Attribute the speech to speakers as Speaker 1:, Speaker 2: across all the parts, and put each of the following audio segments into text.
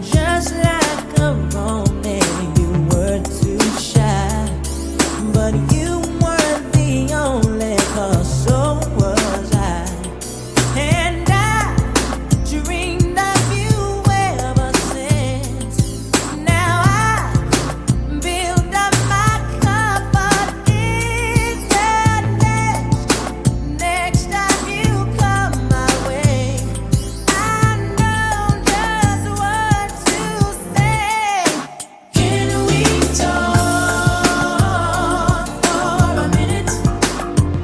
Speaker 1: just like a romance, you were too shy, but you weren't the only cause, so was I. And I dreamed of you ever since. Now I build up my confidence that next time you come my way, I know just what to say. Can we talk for a minute?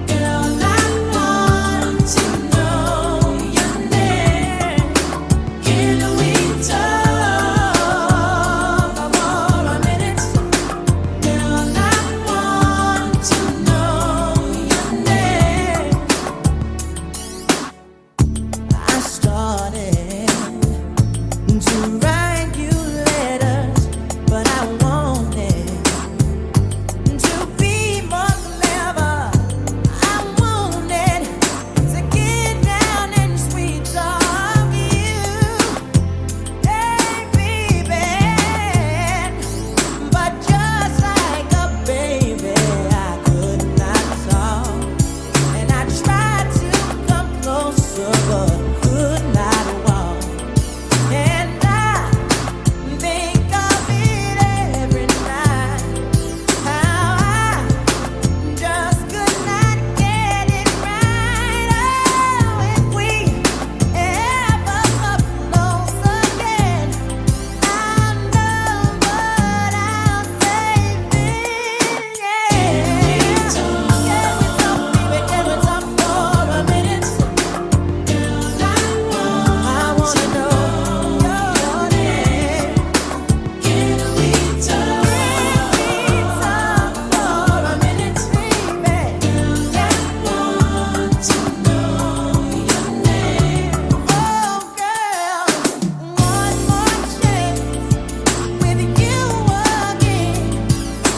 Speaker 1: Girl, I want to know your name. Can we talk for a minute? Girl, I want to know your name. I started to write you letters, but I wanted to be more clever. I wanted to get down and sweet talk you, hey baby. But just like a baby, I could not talk, and I tried to come closer, but could not walk. And I think of it every night, how I just could not get it right. Oh, if we ever come close again, I know what I'll say then. Yeah. Can we talk, baby? Can we talk for a minute? Girl, I wanna know your name. Can we talk for a minute, baby? Girl, I want to know your name. Oh, girl, one more chance with you again.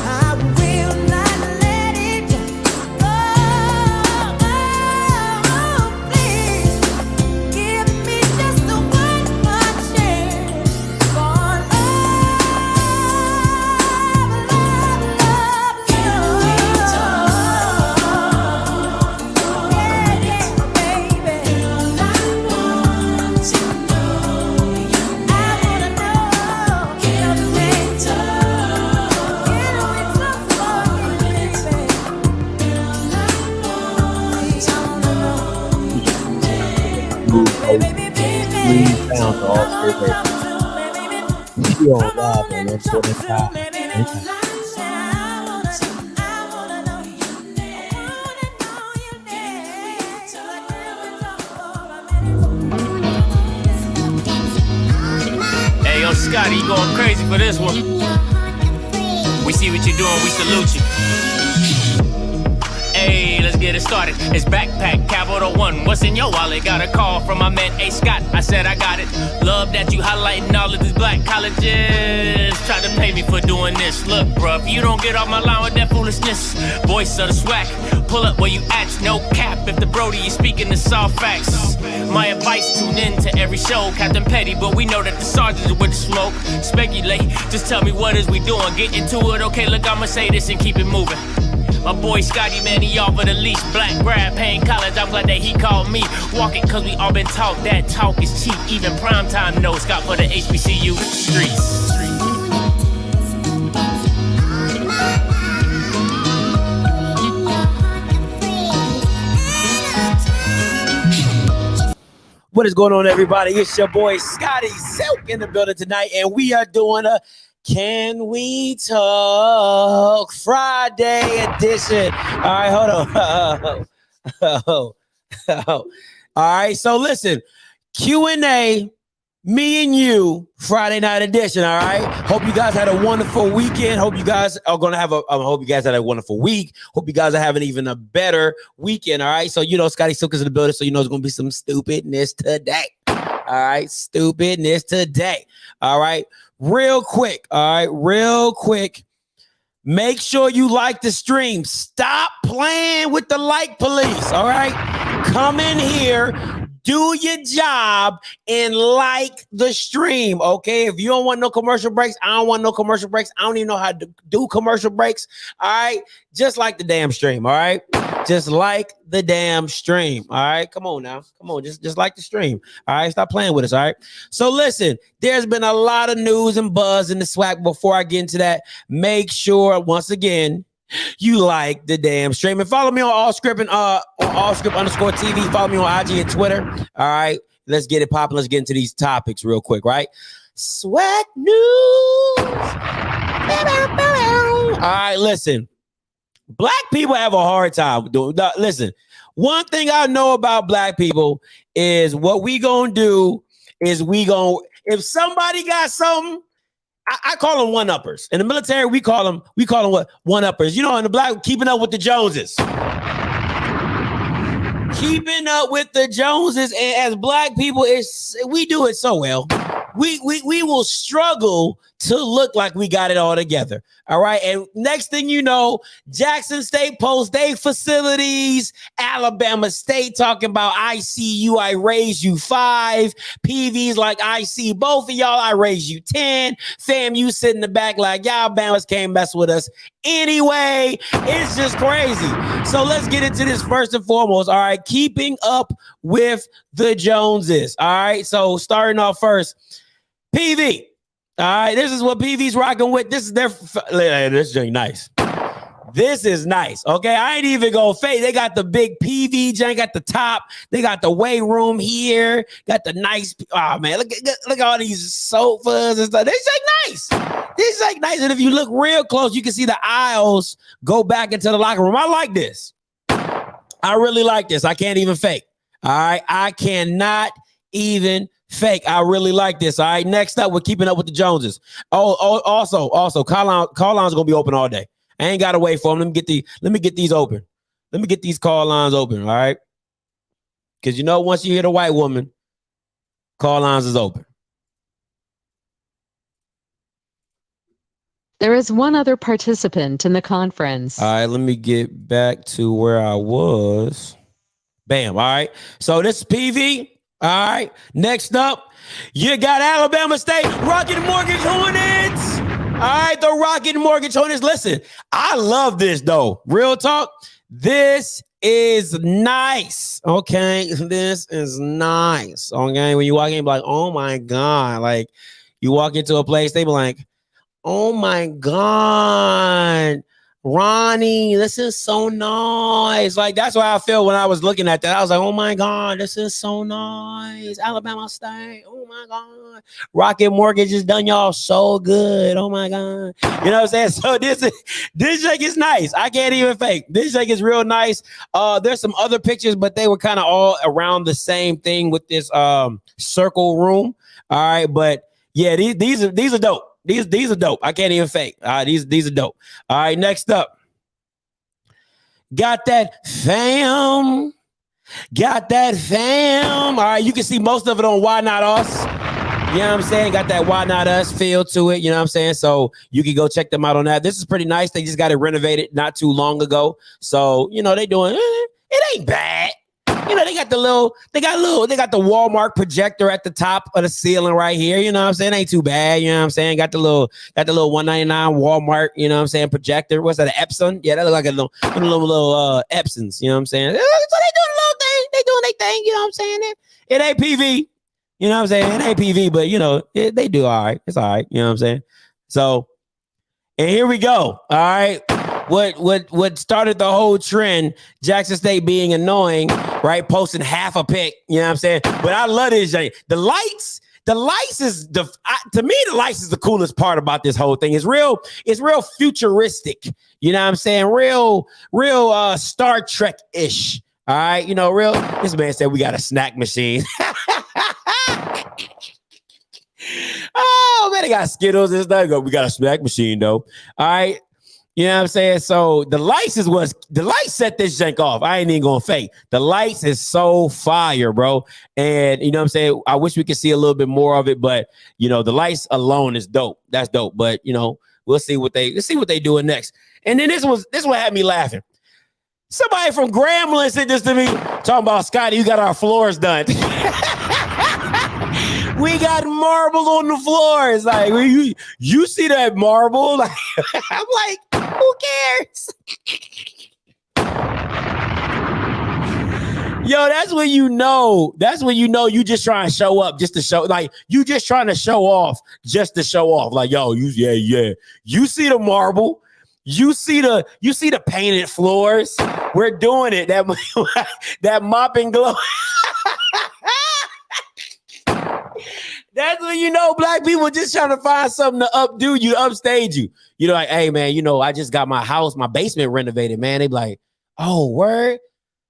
Speaker 1: I will not let it go. Please give me just one more chance for love, love, love. Can we talk? Yeah, yeah, baby. Girl, I want to know your name. I wanna know. Can we talk? Can we talk for a minute, baby? Girl, I wanna know your name. Baby, baby,
Speaker 2: Lean down to all three ways. You on live on
Speaker 1: baby,
Speaker 2: 145.
Speaker 3: Hey, yo, Scotty, you going crazy for this one. We see what you're doing, we salute you. Hey, let's get it started. It's backpack, capital one. What's in your wallet? Got a call from my man, A. Scott. I said I got it. Love that you highlighting all of these black colleges. Try to pay me for doing this. Look, bruh, if you don't get off my line with that foolishness, voice of the SWAC, pull up where you at, no cap. If the Brody is speaking the soft facts, my advice, tune in to every show. Captain Petty, but we know that the sergeants are with the smoke. Speculate, just tell me what is we doing. Get into it, okay, look, I'ma say this and keep it moving. My boy Scotty, man, he offered the least. Black grad, paying college, I'm glad that he called me. Walk it, cause we all been taught that talk is cheap. Even primetime knows Scott for the HBCU streets.
Speaker 2: What is going on, everybody? It's your boy Scotty Silk in the building tonight, and we are doing a Can We Talk Friday edition. All right, hold on. All right, so listen, Q&A, me and you, Friday night edition. All right. Hope you guys had a wonderful weekend. Hope you guys are gonna have hope you guys had a wonderful week. Hope you guys are having even a better weekend. All right. So you know Scotty Silk is in the building, so you know it's gonna be some stupidness today. All right, stupidness today. All right, real quick. All right, real quick. Make sure you like the stream. Stop playing with the like police. All right, come in here. do your job and like the stream, okay? If you don't want no commercial breaks, I don't want no commercial breaks. I don't even know how to do commercial breaks, all right? Just like the damn stream, all right? Just like the damn stream, all right? Come on now. Come on, just like the stream, all right? Stop playing with us, all right? So listen, there's been a lot of news and buzz in the SWAC. Before I get into that, make sure, once again, you like the damn stream. And follow me on OFFScript and on OFFScript_TV. Follow me on IG and Twitter. All right, let's get it popping. Let's get into these topics real quick, right? SWAC news. All right, listen. Black people have a hard time doing. Listen, one thing I know about black people is what we gonna do is if somebody got something. I call them one-uppers. In the military, we call them what? One-uppers. You know, in the black, keeping up with the Joneses. Keeping up with the Joneses. And as black people, we do it so well. We will struggle to look like we got it all together. All right. And next thing you know, Jackson State Post Day facilities, Alabama State talking about I see you, I raise you 5. PV's like, I see both of y'all, I raise you 10. Fam, you sit in the back like y'all Bamas can't mess with us anyway. It's just crazy. So let's get into this first and foremost. All right. Keeping up with the Joneses. All right. So starting off first, PV. All right, this is what PV's rocking with. This is this is nice. This is nice. Okay, I ain't even gonna fake. They got the big PV joint at the top. They got the weight room here. Got the nice. Oh man, look at all these sofas and stuff. They like nice. This like nice. And if you look real close, you can see the aisles go back into the locker room. I like this. I really like this. I can't even fake. All right, I cannot even fake. I really like this. All right. Next up, we're keeping up with the Joneses. Also, call lines gonna be open all day. I ain't gotta wait for them. Let me get these open. Let me get these call lines open. All right. Because you know, once you hear the white woman, call lines is open.
Speaker 4: There is one other participant in the conference.
Speaker 2: All right. Let me get back to where I was. Bam. All right. So this is PV. All right. Next up, you got Alabama State Rocket Mortgage Hornets. All right, the Rocket Mortgage Hornets. Listen, I love this though. Real talk. This is nice. Okay, this is nice. Okay, when you walk in, be like, oh my god. Like you walk into a place, they be like, oh my god. Ronnie, this is so nice. Like, that's why I feel when I was looking at that. I was like, oh my God, this is so nice. Alabama State. Oh my God. Rocket Mortgage has done y'all so good. Oh my God. You know what I'm saying? So this shake is nice. I can't even fake. This shake is real nice. There's some other pictures, but they were kind of all around the same thing with this circle room. All right. But yeah, these are dope. These are dope. I can't even fake. These are dope. All right, next up. Got that fam. All right, you can see most of it on Why Not Us. You know what I'm saying? Got that Why Not Us feel to it. You know what I'm saying? So you can go check them out on that. This is pretty nice. They just got it renovated not too long ago. So, you know, they doing, it ain't bad. You know, they got the Walmart projector at the top of the ceiling right here. You know what I'm saying? Ain't too bad. You know what I'm saying? Got the little $199 Walmart, you know what I'm saying, projector. What's that, an Epson? Yeah, that look like a little Epsons. You know what I'm saying? So they doing a little thing. They doing their thing. You know what I'm saying? It ain't PV. You know what I'm saying? It ain't PV, but, you know, they do all right. It's all right. You know what I'm saying? So, and here we go. All right. What started the whole trend, Jackson State being annoying, right? Posting half a pic, you know what I'm saying? But I love this. The lights is to me, the lights is the coolest part about this whole thing. It's real futuristic. You know what I'm saying? Real Star Trek-ish. All right, you know, this man said we got a snack machine. Oh man, they got Skittles and stuff. We got a snack machine though. All right. You know what I'm saying? So the lights set this jank off. I ain't even gonna fake. The lights is so fire, bro. And you know what I'm saying? I wish we could see a little bit more of it, but you know, the lights alone is dope. That's dope. But you know, let's see what they doing next. And then this one had me laughing. Somebody from Grambling said this to me, talking about Scotty, you got our floors done. We got marble on the floors. Like, you see that marble? Like, I'm like, who cares? Yo, that's when you know you just trying to show up just to show, like, you just trying to show off just to show off. Like, yo, you see the marble, you see the painted floors. We're doing it. That mop and glow. That's when you know black people just trying to find something to updo you, upstage you. You know, like, hey man, you know, I just got my house, my basement renovated, man. They be like, oh, word.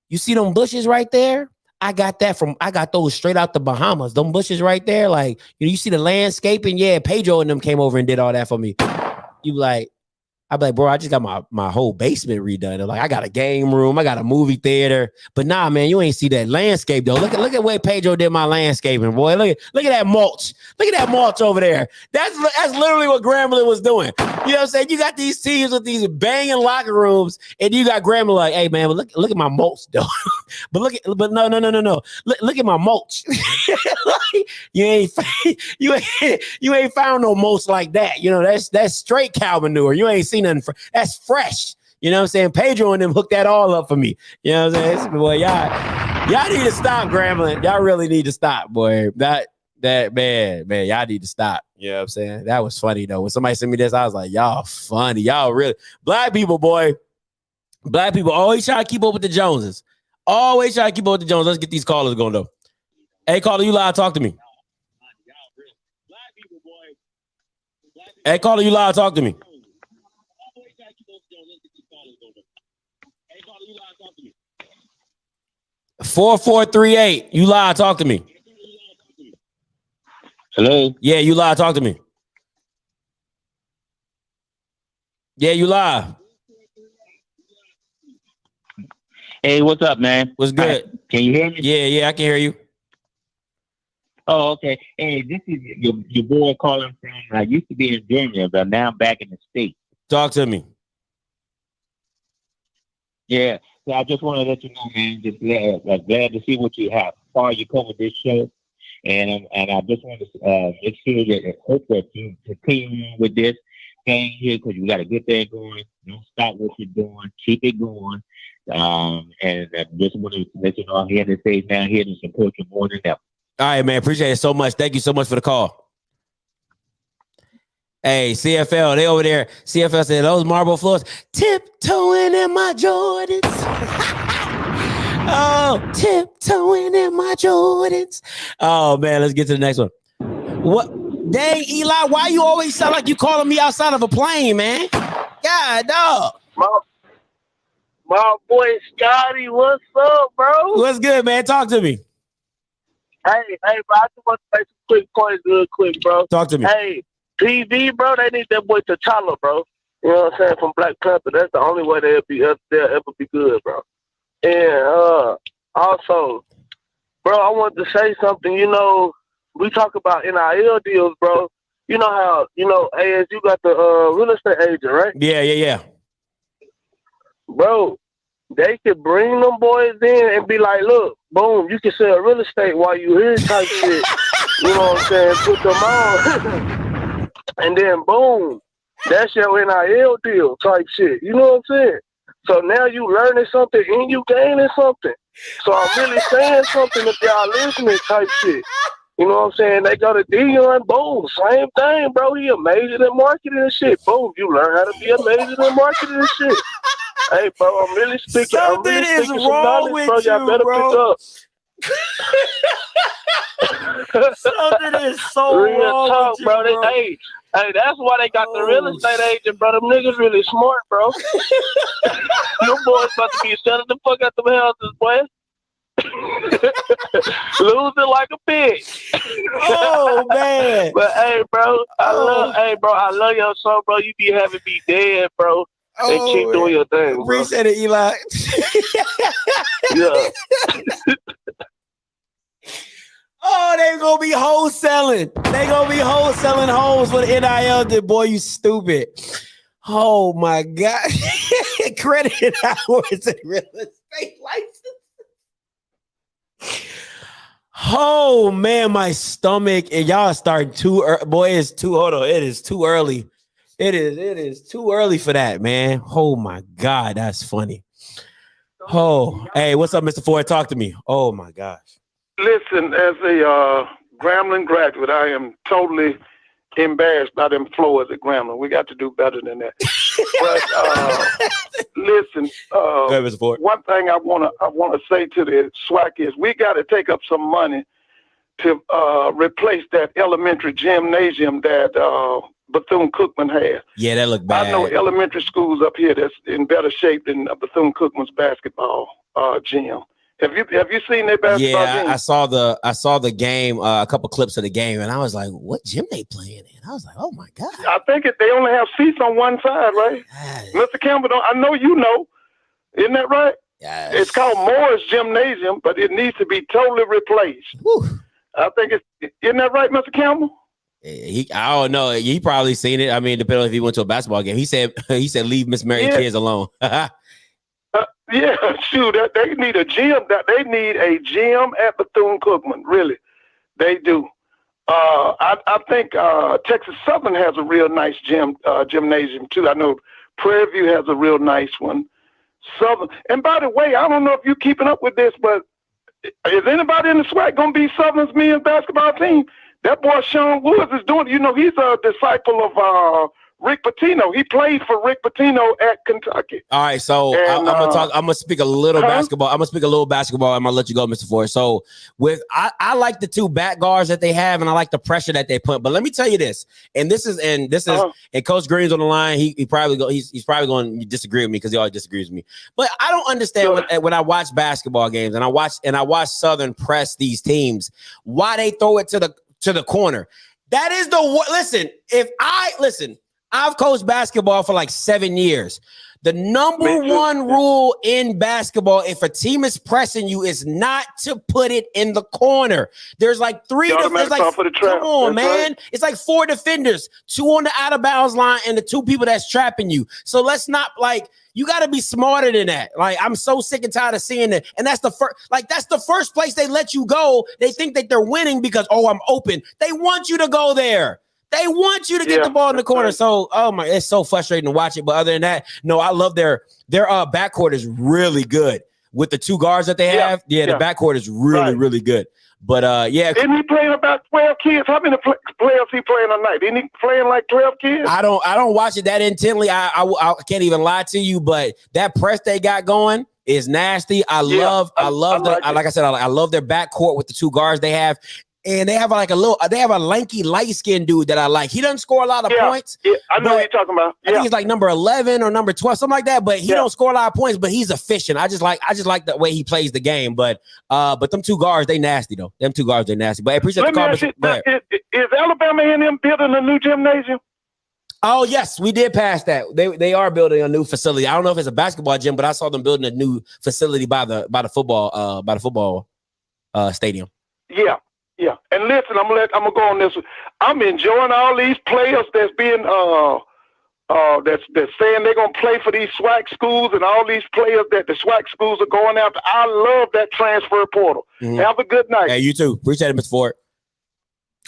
Speaker 2: You see them bushes right there? I got those straight out the Bahamas. Them bushes right there. Like, you see the landscaping? Yeah, Pedro and them came over and did all that for me. You like, I'd be like, bro, I just got my whole basement redone. They're like, I got a game room, I got a movie theater. But nah, man, you ain't see that landscape though. Look at where Pedro did my landscaping, boy. Look at that mulch. Look at that mulch over there. That's literally what Grambling was doing. You know what I'm saying? You got these teams with these banging locker rooms, and you got Grambling like, hey man, but look at my mulch though. But no. Look at my mulch. Like, you ain't found no mulch like that. You know, that's straight cow manure. You ain't seen nothing. That's fresh. You know what I'm saying? Pedro and them hooked that all up for me. You know what I'm saying? Boy, y'all need to stop, Grambling. Y'all really need to stop, boy. That man, y'all need to stop. You know what I'm saying? That was funny though. When somebody sent me this, I was like, y'all funny. Y'all really black people, boy. Black people always try to keep up with the Joneses. Always try to keep up with the Joneses. Let's get these callers going though. Hey, caller, you live? Talk to me. Hey, caller, you live? Talk to me. 4438. You live? Talk to me.
Speaker 5: Hello.
Speaker 2: Yeah, you live? Talk to me. Yeah, you live.
Speaker 5: Hey, what's up, man?
Speaker 2: What's good?
Speaker 5: Can you hear me?
Speaker 2: Yeah, I can hear you.
Speaker 5: Oh, okay. Hey, this is your boy calling from. I used to be in Germany, but now I'm back in the States.
Speaker 2: Talk to me.
Speaker 5: Yeah. So I just want to let you know, man. Just glad to see what you have. Far you covered this show, and I just want to make sure that hope that you continue with this thing here because you got a good thing going. Don't stop what you're doing. Keep it going. And I just want to let you know I'm here to say now here to support you more than ever.
Speaker 2: All right, man. Appreciate it so much. Thank you so much for the call. Hey, CFL, they over there. CFL said those marble floors, tiptoeing in my Jordans. Oh, tiptoeing in my Jordans. Oh man, let's get to the next one. What? Dang, Eli, why you always sound like you calling me outside of a plane, man? God, dog.
Speaker 6: My boy Scotty, what's up, bro?
Speaker 2: What's good, man? Talk to me.
Speaker 6: Hey, bro, I just want to make some quick points real quick, bro.
Speaker 2: Talk to me.
Speaker 6: Hey, TV, bro, they need that boy T'Challa, bro. You know what I'm saying? From Black Panther. That's the only way they'll ever be good, bro. And also, bro, I wanted to say something. You know, we talk about NIL deals, bro. You know how, as you got the real estate agent, right?
Speaker 2: Yeah.
Speaker 6: Bro, they could bring them boys in and be like, look, boom, you can sell real estate while you here type shit. You know what I'm saying? Put them on. And then, boom, that's your NIL deal type shit. You know what I'm saying? So now you learning something and you gaining something. So I'm really saying something if y'all listening type shit. You know what I'm saying? They go to Dion, boom, same thing, bro. He a major in marketing and shit. Boom, you learn how to be a major in marketing and shit. Hey, bro, I'm really speaking.
Speaker 2: Something is wrong with
Speaker 6: bro. Y'all better
Speaker 2: bro.
Speaker 6: pick up.
Speaker 2: Something is so
Speaker 6: Real
Speaker 2: wrong
Speaker 6: talk,
Speaker 2: with you,
Speaker 6: bro.
Speaker 2: bro.
Speaker 6: Hey, that's why they got the real estate agent, bro. Them niggas really smart, bro. Them boys about to be selling the fuck out them houses, boy. Losing like a pig.
Speaker 2: Oh man.
Speaker 6: But hey, bro, I love your son, bro. You be having me dead, bro. And keep doing your thing, bro.
Speaker 2: Appreciate it, Eli.
Speaker 6: Yeah.
Speaker 2: Oh, they gonna be wholesaling. They gonna be wholesaling hoes for the NIL. Boy, you stupid. Oh my God. Credit hours and real estate license. Oh man, my stomach and y'all starting too early. Boy, it's too hold on. It is too early. It is too early for that, man. Oh my God, that's funny. Oh, hey, what's up, Mr. Ford? Talk to me. Oh my gosh.
Speaker 7: Listen, as a Grambling graduate, I am totally embarrassed by them floors at Grambling. We got to do better than that. But listen,
Speaker 2: Go ahead, Mr. Ford.
Speaker 7: one thing I wanna say to the SWAC is we got to take up some money to replace that elementary gymnasium that Bethune-Cookman has.
Speaker 2: Yeah, that looked bad.
Speaker 7: I know elementary schools up here that's in better shape than Bethune-Cookman's basketball gym. Have you seen their basketball gym?
Speaker 2: I saw the game, a couple clips of the game, and I was like, what gym they playing in? I was like, oh my God.
Speaker 7: I think they only have seats on one side, right? Mr. Campbell, I know you know. Isn't that right?
Speaker 2: Yes.
Speaker 7: It's called Moore's Gymnasium, but it needs to be totally replaced.
Speaker 2: Whew.
Speaker 7: I think isn't that right, Mr. Campbell?
Speaker 2: I don't know. He probably seen it. I mean, depending on if he went to a basketball game. He said leave Miss Mary kids alone.
Speaker 7: Yeah, shoot, they need a gym. They need a gym at Bethune-Cookman. Really, they do. I think Texas Southern has a real nice gymnasium too. I know Prairie View has a real nice one. Southern, and by the way, I don't know if you're keeping up with this, but is anybody in the SWAC gonna be Southern's men's basketball team? That boy Sean Woods is doing. You know, he's a disciple of Rick Pitino. He played for Rick Pitino at Kentucky.
Speaker 2: All right, so I'm gonna speak a little basketball. I'm gonna speak a little basketball. I'm gonna let you go, Mr. Ford. So I like the two back guards that they have, and I like the pressure that they put. But let me tell you this, and Coach Green's on the line. He's probably going to disagree with me because he always disagrees with me. But I don't understand when I watch basketball games and I watch Southern press these teams, why they throw it to the corner. That is listen. I've coached basketball for like 7 years. The number one rule in basketball, if a team is pressing you, is not to put it in the corner. There's like come on, man. Right. It's like 4 defenders, 2 on the out of bounds line, and the 2 people that's trapping you. So let's not you got to be smarter than that. Like, I'm so sick and tired of seeing it. And that's the first place they let you go. They think that they're winning because, I'm open. They want you to go there. They want you to get the ball in the corner. So, it's so frustrating to watch it. But other than that, no, I love their backcourt is really good with the 2 guards that they have. The backcourt is really, really good. But
Speaker 7: isn't he playing about 12 kids? How many players he playing a night? Isn't he playing like 12 kids?
Speaker 2: I don't watch it that intently. I can't even lie to you, but that press they got going is nasty. I love their backcourt with the 2 guards they have. And they have they have a lanky, light-skinned dude that I like. He doesn't score a lot of points.
Speaker 7: Yeah, I know what you're talking about.
Speaker 2: I think he's like number 11 or number 12, something like that. But he don't score a lot of points, but he's efficient. I just like the way he plays the game. But them 2 guards, they nasty though. Them 2 guards, they nasty. But I appreciate the comment.
Speaker 7: Is Alabama A&M building a new gymnasium?
Speaker 2: Oh yes, we did pass that. They are building a new facility. I don't know if it's a basketball gym, but I saw them building a new facility by the football stadium.
Speaker 7: Yeah, and listen, I'm gonna go on this one. I'm enjoying all these players that's being that's saying they're gonna play for these SWAC schools, and all these players that the SWAC schools are going after. I love that transfer portal. Mm-hmm. Have a good night.
Speaker 2: Hey, you too. Appreciate it, Mr. Ford.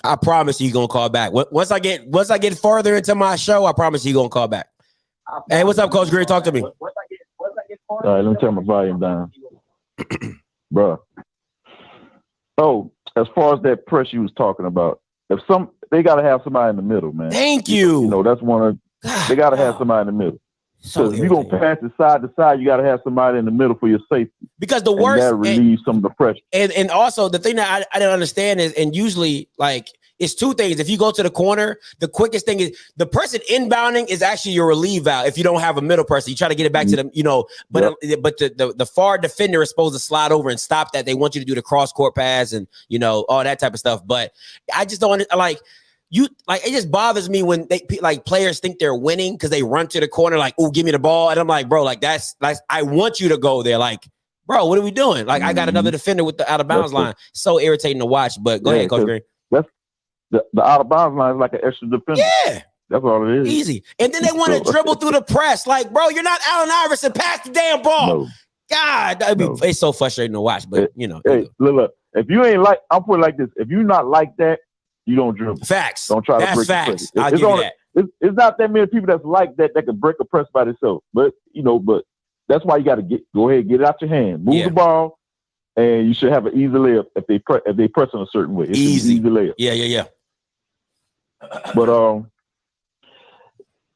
Speaker 2: I promise you're gonna call back. Once I get further into my show, I promise you're gonna call back. Hey, what's up, Coach Green? Talk to me.
Speaker 8: All right, let me turn my volume down, bro. Oh, as far as that press you was talking about, they got to have somebody in the middle, man.
Speaker 2: Thank you.
Speaker 8: You know, that's they got to have somebody in the middle. So if you're going to pass it side to side, you got to have somebody in the middle for your safety.
Speaker 2: Because the worst,
Speaker 8: that relieves some of the pressure.
Speaker 2: And also the thing that I didn't understand is, and usually it's 2 things. If you go to the corner, the quickest thing is the person inbounding is actually your relief valve. If you don't have a middle person, you try to get it back to them, but the far defender is supposed to slide over and stop that. They want you to do the cross court pass and, all that type of stuff. But I just don't it just bothers me when players think they're winning because they run to the corner oh, give me the ball. And I'm like, bro, that's I want you to go there. Bro, what are we doing? I got another defender with the out of bounds line. So irritating to watch, but go ahead, Coach Green.
Speaker 8: The out of bounds line is like an extra defender.
Speaker 2: Yeah.
Speaker 8: That's all it is.
Speaker 2: Easy. And then they want to dribble through the press. Like, bro, you're not Allen Iverson. Pass the damn ball.
Speaker 8: No.
Speaker 2: God, it's so frustrating to watch. But you know,
Speaker 8: hey, look, if you ain't like, I'll put it like this: if you're not like that, you don't dribble.
Speaker 2: Facts.
Speaker 8: Don't try to break
Speaker 2: facts.
Speaker 8: the press.
Speaker 2: I'll give you that.
Speaker 8: It's not that many people that's like that can break a press by themselves. But but that's why you got to go ahead, get it out your hand, move the ball, and you should have an easy layup if they press in a certain way. It's easy layup.
Speaker 2: Yeah.
Speaker 8: But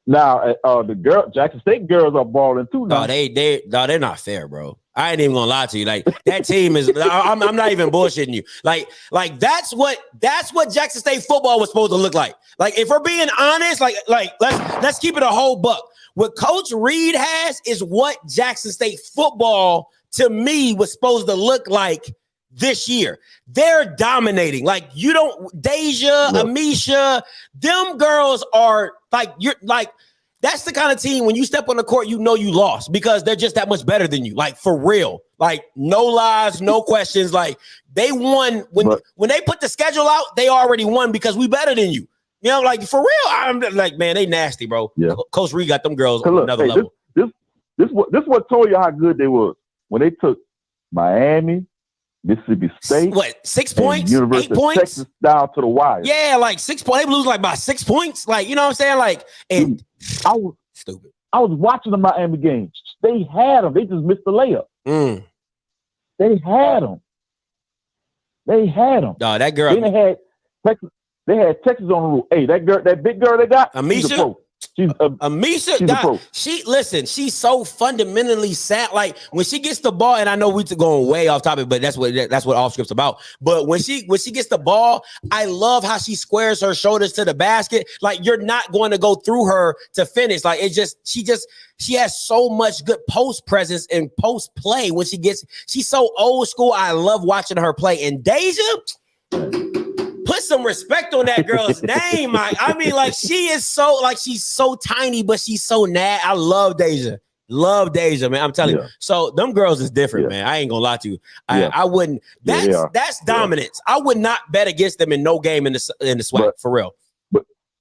Speaker 8: now the Jackson State girls are balling too now.
Speaker 2: They're not fair, bro. I ain't even gonna lie to you. Like that team is. I'm not even bullshitting you. Like that's what Jackson State football was supposed to look like. Like if we're being honest, like let's keep it a whole buck. What Coach Reed has is what Jackson State football to me was supposed to look like this year. They're dominating. Like you don't, Deja, Amisha, them girls are like you're like. That's the kind of team when you step on the court, you know you lost because they're just that much better than you. Like for real. Like no lies, no questions. Like they won when they put the schedule out, they already won because we better than you. You know, like for real. I'm like, man, they nasty, bro. Yeah. Coach Reed got them girls on another level.
Speaker 8: This what told you how good they was when they took Miami, Mississippi State.
Speaker 2: What, 6 points?
Speaker 8: University
Speaker 2: 8 points?
Speaker 8: Texas down to the wire.
Speaker 2: Yeah, like 6 points. They lose like by 6 points. Like, you know what I'm saying? Like, and
Speaker 8: I was stupid. I was watching the Miami games. They had them. They just missed the layup. They had them.
Speaker 2: No, that girl.
Speaker 8: They had Texas on the roof. Hey, that big girl they got,
Speaker 2: Amisha.
Speaker 8: Amisha,
Speaker 2: she's so fundamentally sad. Like when she gets the ball, and I know we're going way off topic, but that's what OFFScript's about. But when she gets the ball, I love how she squares her shoulders to the basket. Like you're not going to go through her to finish. Like she has so much good post presence and post play when she's so old school. I love watching her play. And Deja, put some respect on that girl's name. I mean, like she's so tiny, but she's so I love Deja. Love Deja, man. I'm telling you. So them girls is different, man. I ain't gonna lie to you. I wouldn't. That's dominance. I would not bet against them in no game in the SWAC for real.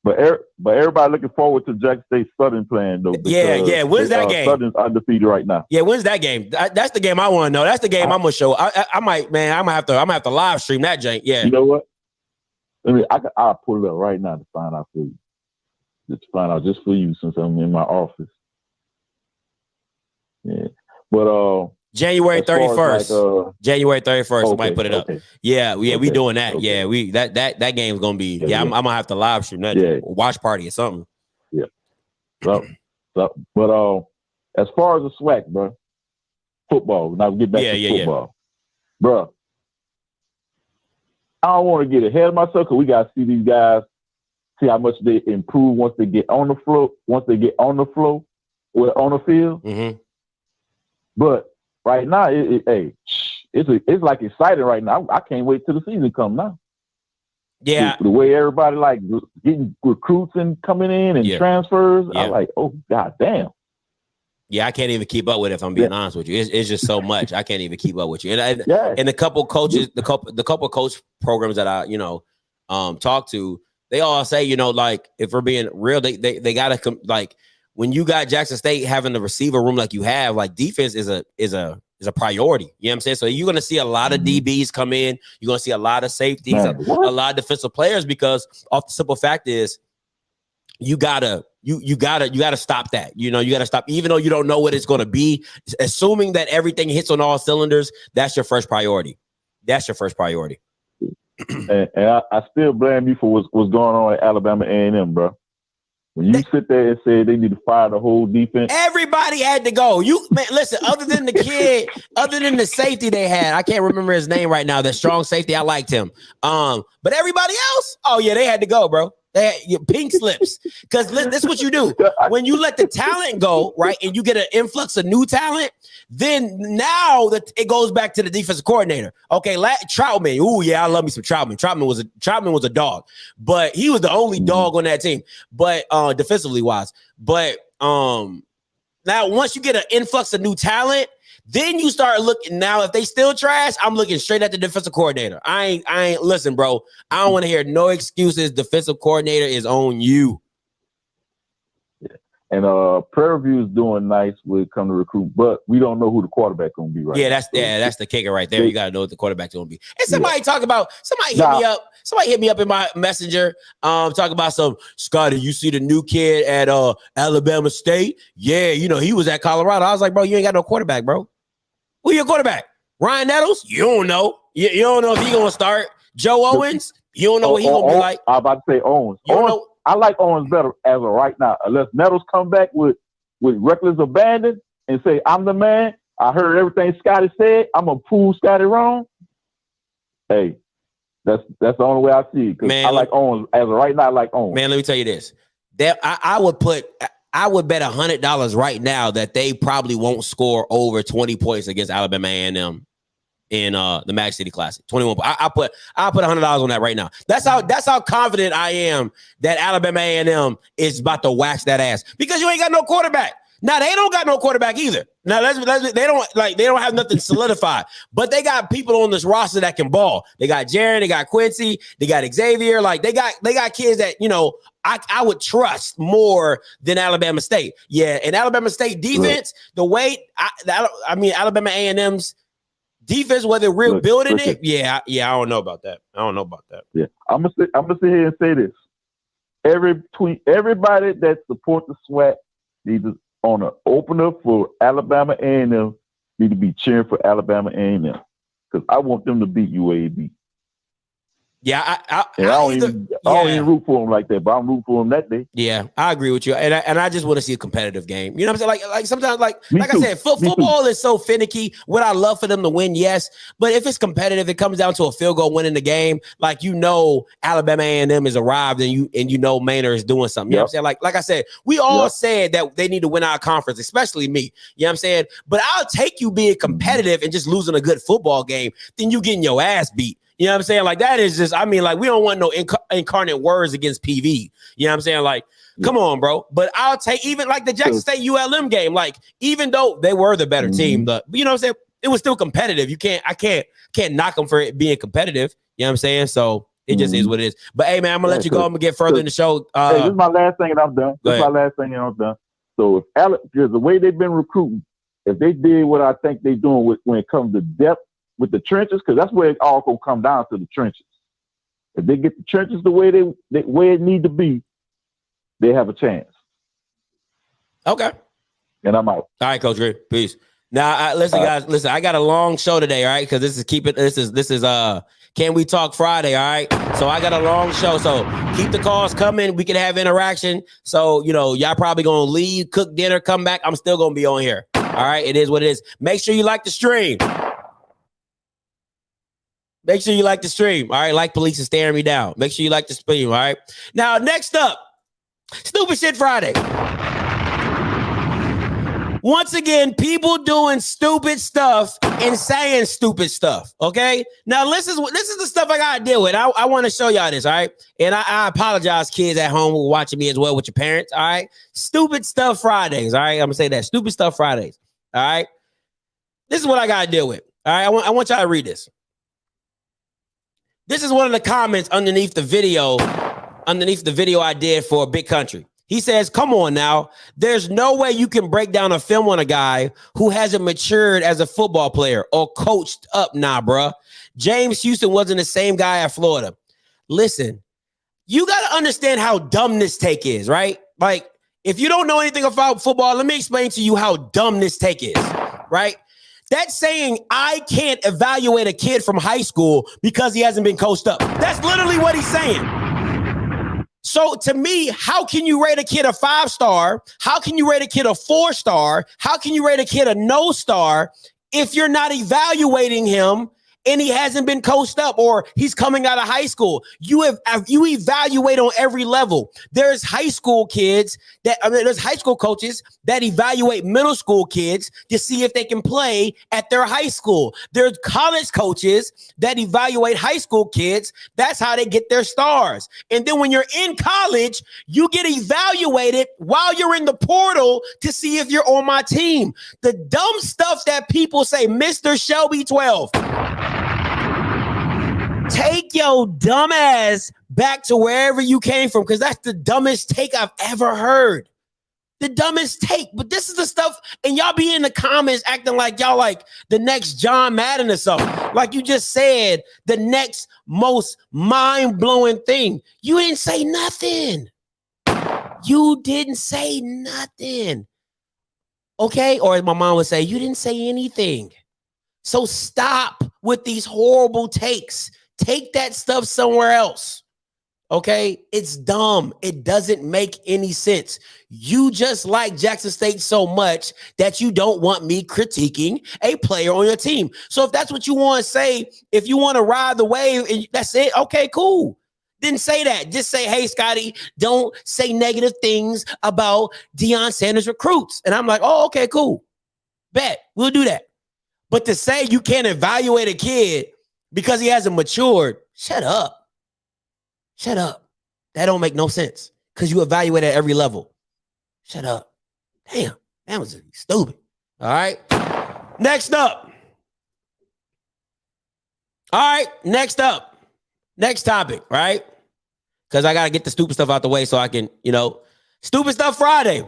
Speaker 8: But everybody looking forward to Jackson State Southern playing though.
Speaker 2: Yeah. When's that game?
Speaker 8: Southern's undefeated right now.
Speaker 2: Yeah, when's that game? That's the game I want to know. That's the game I'm gonna show. I might have to live stream that jank. Yeah.
Speaker 8: You know what? I'll pull it up right now to find out for you. Just find out just for you since I'm in my office. Yeah. But
Speaker 2: January 31st.
Speaker 8: Like,
Speaker 2: January 31st. Somebody put it up.
Speaker 8: Okay.
Speaker 2: Yeah, we doing that. Okay. Yeah, that game's gonna be I'm gonna have to live stream that watch party or something.
Speaker 8: Yeah. But as far as the SWAC, bro, football. Now get back to football. Bro. I don't want to get ahead of myself because we got to see these guys, see how much they improve once they get on the floor, or on the field.
Speaker 2: Mm-hmm.
Speaker 8: But right now, it's like exciting right now. I can't wait till the season come now.
Speaker 2: Yeah,
Speaker 8: the way everybody like getting recruits and coming in and transfers, I'm like, oh god damn.
Speaker 2: Yeah, I can't even keep up with it if I'm being honest with you. It's just so much. I can't even keep up with you. And the couple coaches, the couple coach programs that I, talk to, they all say, like if we're being real, they gotta like when you got Jackson State having the receiver room like you have, like defense is a priority. You know what I'm saying? So you're gonna see a lot of DBs come in, you're gonna see a lot of safeties, a lot of defensive players, because off the simple fact is you gotta stop that. You gotta stop, even though you don't know what it's gonna be. Assuming that everything hits on all cylinders, that's your first priority.
Speaker 8: And I still blame you for what's going on at Alabama A&M, bro. When you sit there and say they need to fire the whole defense,
Speaker 2: everybody had to go. Listen, other than the safety they had, I can't remember his name right now. The strong safety, I liked him. But everybody else, oh yeah, they had to go, bro. They had your pink slips. Because this is what you do. When you let the talent go, right, and you get an influx of new talent, then now it goes back to the defensive coordinator. Okay, Troutman. Ooh, yeah, I love me some Troutman. Troutman was a dog, but he was the only dog on that team. But defensively wise. But now once you get an influx of new talent, then you start looking. Now, if they still trash, I'm looking straight at the defensive coordinator. I ain't listen, bro. I don't want to hear no excuses. Defensive coordinator is on you.
Speaker 8: And Prairie View is doing nice when it comes to recruit, but we don't know who the quarterback going to be right now.
Speaker 2: That's the kicker right there. You got to know what the quarterback's going to be. And somebody hit me up in my messenger, talk about some, Scotty, you see the new kid at Alabama State? Yeah, he was at Colorado. I was like, bro, you ain't got no quarterback, bro. Who your quarterback? Ryan Nettles? You don't know. You don't know if he's going to start. Joe Owens? You don't know what he's going to be like.
Speaker 8: I'm about to say Owens. I like Owens better as of right now. Unless Nettles come back with reckless abandon and say, I'm the man. I heard everything Scotty said. I'm going to prove Scotty wrong. Hey, that's the only way I see it. Because I like Owens. As of right now, I like Owens.
Speaker 2: Man, let me tell you this. I would bet $100 right now that they probably won't score over 20 points against Alabama A&M in the Mag City Classic. 21. I put $100 on that right now. That's how confident I am that Alabama A&M is about to wax that ass, because you ain't got no quarterback. Now they don't got no quarterback either. Now they don't have nothing solidified, but they got people on this roster that can ball. They got Jaron, they got Quincy, they got Xavier. Like they got kids that I would trust more than Alabama State. Yeah, and Alabama State defense, the way Alabama A&M's defense, whether we're building it, I don't know about that.
Speaker 8: Yeah, I'm gonna sit here and say this: everybody that supports the SWAC needs to, on an opener for Alabama A&M, need to be cheering for Alabama A&M, because I want them to beat UAB.
Speaker 2: Yeah,
Speaker 8: I don't even root for them like that, but I'm rooting for them that day.
Speaker 2: Yeah, I agree with you, and I just want to see a competitive game. You know what I'm saying? Like sometimes, like I said, football is so finicky. Would I love for them to win? Yes, but if it's competitive, it comes down to a field goal winning the game. Like Alabama A&M has arrived, and you know Maynard is doing something. You know what I'm saying? Like I said, we all said that they need to win our conference, especially me. You know what I'm saying? But I'll take you being competitive and just losing a good football game than you getting your ass beat. You know what I'm saying? Like, that is just, we don't want no incarnate words against PV. You know what I'm saying? Like, come on, bro. But I'll take, even like the Jackson State ULM game, like, even though they were the better team, but you know what I'm saying? It was still competitive. I can't knock them for it being competitive. You know what I'm saying? So it just is what it is. But hey, man, I'm gonna let you go. I'm gonna get further in the show.
Speaker 8: Hey, this is my last thing and I'm done. So because the way they've been recruiting, if they did what I think they're doing when it comes to depth with the trenches, because that's where it all gonna come down to, the trenches. If they get the trenches the way it need to be, they have a chance. Okay. And I'm out.
Speaker 2: All right, Coach Rick. Peace. Now, listen, guys. Listen, I got a long show today. All right, because this is Can We Talk Friday. All right, so I got a long show. So keep the calls coming. We can have interaction. So y'all probably gonna leave, cook dinner, come back. I'm still gonna be on here. All right, it is what it is. Make sure you like the stream. Make sure you like the stream. All right, like police is staring me down. Make sure you like the stream. All right. Now, next up, Stupid Shit Friday. Once again, people doing stupid stuff and saying stupid stuff. Okay. Now, this is the stuff I gotta deal with. I want to show y'all this. All right. And I apologize, kids at home who are watching me as well with your parents. All right. Stupid Stuff Fridays. All right. I'm gonna say that. Stupid Stuff Fridays. All right. This is what I gotta deal with. All right. I want y'all to read this. This is one of the comments underneath the video I did for Big Country. He says, come on now. There's no way you can break down a film on a guy who hasn't matured as a football player or coached up. Nah, bruh. James Houston wasn't the same guy at Florida. Listen, you got to understand how dumb this take is, right? Like, if you don't know anything about football, let me explain to you how dumb this take is, right? That's saying I can't evaluate a kid from high school because he hasn't been coached up. That's literally what he's saying. So to me, how can you rate a kid a 5-star? How can you rate a kid a 4-star? How can you rate a kid a no star if you're not evaluating him and he hasn't been coached up or he's coming out of high school? You evaluate on every level. There's high school kids there's high school coaches that evaluate middle school kids to see if they can play at their high school. There's college coaches that evaluate high school kids. That's how they get their stars. And then when you're in college, you get evaluated while you're in the portal to see if you're on my team. The dumb stuff that people say, Mr. Shelby 12. Take your dumb ass back to wherever you came from, because that's the dumbest take I've ever heard. the dumbest take. But this is the stuff, and y'all be in the comments acting like y'all like the next John Madden or something. Like you just said the next most mind-blowing thing. You didn't say nothing. You didn't say nothing. Okay? Or as my mom would say, you didn't say anything. So stop with these horrible takes. Take that stuff somewhere else. Okay? It's dumb. It doesn't make any sense. You just like Jackson State so much that you don't want me critiquing a player on your team. So if that's what you want to say, if you want to ride the wave, and that's it, okay, cool. Didn't say that. Just say, hey, Scotty, don't say negative things about Deion Sanders recruits. And I'm like, oh, okay, cool. Bet. We'll do that. But to say you can't evaluate a kid because he hasn't matured, shut up. Shut up. That don't make no sense because you evaluate at every level. Shut up. Damn, that was stupid. All right. Next up. All right, next up. Next topic, right? Because I got to get the stupid stuff out the way so I can, Stupid Stuff Friday.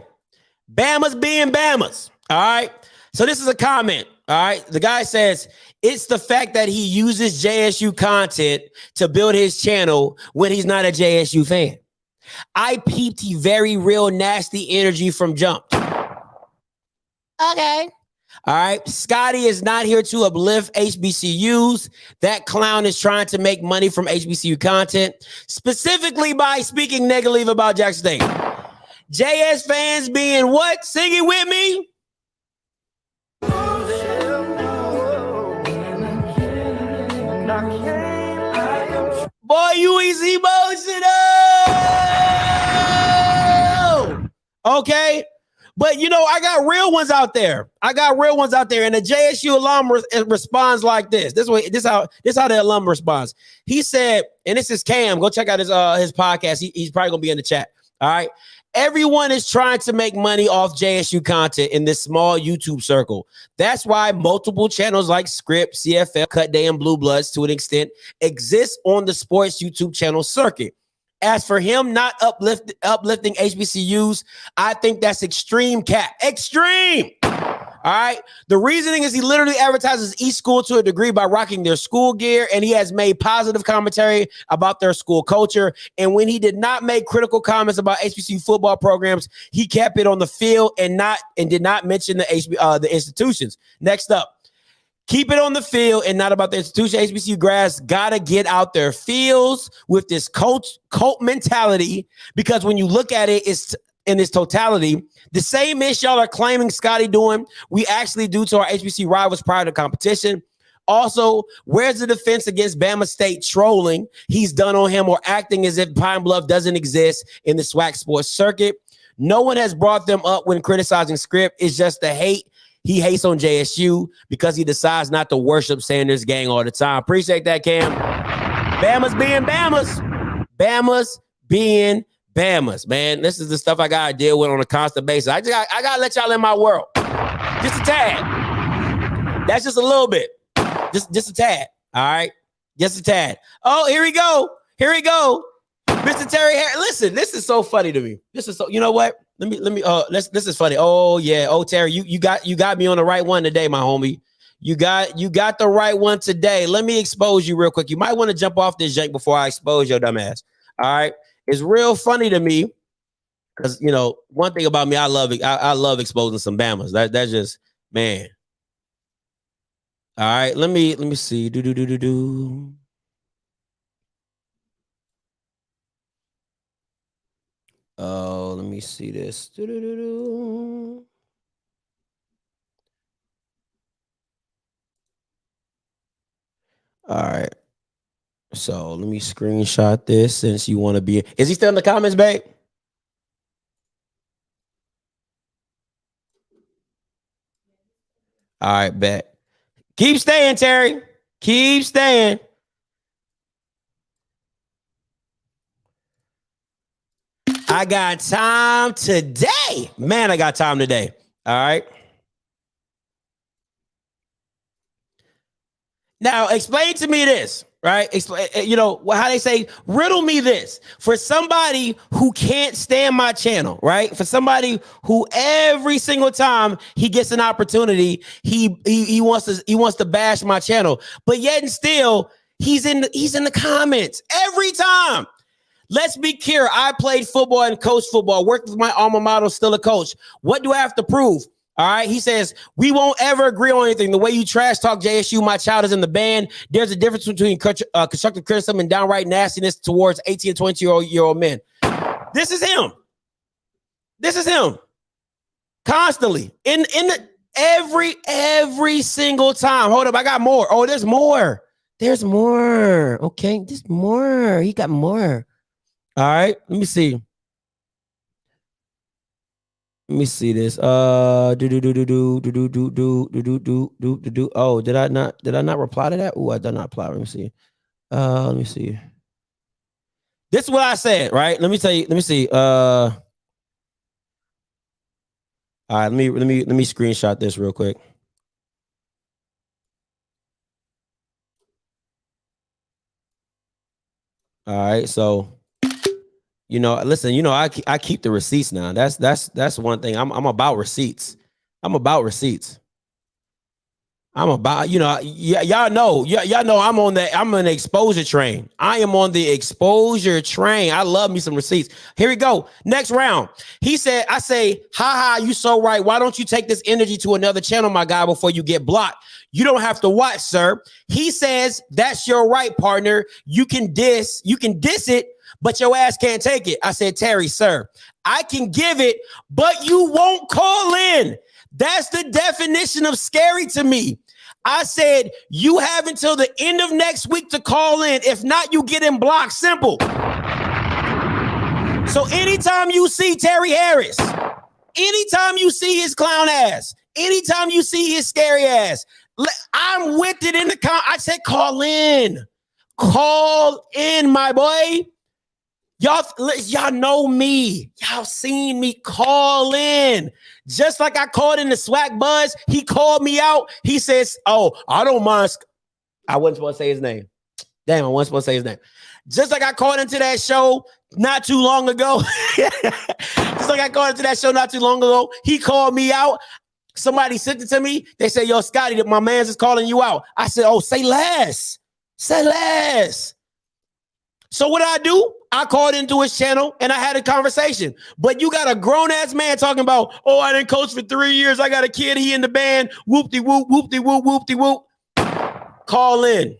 Speaker 2: Bama's being Bama's. All right. So this is a comment. All right. The guy says, it's the fact that he uses JSU content to build his channel when he's not a JSU fan. I peeped the very real nasty energy from jump. Okay. All right. Scotty is not here to uplift HBCUs. That clown is trying to make money from HBCU content, specifically by speaking negatively about Jackson State. JS fans being what? Sing it with me. Boy, you is emotional. Okay. But, I got real ones out there. And the JSU alum responds like this. This how the alum responds. He said, and this is Cam. Go check out his podcast. He's probably going to be in the chat. All right. Everyone is trying to make money off JSU content in this small YouTube circle. That's why multiple channels like Script, CFL, Cut Day, and Blue Bloods, to an extent, exist on the sports YouTube channel circuit. As for him not uplifting HBCUs, I think that's extreme cap. Extreme. All right. The reasoning is he literally advertises each school to a degree by rocking their school gear, and he has made positive commentary about their school culture. And when he did not make critical comments about HBCU football programs, he kept it on the field and did not mention the institutions. Next up. Keep it on the field and not about the institution. HBCU grads gotta get out their fields with this cult mentality, because when you look at it, it's in its totality. The same issue y'all are claiming Scotty doing, we actually do to our HBCU rivals prior to competition. Also, where's the defense against Bama State trolling he's done on him or acting as if Pine Bluff doesn't exist in the SWAC sports circuit? No one has brought them up when criticizing Script. It's just the hate. He hates on JSU because he decides not to worship Sanders gang all the time. Appreciate that, Cam. Bama's being Bama's. Bama's being Bama's, man. This is the stuff I got to deal with on a constant basis. I got to let y'all in my world. Just a tad. That's just a little bit. Just a tad. All right? Just a tad. Oh, here we go. Mr. Terry Harris. Listen, this is so funny to me. This is so, you know what? Let me this is funny. Oh yeah. Oh Terry, you got me on the right one today, my homie. You got the right one today. Let me expose you real quick. You might want to jump off this jank before I expose your dumb ass. All right. It's real funny to me because one thing about me, I love exposing some Bamas. That's just, man. All right, let me see. Do. Oh, let me see this. Do. All right. So let me screenshot this since you want to be. Is he still in the comments, babe? All right, bet. Keep staying, Terry. Keep staying. I got time today. Man, I got time today. All right. Now, explain to me this, right? Explain, you know, how they say, riddle me this. For somebody who can't stand my channel, right? For somebody who every single time he gets an opportunity, he wants to bash my channel, but yet and still he's in the comments every time. Let's be clear. I played football and coached football, worked with my alma mater, still a coach. What do I have to prove? All right. He says, we won't ever agree on anything. The way you trash talk JSU, my child is in the band. There's a difference between constructive criticism and downright nastiness towards 18 and 20-year-old men. This is him. This is him. Constantly. In the every single time. Hold up. I got more. Oh, there's more. There's more. Okay. There's more. He got more. All right. Let me see. Let me see this. Oh, did I not reply to that? Oh, I did not reply. Let me see. Let me see. This is what I said, right? Let me tell you. Let me see. All right, let me screenshot this real quick. All right, so you know, listen, you know, I keep the receipts now. That's one thing. I'm about receipts. I'm about receipts. I'm about, you know, y'all know I'm on the exposure train. I am on the exposure train. I love me some receipts. Here we go. Next round. He said, I say, ha, you so right. Why don't you take this energy to another channel, my guy, before you get blocked? You don't have to watch, sir. He says, that's your right, partner. You can diss it, but your ass can't take it. I said, Terry, sir, I can give it, but you won't call in. That's the definition of scary to me. I said, you have until the end of next week to call in. If not, you get him blocked. Simple. So anytime you see Terry Harris, anytime you see his clown ass, anytime you see his scary ass, I'm with it in the I said, call in. Call in, my boy. Y'all know me. Y'all seen me. Call in. Just like I called in the SWAC buzz, he called me out. He says, oh, I don't mind. I wasn't supposed to say his name. Damn, I wasn't supposed to say his name. Just like I called into that show not too long ago. Just like I called into that show not too long ago. He called me out. Somebody sent it to me. They said, yo, Scotty, my man's is calling you out. I said, oh, say less. Say less. So what I do? I called into his channel and I had a conversation. But you got a grown-ass man talking about, oh, I didn't coach for 3 years. I got a kid. He in the band. Whoop-de-whoop, whoop-de-whoop, whoop-de-whoop. Call in.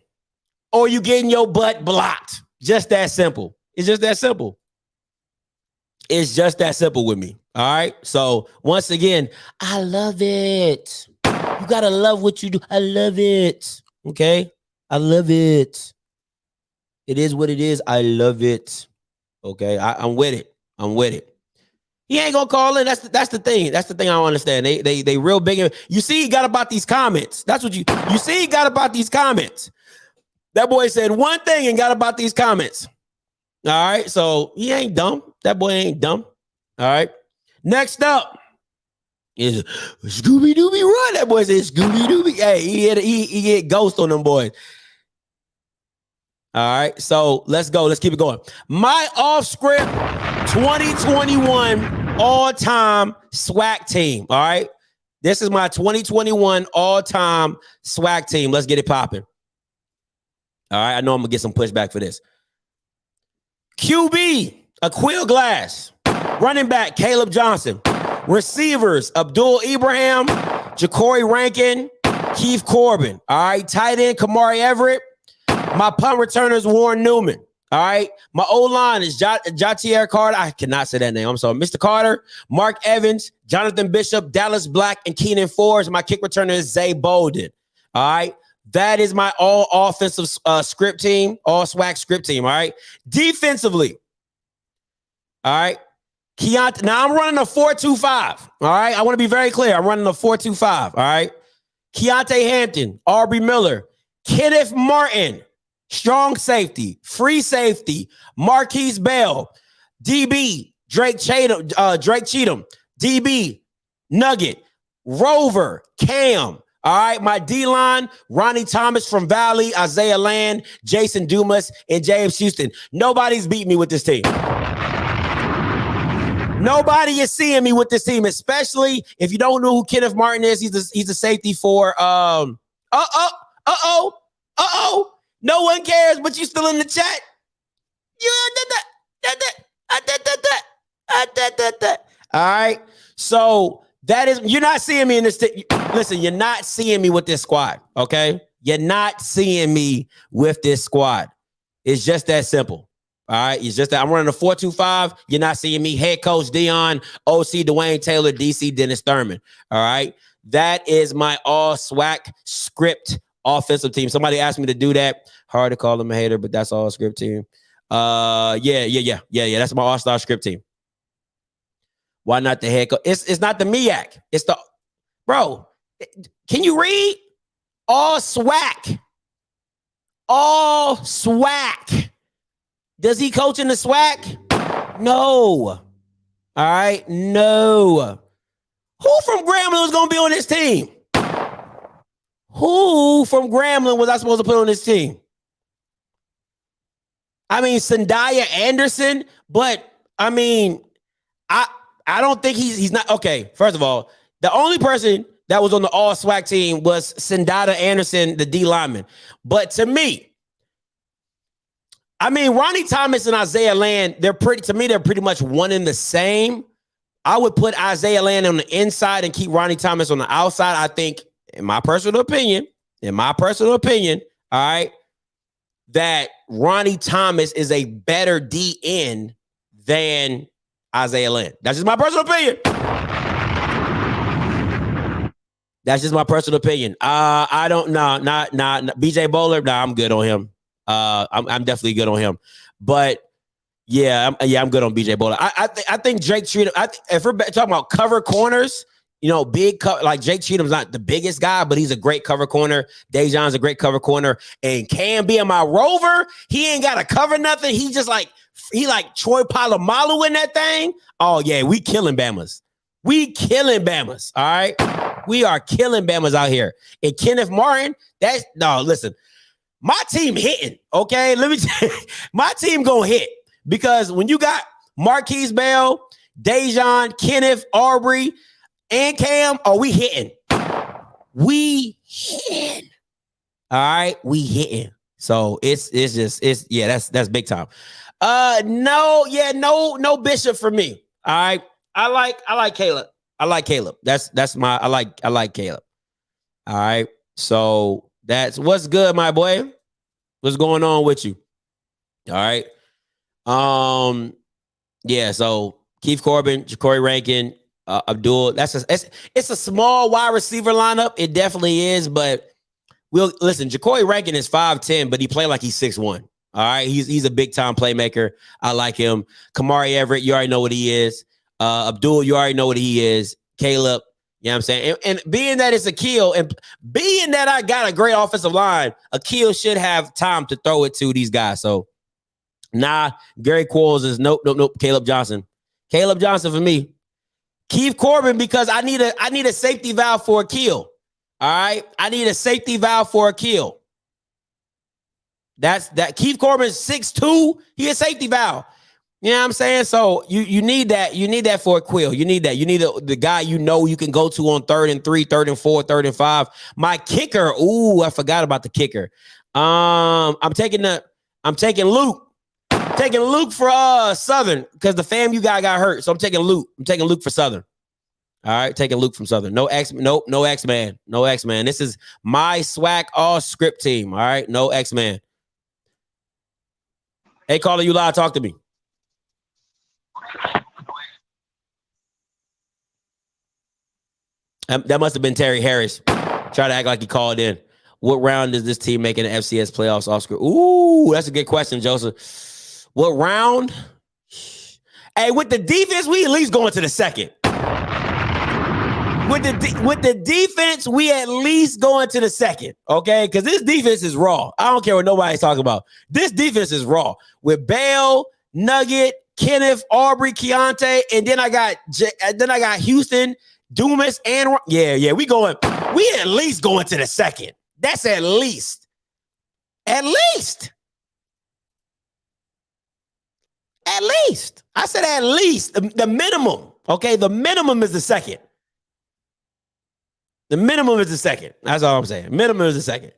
Speaker 2: Or you getting your butt blocked. Just that simple. It's just that simple. It's just that simple with me. All right. So once again, I love it. You got to love what you do. I love it. Okay. I love it. It is what it is. I love it. Okay. I'm with it. I'm with it. He ain't gonna call in. That's the thing. That's the thing I don't understand. They real big. You see, he got about these comments. That's what you see. He got about these comments. That boy said one thing and got about these comments. All right. So he ain't dumb. That boy ain't dumb. All right. Next up is Scooby Dooby Run. That boy said Scooby Dooby. Hey, he hit ghost on them boys. All right, so let's go. Let's keep it going. My OFFScript 2021 all-time SWAC team. All right, this is my 2021 all-time SWAC team. Let's get it popping. All right, I know I'm gonna get some pushback for this. QB, Aquil Glass. Running back, Caleb Johnson. Receivers, Abdul Ibrahim, Ja'Cory Rankin, Keith Corbin. All right, tight end, Kamari Everett. My punt returner is Warren Newman. All right. My O-line is Jatier Carter. I cannot say that name. I'm sorry. Mr. Carter, Mark Evans, Jonathan Bishop, Dallas Black, and Keenan Forbes. My kick returner is Zay Bolden. All right. That is my all offensive script team, all SWAC script team. All right. Defensively. All right. Keontae. Now I'm running a 4-2-5. All right. I want to be very clear. I'm running a 4-2-5. All right. Keontae Hampton, Aubrey Miller, Kenneth Martin. Strong safety, free safety, Marquise Bell, DB, Drake Cheatham, DB, Nugget, Rover, Cam, All right, my D-line, Ronnie Thomas from Valley, Isaiah Land, Jason Dumas, and James Houston. Nobody's beating me with this team. Nobody is seeing me with this team, especially if you don't know who Kenneth Martin is. He's a safety for no one cares, but you still in the chat. All right. So that is, you're not seeing me in this. Listen, you're not seeing me with this squad. Okay. You're not seeing me with this squad. It's just that simple. All right. It's just that I'm running a 4-2-5. You're not seeing me. Head coach Dion, OC Dwayne Taylor, DC Dennis Thurman. All right. That is my all SWAC script offensive team. Somebody asked me to do that. Hard to call them a hater, but that's all script team. Yeah. That's my all-star script team. Why not the head coach? It's not the MEAC. It's the bro. Can you read? All SWAC. All SWAC. Does he coach in the SWAC? No. All right. No. Who from Grambling was going to be on this team? Who from Grambling was I supposed to put on this team? I mean, Sandaya Anderson, but I mean, I don't think he's not. Okay, first of all, the only person that was on the all SWAC team was Sandaya Anderson, the D lineman. But to me, I mean, Ronnie Thomas and Isaiah Land, they're pretty much one and the same. I would put Isaiah Land on the inside and keep Ronnie Thomas on the outside. I think, in my personal opinion, all right, that Ronnie Thomas is a better DN than Isaiah Land. That's just my personal opinion. I don't know. Not BJ Bowler. Nah, I'm good on him. I'm definitely good on him. But yeah, I'm good on BJ Bowler. I think Jake Cheatham. If we're talking about cover corners, you know, like Jake Cheatham's not the biggest guy, but he's a great cover corner. Dejon's a great cover corner, and Cam being my rover, he ain't got to cover nothing. He just like Troy Polamalu in that thing. Oh yeah, we killing Bamas. All right, we are killing Bamas out here. And Kenneth Martin, listen, my team hitting. Okay, let me tell you, my team gonna hit because when you got Marquise Bell, Dejon, Kenneth, Aubrey, and Cam, we hitting. All right, we hitting. So it's that's big time. No Bishop for me. All right. I like Caleb. I like Caleb. I like Caleb. All right. So that's what's good, my boy. What's going on with you? All right. Yeah, so Keith Corbin, Ja'Cory Rankin, Abdul. It's a small wide receiver lineup. It definitely is, but listen, Ja'Cory Rankin is 5'10", but he played like he's 6'1". All right, he's a big time playmaker. I like him. Kamari Everett, you already know what he is. Abdul, you already know what he is. Caleb, you know what I'm saying? And being that it's Akil, and being that I got a great offensive line, Akil should have time to throw it to these guys. So, Gary Quarles is nope. Caleb Johnson for me. Keith Corbin, because I need a safety valve for Akil. All right, I need a safety valve for Akil. That's Keith Corbin's 6'2". He a safety valve. You know what I'm saying? So you need that. You need that for a Quill. You need that. You need the guy you can go to on 3rd and 3, 3rd and 4, 3rd and 5. My kicker. Ooh, I forgot about the kicker. I'm taking Luke. Taking Luke for Southern because the FAMU guy got hurt. So I'm taking Luke. I'm taking Luke for Southern. All right, taking Luke from Southern. No X-Man. This is my SWAC all script team. All right, no X-Man. Hey, caller, you live? Talk to me. That must have been Terry Harris. Try to act like he called in. What round does this team make in the FCS playoffs off script? Ooh, that's a good question, Joseph. What round? Hey, with the defense, we at least going to the second. With the defense, we at least going to the second, okay? Because this defense is raw. I don't care what nobody's talking about. This defense is raw. With Bale, Nugget, Kenneth, Aubrey, Keontae, and then I got Houston, Dumas, and we going We at least going to the second. That's at least. At least. At least. I said at least. The minimum. Okay, the minimum is the second. The minimum is the second. That's all I'm saying. Minimum is the second.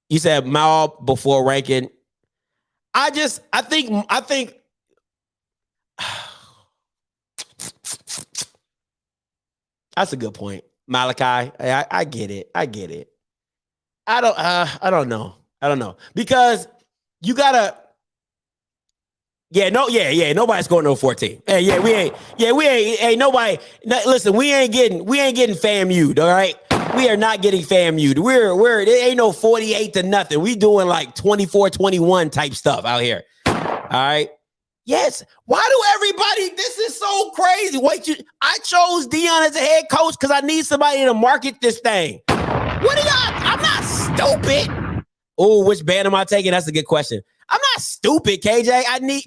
Speaker 2: You said Mal before ranking. I think that's a good point. Malachi, I get it. I get it. I don't know. Because you gotta. Nobody's going to 14. Hey, we ain't. Hey, nobody. Listen, we ain't getting FAMU'd, all right? We are not getting FAMU'd. We're there ain't no 48 to nothing. We doing like 24-21 type stuff out here. All right. Yes. Why do everybody? This is so crazy. I chose Dion as a head coach because I need somebody to market this thing. What are y'all? I'm not stupid. Oh, which band am I taking? That's a good question. I'm not stupid, KJ. I need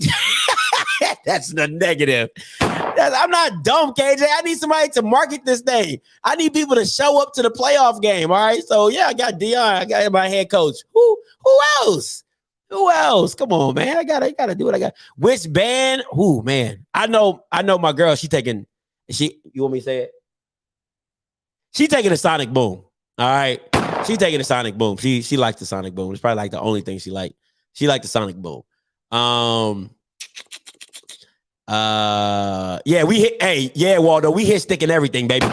Speaker 2: that's the negative. I'm not dumb, KJ. I need somebody to market this thing. I need people to show up to the playoff game. All right. So yeah, I got Dion. I got my head coach. Who else? Who else? Come on, man. I gotta do what I got. Which band? Who, man? I know my girl. You want me to say it? She taking a Sonic Boom. All right. She taking a Sonic Boom. She likes the Sonic Boom. It's probably like the only thing she liked. She liked the Sonic Boom. Waldo, we hit stick and everything, baby.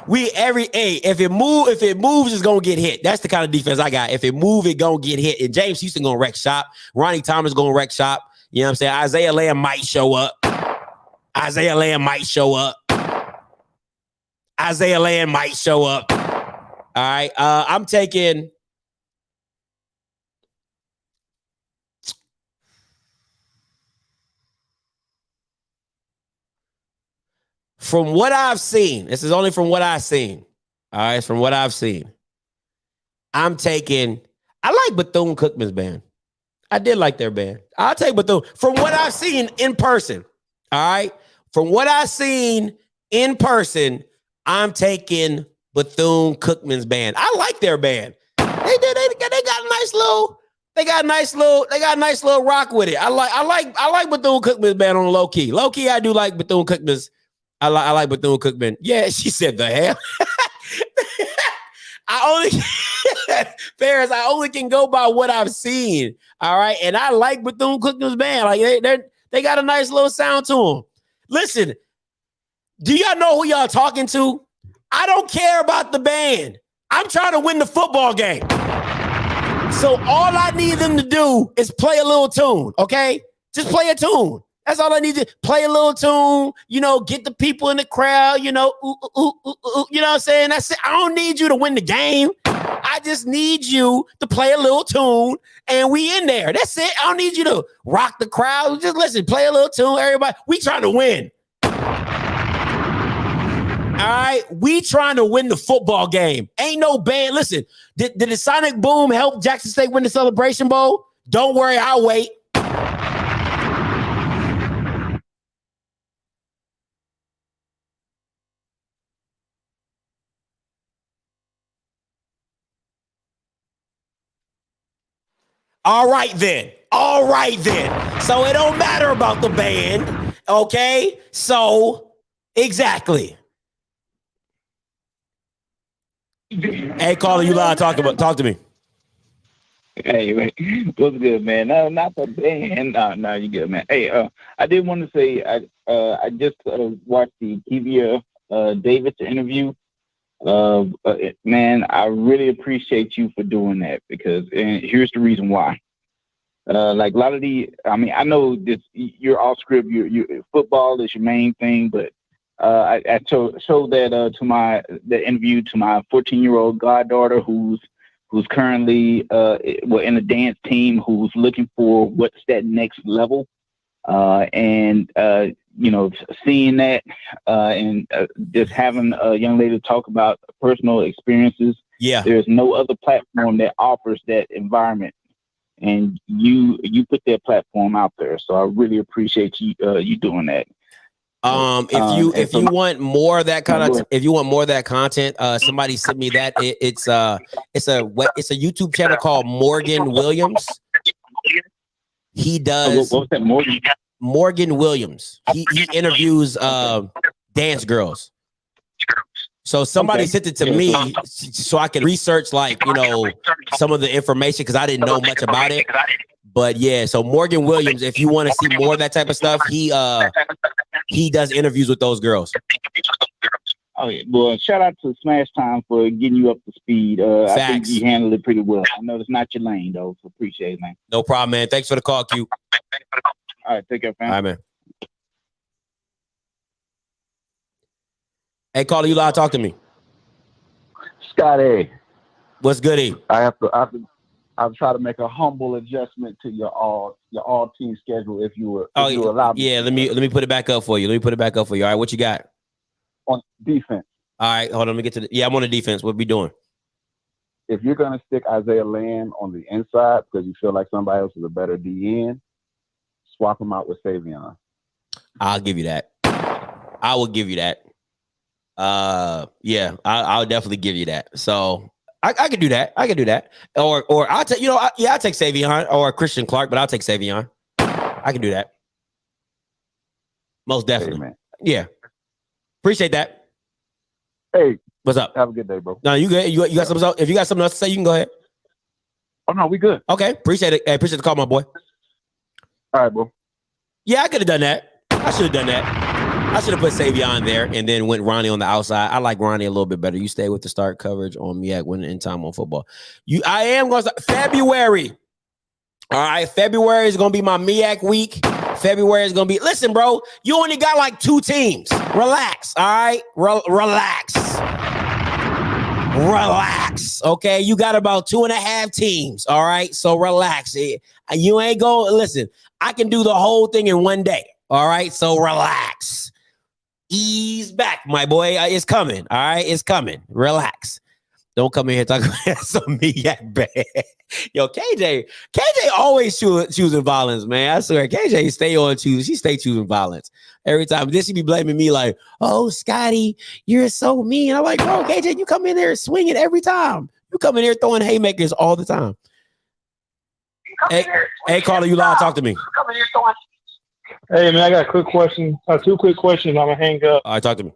Speaker 2: If it moves, it's gonna get hit. That's the kind of defense I got. If it move, it gonna get hit. And James Houston gonna wreck shop. Ronnie Thomas gonna wreck shop. You know what I'm saying? Isaiah Lamb might show up. All right. I'm taking. From what I've seen, this is only from what I've seen. All right, from what I've seen, I like Bethune-Cookman's band. I did like their band. I'll take Bethune. From what I've seen in person, all right, from what I've seen in person, I'm taking Bethune-Cookman's band. I like their band. They got a nice little rock with it. I like Bethune-Cookman's band on the low key. Low key, I do like Bethune-Cookman's. I like Bethune-Cookman. Yeah, she said the hell. Ferris, I only can go by what I've seen. All right. And I like Bethune-Cookman's band. Like they got a nice little sound to them. Listen, do y'all know who y'all talking to? I don't care about the band. I'm trying to win the football game. So all I need them to do is play a little tune. Okay. Just play a tune. That's all I need to play a little tune, get the people in the crowd, you know what I'm saying? That's it. I don't need you to win the game. I just need you to play a little tune and we in there. That's it. I don't need you to rock the crowd. Just listen, play a little tune, everybody. We trying to win. All right. We trying to win the football game. Ain't no band. Listen, did the Sonic Boom help Jackson State win the Celebration Bowl? Don't worry, I'll wait. All right then. So it don't matter about the band. Okay. So exactly. Hey, caller, you live. Talk to me.
Speaker 9: Hey, man. What's good, man? No, not the band. No, you good, man. Hey, I did want to say I just watched the Kevia Davis interview. Man, I really appreciate you for doing that and here's the reason why. Like a lot of I know this. You're off script. You football is your main thing, but I showed that to the interview to my 14-year-old goddaughter who's currently in a dance team who's looking for what's that next level, and seeing that and just having a young lady talk about personal experiences.
Speaker 2: Yeah,
Speaker 9: there's no other platform that offers that environment, and you put that platform out there. So I really appreciate you doing that.
Speaker 2: If you want more of that content, somebody sent me that. It's a YouTube channel called Morgan Williams. He does.
Speaker 9: What was that, Morgan?
Speaker 2: Morgan Williams. He interviews dance girls. So somebody sent it to me so I can research some of the information because I didn't know much about it. But yeah, so Morgan Williams, if you want to see more of that type of stuff, he does interviews with those girls.
Speaker 9: Oh yeah, well, shout out to Smash Time for getting you up to speed. I think you handled it pretty well. I know it's not your lane though, so appreciate it, man.
Speaker 2: No problem, man. Thanks for the call, Q.
Speaker 9: All right, take care, fam.
Speaker 2: All right, man. Hey, caller, you live? Talk to me.
Speaker 10: Scotty,
Speaker 2: what's goody?
Speaker 10: I've tried to make a humble adjustment to your all team schedule if you allow me.
Speaker 2: Yeah, let me put it back up for you. All right, what you got?
Speaker 10: On defense.
Speaker 2: All right, hold on. Let me get to I'm on the defense. What we doing?
Speaker 10: If you're gonna stick Isaiah Land on the inside because you feel like somebody else is a better DN, swap him out with Savion.
Speaker 2: I'll give you that. I will give you that. I'll definitely give you that. So I could do that. Or I'll take, I'll take Savion or Christian Clark, but I'll take Savion. I can do that. Most definitely.
Speaker 10: Hey,
Speaker 2: yeah. Appreciate that.
Speaker 10: Hey,
Speaker 2: what's up?
Speaker 10: Have a good day, bro.
Speaker 2: No, you good. You got something else? If you got something else to say, you can go ahead.
Speaker 10: Oh no, we good.
Speaker 2: Okay. Appreciate it. Hey, appreciate the call, my boy.
Speaker 10: All right, bro. Yeah,
Speaker 2: I could have done that. I should have done that. I should have put Savion there and then went Ronnie on the outside. I like Ronnie a little bit better. You stay with the start coverage on MEAC winning in time on football. I am going to start February. All right. February is going to be my MEAC week. February is going to be, listen, bro, you only got like 2 teams. Relax. All right. Relax. Okay. You got about 2.5 teams. All right. So relax. You ain't going, listen, I can do the whole thing in one day. All right. So relax. Ease back, my boy. It's coming. All right. It's coming. Relax. Don't come in here talking about some MEAC bad. Yo, KJ always choosing violence, man. I swear, KJ she stay choosing violence every time. Then she be blaming me like, oh, Scotty, you're so mean. I'm like, bro, KJ, you come in there swinging every time. You come in here throwing haymakers all the time. Hey, caller, you live? Talk to me.
Speaker 11: Hey, man, I got a quick question. 2 quick questions. I'm going to hang up.
Speaker 2: All right, talk to me.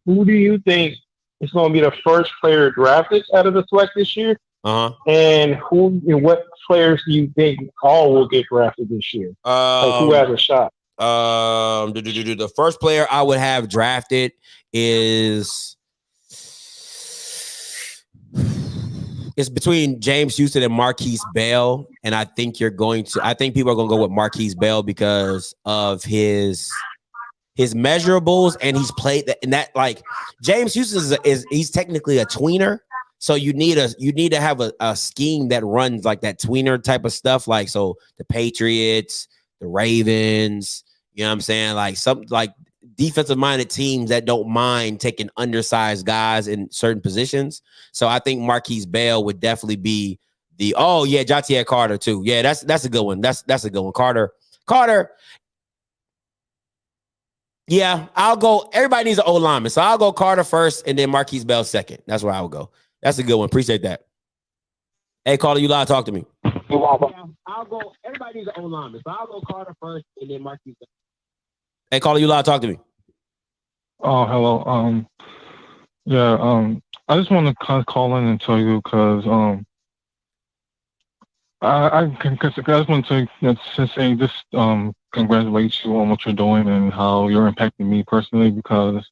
Speaker 11: Who do you think is going to be the first player drafted out of the SWAC this year?
Speaker 2: Uh-huh.
Speaker 11: And what players do you think all will get drafted this year? Who has a shot?
Speaker 2: The first player I would have drafted is it's between James Houston and Marquise Bell, and I think people are going to go with Marquise Bell because of his measurables, and he's played that. And that, like, James Houston he's technically a tweener. So you need to have a scheme that runs like that tweener type of stuff. Like, so the Patriots, the Ravens, you know what I'm saying? Like some like defensive minded teams that don't mind taking undersized guys in certain positions. So I think Marquise Bell would definitely be Jatier Carter too. Yeah, that's a good one. That's a good one. Carter. Yeah, I'll go. Everybody needs an O lineman. So I'll go Carter first and then Marquise Bell second. That's where I would go. That's a good one. Appreciate that. Hey, Carter, you live? Talk to me. I'll go. Everybody needs an O lineman. So I'll go Carter first and then Marquise Bell. Hey, Carter, you live? Talk to me.
Speaker 12: Oh, hello. I just want to call in and tell you because I just want to say just congratulate you on what you're doing and how you're impacting me personally because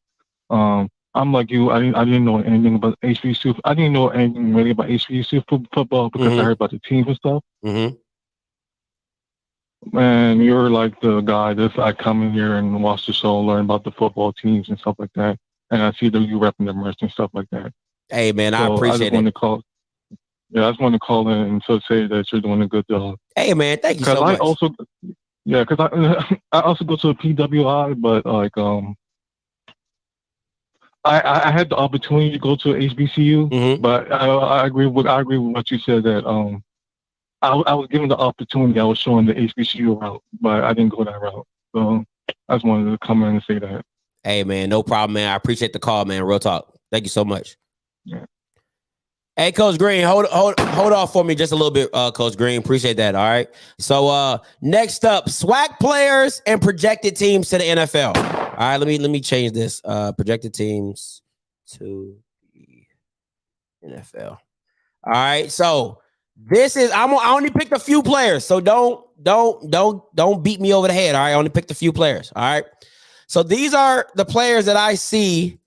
Speaker 12: I'm like you. I didn't know anything about HBCU. I didn't know anything really about HBCU football because I heard about the teams and stuff.
Speaker 2: Mm-hmm.
Speaker 12: And you're like the guy that I come in here and watch the show, learn about the football teams and stuff like that. And I see that you repping the merch and stuff like that.
Speaker 2: Hey, man, I appreciate it. I
Speaker 12: just want to call in and so say that you're doing a good job.
Speaker 2: Hey, man, thank you so much.
Speaker 12: Because I also go to a PWI, but like I had the opportunity to go to HBCU, but I agree with what you said that I was given the opportunity. I was showing the HBCU route, but I didn't go that route. So I just wanted to come in and say that.
Speaker 2: Hey, man, no problem, man. I appreciate the call, man. Real talk. Thank you so much.
Speaker 12: Yeah.
Speaker 2: Hey, Coach Green, hold off for me just a little bit, Coach Green. Appreciate that. All right. So next up, SWAC players and projected teams to the NFL. All right, let me change this. Projected teams to the NFL. All right. So this is I only picked a few players. So don't beat me over the head. All right. I only picked a few players. All right. So these are the players that I see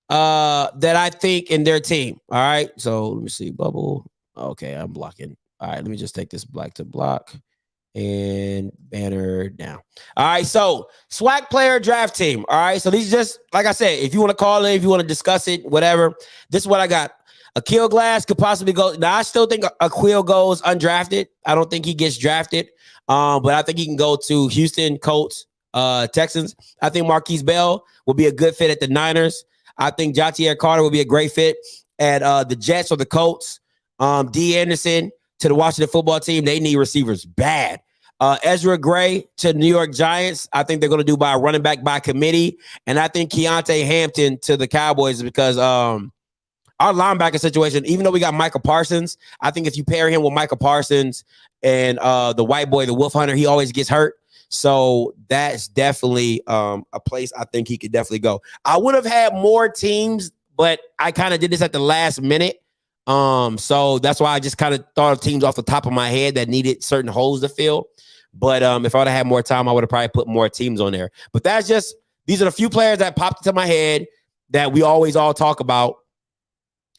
Speaker 2: that I think in their team. All right. So let me see. Bubble. Okay, I'm blocking. All right, let me just take this black to block and banner down. All right, so SWAC player draft team. All right, so these just, like I said, if you want to call in, if you want to discuss it, whatever, this is what I got. Akil Glass could possibly go. Now, I still think Akil goes undrafted. I don't think he gets drafted, but I think he can go to Houston, Colts, Texans. I think Marquise Bell will be a good fit at the Niners. I think Jatier Carter will be a great fit at the Jets or the Colts. D. Anderson to the Washington football team. They need receivers bad. Ezra Gray to New York Giants. I think they're going to do by a running back by committee. And I think Keontae Hampton to the Cowboys because our linebacker situation, even though we got Micah Parsons, I think if you pair him with Micah Parsons and the white boy, the Wolf Hunter, he always gets hurt. So that's definitely a place I think he could definitely go. I would have had more teams, but I kind of did this at the last minute. So that's why I just kind of thought of teams off the top of my head that needed certain holes to fill. But if I would have had more time, I would have probably put more teams on there. But that's just, these are the few players that popped into my head that we always all talk about.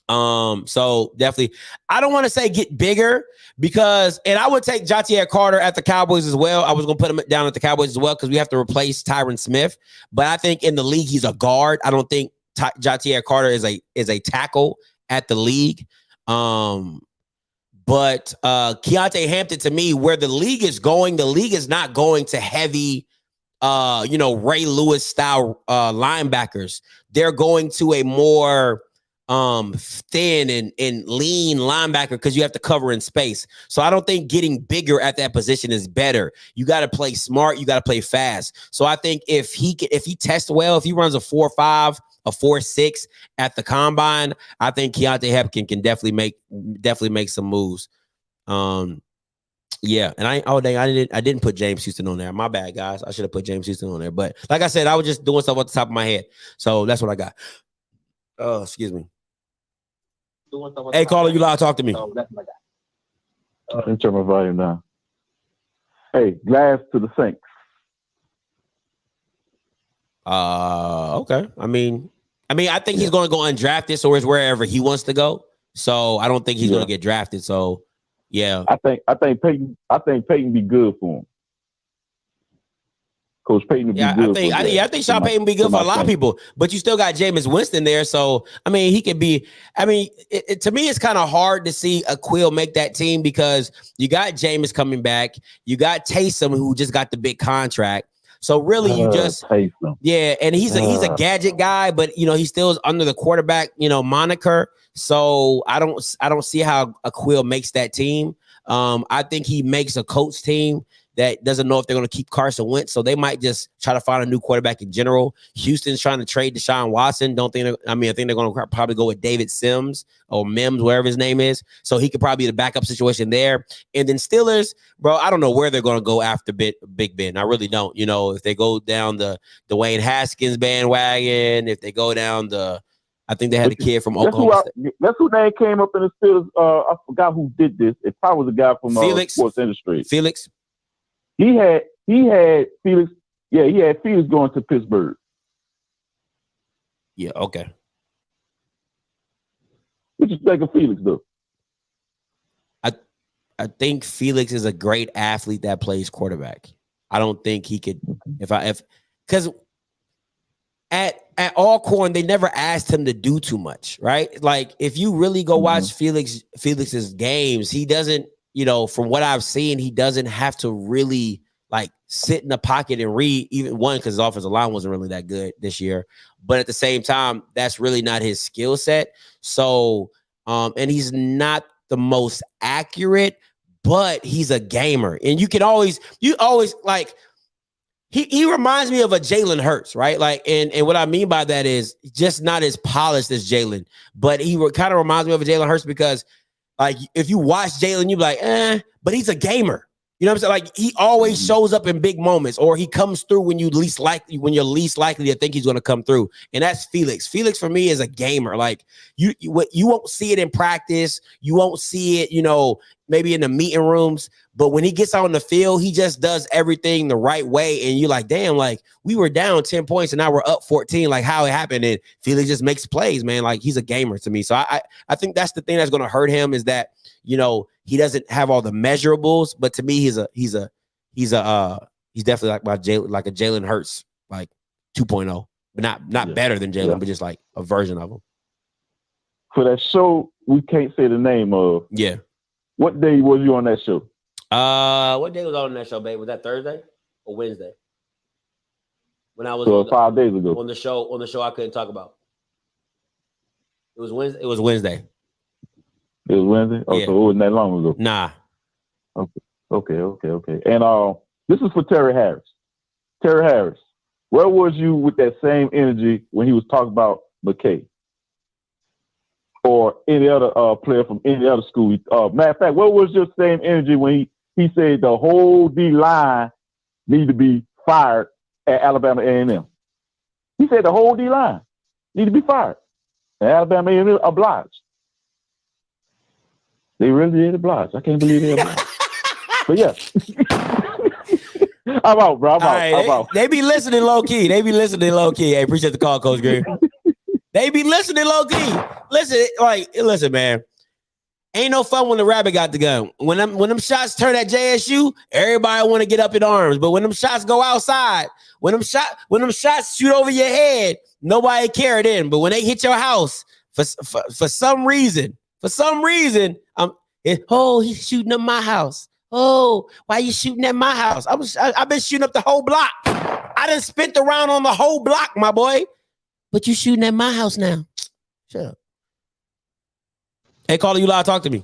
Speaker 2: So definitely, I don't want to say get bigger because, and I would take Jatier Carter at the Cowboys as well. I was going to put him down at the Cowboys as well because we have to replace Tyron Smith. But I think in the league, he's a guard. I don't think Jatier Carter is a tackle at the league. But Keontae Hampton, to me, where the league is not going to heavy, Ray Lewis style linebackers. They're going to a more thin and lean linebacker because you have to cover in space. So I don't think getting bigger at that position is better. You got to play smart. You got to play fast. So I think if he tests well, if he runs a 4.5, a 4.6 at the combine, I think Keontae Hampton can definitely make some moves. Yeah, and I didn't put James Houston on there. My bad, guys. I should have put James Houston on there. But like I said, I was just doing stuff off the top of my head. So that's what I got. Oh, excuse me. Hey, caller, you loud. Talk to me.
Speaker 8: Let me turn my volume down. Hey, Glass to the Saints.
Speaker 2: Okay. I mean, I think he's going to go undrafted, so it's wherever he wants to go. So I don't think he's going to get drafted. So yeah,
Speaker 8: I think Peyton be good for him. Coach Payton would be good.
Speaker 2: I think Sean Payton would be good for a lot of people, but you still got Jameis Winston there. So, he could be, to me, it's kind of hard to see Aqeel make that team because you got Jameis coming back. You got Taysom, who just got the big contract. So really you just,
Speaker 8: Taysom.
Speaker 2: Yeah. And he's a gadget guy, but he still is under the quarterback, moniker. So I don't see how Aqeel makes that team. I think he makes a coach team that doesn't know if they're going to keep Carson Wentz. So they might just try to find a new quarterback in general. Houston's trying to trade Deshaun Watson. I think they're going to probably go with David Sims or Mims, whatever his name is. So he could probably be the backup situation there. And then Steelers, bro, I don't know where they're going to go after Big Ben. I really don't. If they go down the Dwayne Haskins bandwagon, if they go down I think they had a kid from Oklahoma State.
Speaker 8: That's who name came up in the Steelers. I forgot who did this. It probably was a guy from sports industry.
Speaker 2: Felix.
Speaker 8: He had Felix. Yeah, he had Felix going to Pittsburgh.
Speaker 2: Yeah, okay.
Speaker 8: What you think of Felix, though?
Speaker 2: I think Felix is a great athlete that plays quarterback. I don't think he could because at Alcorn, they never asked him to do too much, right? Like if you really go watch Felix's games, he doesn't, from what I've seen, he doesn't have to really like sit in the pocket and read, even one, because his offensive line wasn't really that good this year. But at the same time, that's really not his skill set. So, and he's not the most accurate, but he's a gamer. And you always like, he reminds me of a Jalen Hurts, right? Like, and what I mean by that is just not as polished as Jalen, but he kind of reminds me of a Jalen Hurts because, like, if you watch Jalen, you be like, but he's a gamer. You know what I'm saying? Like, he always shows up in big moments, or he comes through when you're least likely to think he's going to come through. And that's Felix. Felix for me is a gamer. Like, you won't see it in practice. You won't see it, maybe in the meeting rooms. But when he gets on the field, he just does everything the right way. And you're like, damn, like, we were down 10 points and now we're up 14. Like, how it happened? And Felix just makes plays, man. Like, he's a gamer to me. So I think that's the thing that's going to hurt him, is that, he doesn't have all the measurables. But to me, he's definitely like a Jalen Hurts, like 2.0, but not better than Jalen, but just like a version of him.
Speaker 8: For that show, we can't say the name of.
Speaker 2: Yeah.
Speaker 8: What day was you on that show?
Speaker 2: What day was I on that show, babe? Was that Thursday or Wednesday? When I was
Speaker 8: 5 days ago
Speaker 2: on the show I couldn't talk about. It was Wednesday. It was Wednesday.
Speaker 8: It was Wednesday. Oh, yeah. So it wasn't that long ago.
Speaker 2: Nah.
Speaker 8: Okay. And this is for Terry Harris. Terry Harris, where was you with that same energy when he was talking about McKay? Or any other player from any other school? Matter of fact, what was your same energy when he said the whole D-line need to be fired at Alabama A&M? He said the whole D-line need to be fired. And Alabama A&M obliged. They really did oblige. I can't believe they obliged. But yeah. I'm out, bro. I'm out.
Speaker 2: They be listening low key. Hey, appreciate the call, Coach Green. They be listening low key. Listen, man. Ain't no fun when the rabbit got the gun. When them shots turn at JSU, everybody want to get up in arms. But when them shots go outside, when them shots shoot over your head, nobody care then. But when they hit your house, for some reason, he's shooting up my house. Oh, why you shooting at my house? I've been shooting up the whole block. I done spent the round on the whole block, my boy. But you shooting at my house now. Shut up. Hey, caller, you live. Talk to me.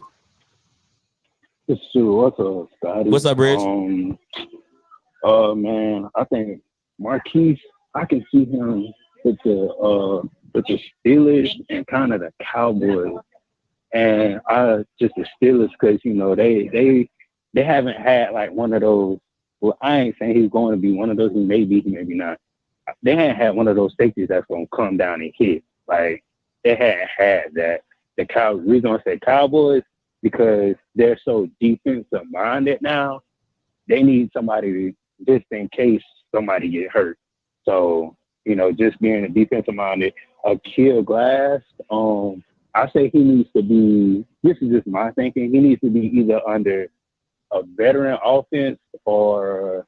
Speaker 13: What's up, Scotty?
Speaker 2: What's up, Rich?
Speaker 13: Man, I think Marquise, I can see him with the Steelers and kind of the Cowboys. And just the Steelers, because they haven't had like one of those. Well, I ain't saying he's going to be one of those. He may be, maybe not. They hadn't had one of those safeties that's going to come down and hit. Like, they hadn't had that. The reason I say Cowboys, because they're so defensive minded now. They need somebody just in case somebody get hurt. So, just being a defensive minded, Akil Glass, I say he needs to be, this is just my thinking, he needs to be either under a veteran offense or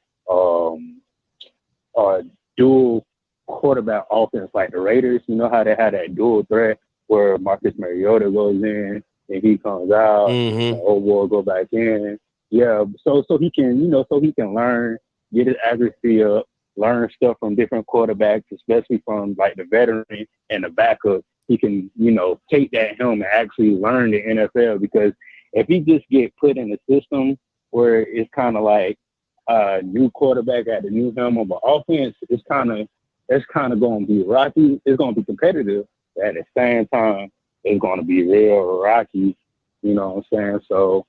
Speaker 13: dual quarterback offense like the Raiders. You know how they had that dual threat where Marcus Mariota goes in and he comes out, and Old go back in. Yeah, so he can, so he can learn, get his accuracy up, learn stuff from different quarterbacks, especially from like the veteran and the backup. He can, take that helm and actually learn the NFL, because if he just get put in a system where it's kind of like a new quarterback at the new helm of an offense, it's kind of going to be rocky. It's going to be competitive. At the same time, it's going to be real rocky. You know what I'm saying? So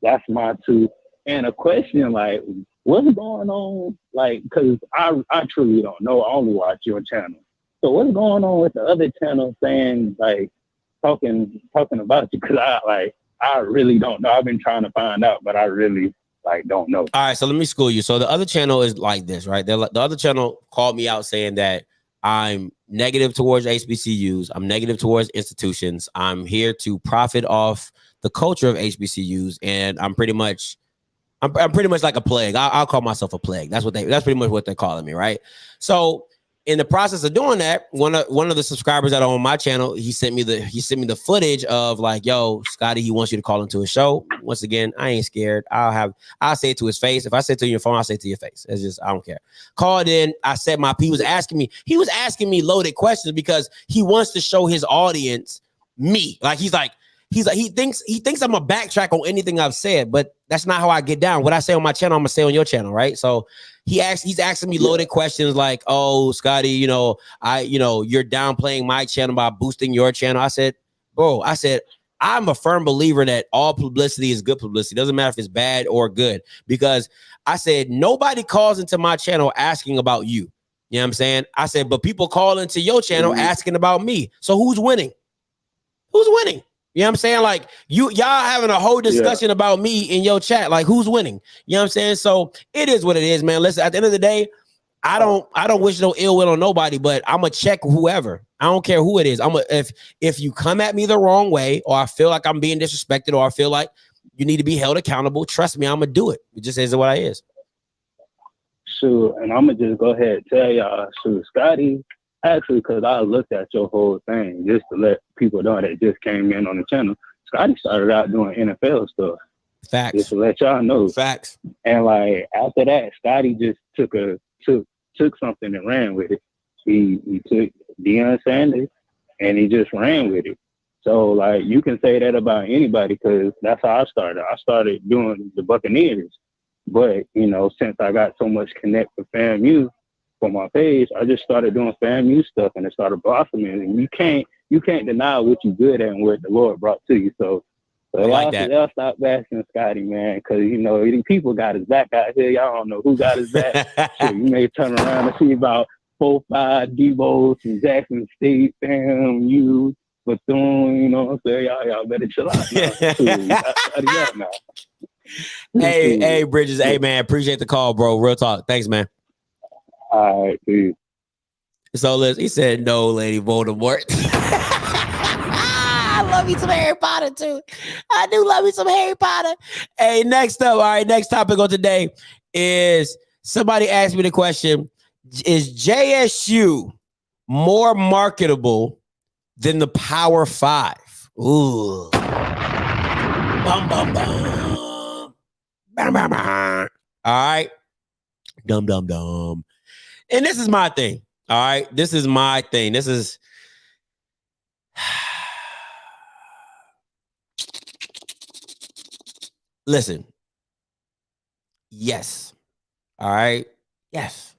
Speaker 13: that's my two. And a question, like, what's going on? Like, because I truly don't know. I only watch your channel. So what's going on with the other channel saying, like, talking about you? Because I really don't know. I've been trying to find out, but I really don't know.
Speaker 2: All right, so let me school you. So the other channel is like this, right? The other channel called me out saying that I'm negative towards HBCUs. I'm negative towards institutions. I'm here to profit off the culture of HBCUs, and I'm pretty much like a plague. I'll call myself a plague. That's pretty much what they're calling me, right? So in the process of doing that, one of the subscribers that are on my channel, he sent me the footage of like, yo, Scotty, he wants you to call into a show. Once again, I ain't scared. I'll say it to his face. If I say it to your phone, I'll say it to your face. It's just, I don't care. Called in. I said he was asking me loaded questions because he wants to show his audience me. Like he thinks I'm a backtrack on anything I've said, but that's not how I get down. What I say on my channel, I'm gonna say on your channel, right? So he's asking me loaded questions like, oh, Scotty, you're downplaying my channel by boosting your channel. I said, bro, I'm a firm believer that all publicity is good publicity. Doesn't matter if it's bad or good, because I said, nobody calls into my channel asking about you. You know what I'm saying? I said, but people call into your channel asking about me. So who's winning? Who's winning? You know what I'm saying? Like y'all having a whole discussion about me in your chat. Like who's winning? You know what I'm saying? So it is what it is, man. Listen, at the end of the day, I don't wish no ill will on nobody, but I'm gonna check whoever. I don't care who it is. If you come at me the wrong way, or I feel like I'm being disrespected, or I feel like you need to be held accountable, trust me, I'm gonna do it. It just is what it is.
Speaker 13: Sure, and I'm gonna just go ahead and tell y'all, Scotty, actually, because I looked at your whole thing just to let people know that just came in on the channel. Scotty started out doing NFL stuff.
Speaker 2: Facts.
Speaker 13: Just to let y'all know.
Speaker 2: Facts.
Speaker 13: And like after that, Scotty just took something and ran with it. He took Deion Sanders and he just ran with it. So like you can say that about anybody, because that's how I started. I started doing the Buccaneers, but since I got so much connect with FAMU for my page, I just started doing FAMU stuff and it started blossoming. And you can't deny what you're good at and what the Lord brought to you. So y'all stop bashing Scotty, man, because these people got his back out here. Y'all don't know who got his back. So you may turn around and see about 4-5 Devos from Jackson State, FAMU, Bethune. You know what I'm saying? Y'all better chill out.
Speaker 2: Hey, Bridges. Hey, man, appreciate the call, bro. Real talk. Thanks, man.
Speaker 13: All right, dude.
Speaker 2: So he said, no, Lady Voldemort. I love me some Harry Potter, too. I do love me some Harry Potter. Hey, next up, all right, next topic of today is somebody asked me the question, is JSU more marketable than the Power 5? Ooh. Bum, bum, bum. Bum, bum, bum. All right. Dum, dum, dum. And this is my thing. All right. This is my thing. This is. Listen. Yes. All right. Yes.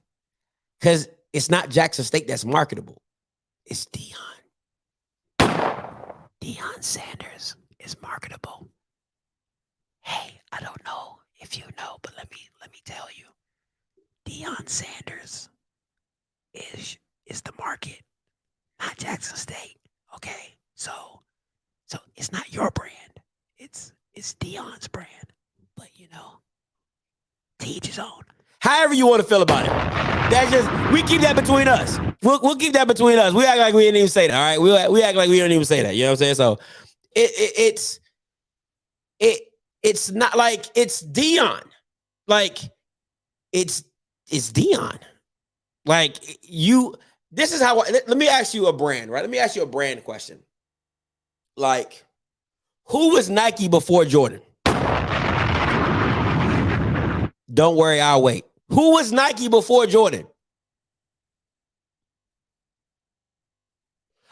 Speaker 2: Because it's not Jackson State that's marketable. It's Deion. Deion Sanders is marketable. Hey, I don't know if you know, but let me tell you. Deion Sanders is the market, not Jackson State. Okay, so it's not your brand. It's Deion's brand. But to each his own. However you want to feel about it. That's just we keep that between us. We'll keep that between us. We act like we didn't even say that. All right, we act like we don't even say that. You know what I'm saying? So it's not like it's Deion. Like it's Deion. Like this is how, let me ask you a brand, right? Let me ask you a brand question. Like, who was Nike before Jordan? Don't worry, I'll wait. Who was Nike before Jordan?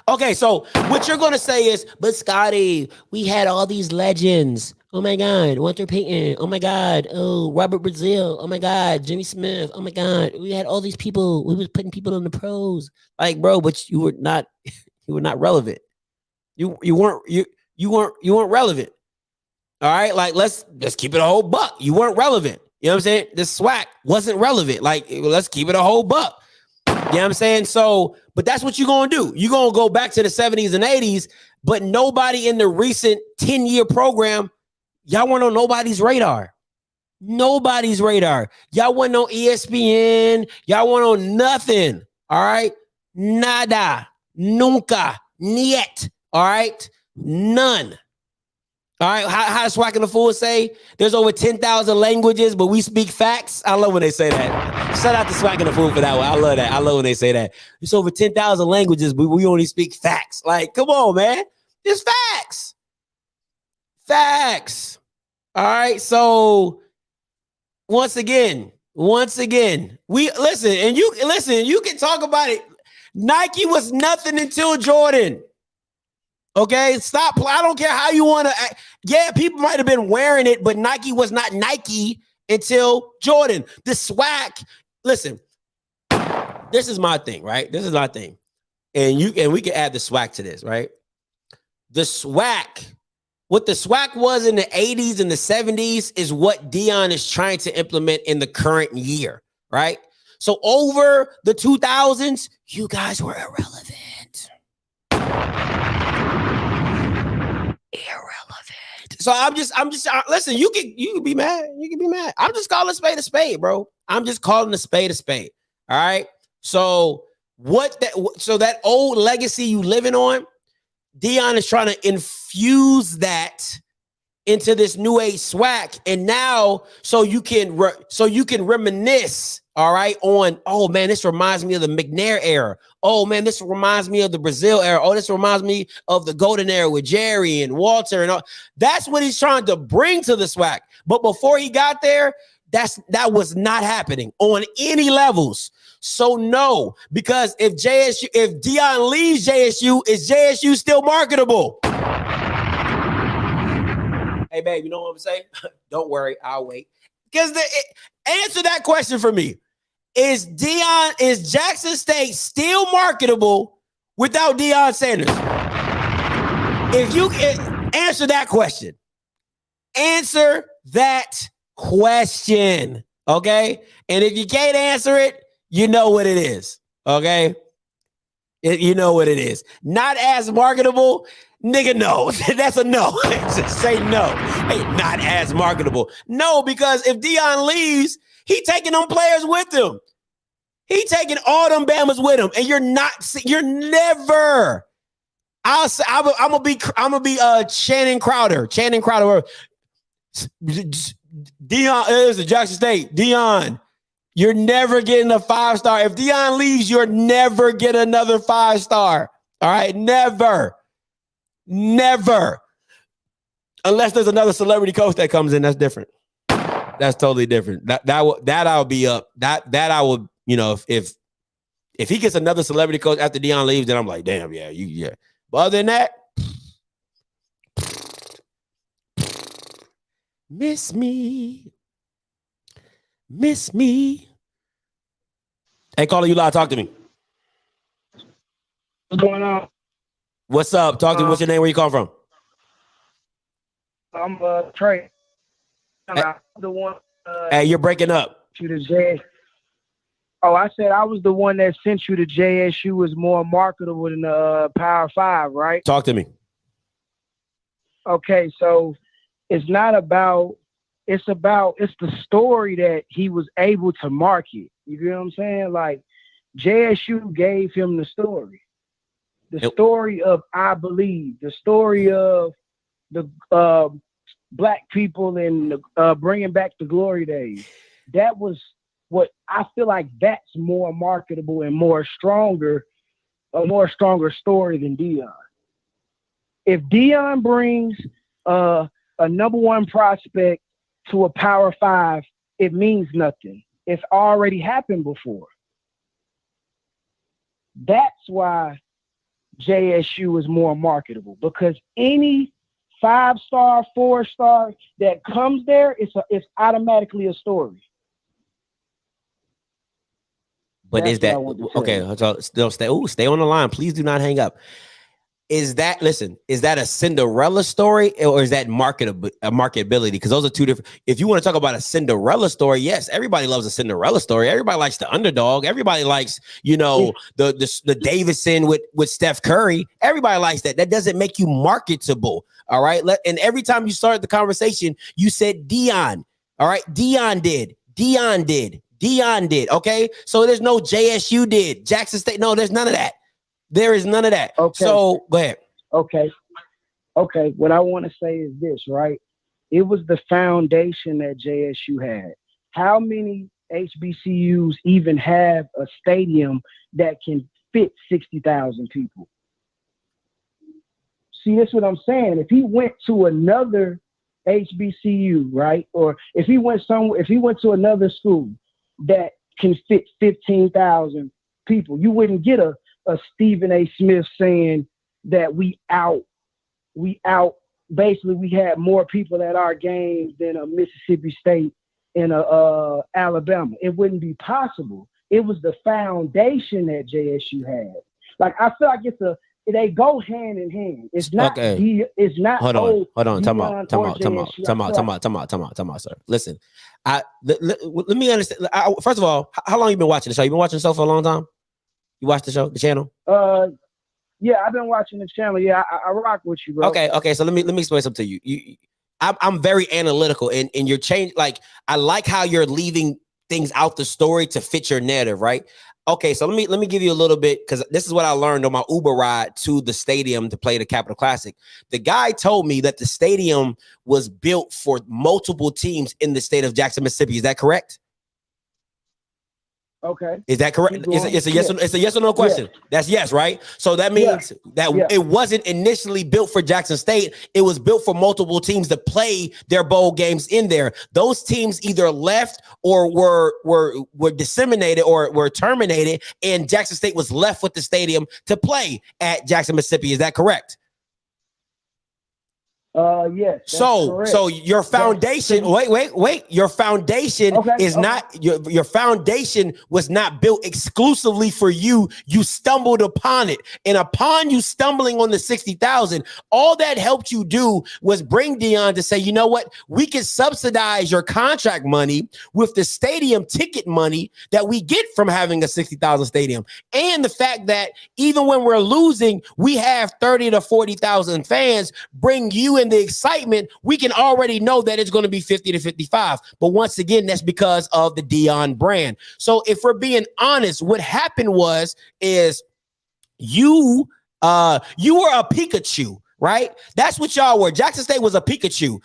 Speaker 2: Okay, so what you're going to say is, but Scotty, we had all these legends. Oh my God, Walter Payton. Oh my God, Robert Brazil. Oh my God, Jimmy Smith. Oh my God, we had all these people. We was putting people in the pros. Like, bro, but you were not relevant. You weren't relevant. All right, like let's keep it a whole buck. You weren't relevant. You know what I'm saying? The SWAC wasn't relevant. Like, let's keep it a whole buck. You know what I'm saying? So, but that's what you're going to do. You're going to go back to the 70s and 80s, but nobody in the recent 10-year program, y'all weren't on nobody's radar. Nobody's radar. Y'all wasn't on ESPN. Y'all weren't on nothing. All right? Nada. Nunca. Niet. All right? None. All right, how does SWAC and the Fool say? There's over 10,000 languages, but we speak facts. I love when they say that. Shout out to SWAC and the Fool for that one. I love that. I love when they say that. It's over 10,000 languages, but we only speak facts. Like, come on, man. It's facts. Facts. All right, so once again, we listen, and you can talk about it. Nike was nothing until Jordan. Okay, stop. I don't care how you want to. Yeah, people might have been wearing it, but Nike was not Nike until Jordan. The SWAC listen, this is my thing, right? This is my thing. And we can add the SWAC to this, right? The SWAC, what the SWAC was in the 80s and the 70s is what Deion is trying to implement in the current year, right? So over the 2000s, you guys were irrelevant. So I'm just listen, you can be mad. You can be mad. I'm just calling a spade, bro. I'm just calling a spade. All right. So that old legacy you living on, Deion is trying to infuse that into this new age SWAC, and now so you can reminisce, all right, on, oh man, this reminds me of the McNair era. Oh man, this reminds me of the Brazil era. Oh, this reminds me of the golden era with Jerry and Walter and all. That's what he's trying to bring to the SWAC. But before he got there, that was not happening on any levels. So no, because if Deion leaves JSU, is JSU still marketable? Hey, babe, you know what I'm saying? Don't worry, I'll wait. Because answer that question for me. Is Jackson State still marketable without Deion Sanders? If you can answer that question, okay? And if you can't answer it, you know what it is, okay? You know what it is. Not as marketable, nigga, no. That's a no. Just say no. Hey, not as marketable. No, because if Deion leaves, he taking them players with him. He taking all them Bamas with him, and you're never. I'm gonna be Channing Crowder. Deion is the Jackson State. Deion, you're never getting a 5-star. If Deion leaves, you're never get another 5-star. All right, never. Unless there's another celebrity coach that comes in, that's different. That's totally different. That I'll be up. That I would, you know, if he gets another celebrity coach after Deion leaves, then I'm like, damn, yeah. But other than that, miss me. Hey, caller, you loud. Talk to me.
Speaker 14: What's going on?
Speaker 2: What's up? Talk to me. What's your name? Where you calling from?
Speaker 14: I'm Trey. I'm the one.
Speaker 2: Hey, you're breaking up.
Speaker 14: To the J. Oh, I said I was the one that sent you to JSU was more marketable than the Power 5, right?
Speaker 2: Talk to me.
Speaker 14: Okay, so it's not about. It's the story that he was able to market. You know what I'm saying? Like JSU gave him the story. The story of I Believe, the story of the black people and bringing back the glory days. That was what I feel like that's more marketable and a more stronger story than Deion. If Deion brings a number one prospect to a Power 5, it means nothing. It's already happened before. That's why JSU is more marketable, because any 5-star, 4-star that comes there, it's automatically a story.
Speaker 2: But
Speaker 14: That's
Speaker 2: is that okay? So stay on the line. Please do not hang up. Is that a Cinderella story, or is that marketability? Because those are two different. If you want to talk about a Cinderella story, yes, everybody loves a Cinderella story. Everybody likes the underdog. Everybody likes, the Davidson with Steph Curry. Everybody likes that. That doesn't make you marketable. All right. And every time you started the conversation, you said Deion. All right. Deion did. Okay. So there's no JSU did. Jackson State. No, there's none of that. There is none of that.
Speaker 14: Okay.
Speaker 2: So go ahead.
Speaker 14: Okay. What I want to say is this, right? It was the foundation that JSU had. How many HBCUs even have a stadium that can fit 60,000 people? See, that's what I'm saying. If he went to another HBCU, right? Or if he went to another school that can fit 15,000 people, you wouldn't get a Stephen A. Smith saying that we basically we had more people at our games than a Mississippi State in Alabama. It wouldn't be possible. It was the foundation that JSU had. Like, I feel like they go hand in hand. It's not.
Speaker 2: Okay.
Speaker 14: It's not.
Speaker 2: Hold on. Time
Speaker 14: Dion
Speaker 2: out, sir. Listen, let me understand. First of all, how long you been watching the show? You been watching the show for a long time? You watch the show, the channel?
Speaker 14: Yeah, I've been watching the channel. Yeah, I rock with you, bro.
Speaker 2: Okay. So let me explain something to you. I'm very analytical, and you're changing. Like, I like how you're leaving things out the story to fit your narrative, right? Okay, so let me give you a little bit, because this is what I learned on my Uber ride to the stadium to play the Capital Classic. The guy told me that the stadium was built for multiple teams in the state of Jackson, Mississippi. Is that correct?
Speaker 14: Okay.
Speaker 2: Is that correct? It's a yes. It's a yes or no question. Yeah. That's yes, right? So that means that it wasn't initially built for Jackson State. It was built for multiple teams to play their bowl games in there. Those teams either left or were disseminated or were terminated, and Jackson State was left with the stadium to play at Jackson, Mississippi. Is that correct?
Speaker 14: Yes.
Speaker 2: So your foundation, wait. Your foundation is not your foundation was not built exclusively for you. You stumbled upon it. And upon you stumbling on the 60,000, all that helped you do was bring Dion to say, you know what? We can subsidize your contract money with the stadium ticket money that we get from having a 60,000 stadium. And the fact that even when we're losing, we have 30 to 40,000 fans bring you in the excitement. We can already know that it's going to be 50 to 55. But once again, that's because of the Dion brand. So if we're being honest, what happened is you were a Pikachu, right? That's what y'all were. Jackson State was a Pikachu.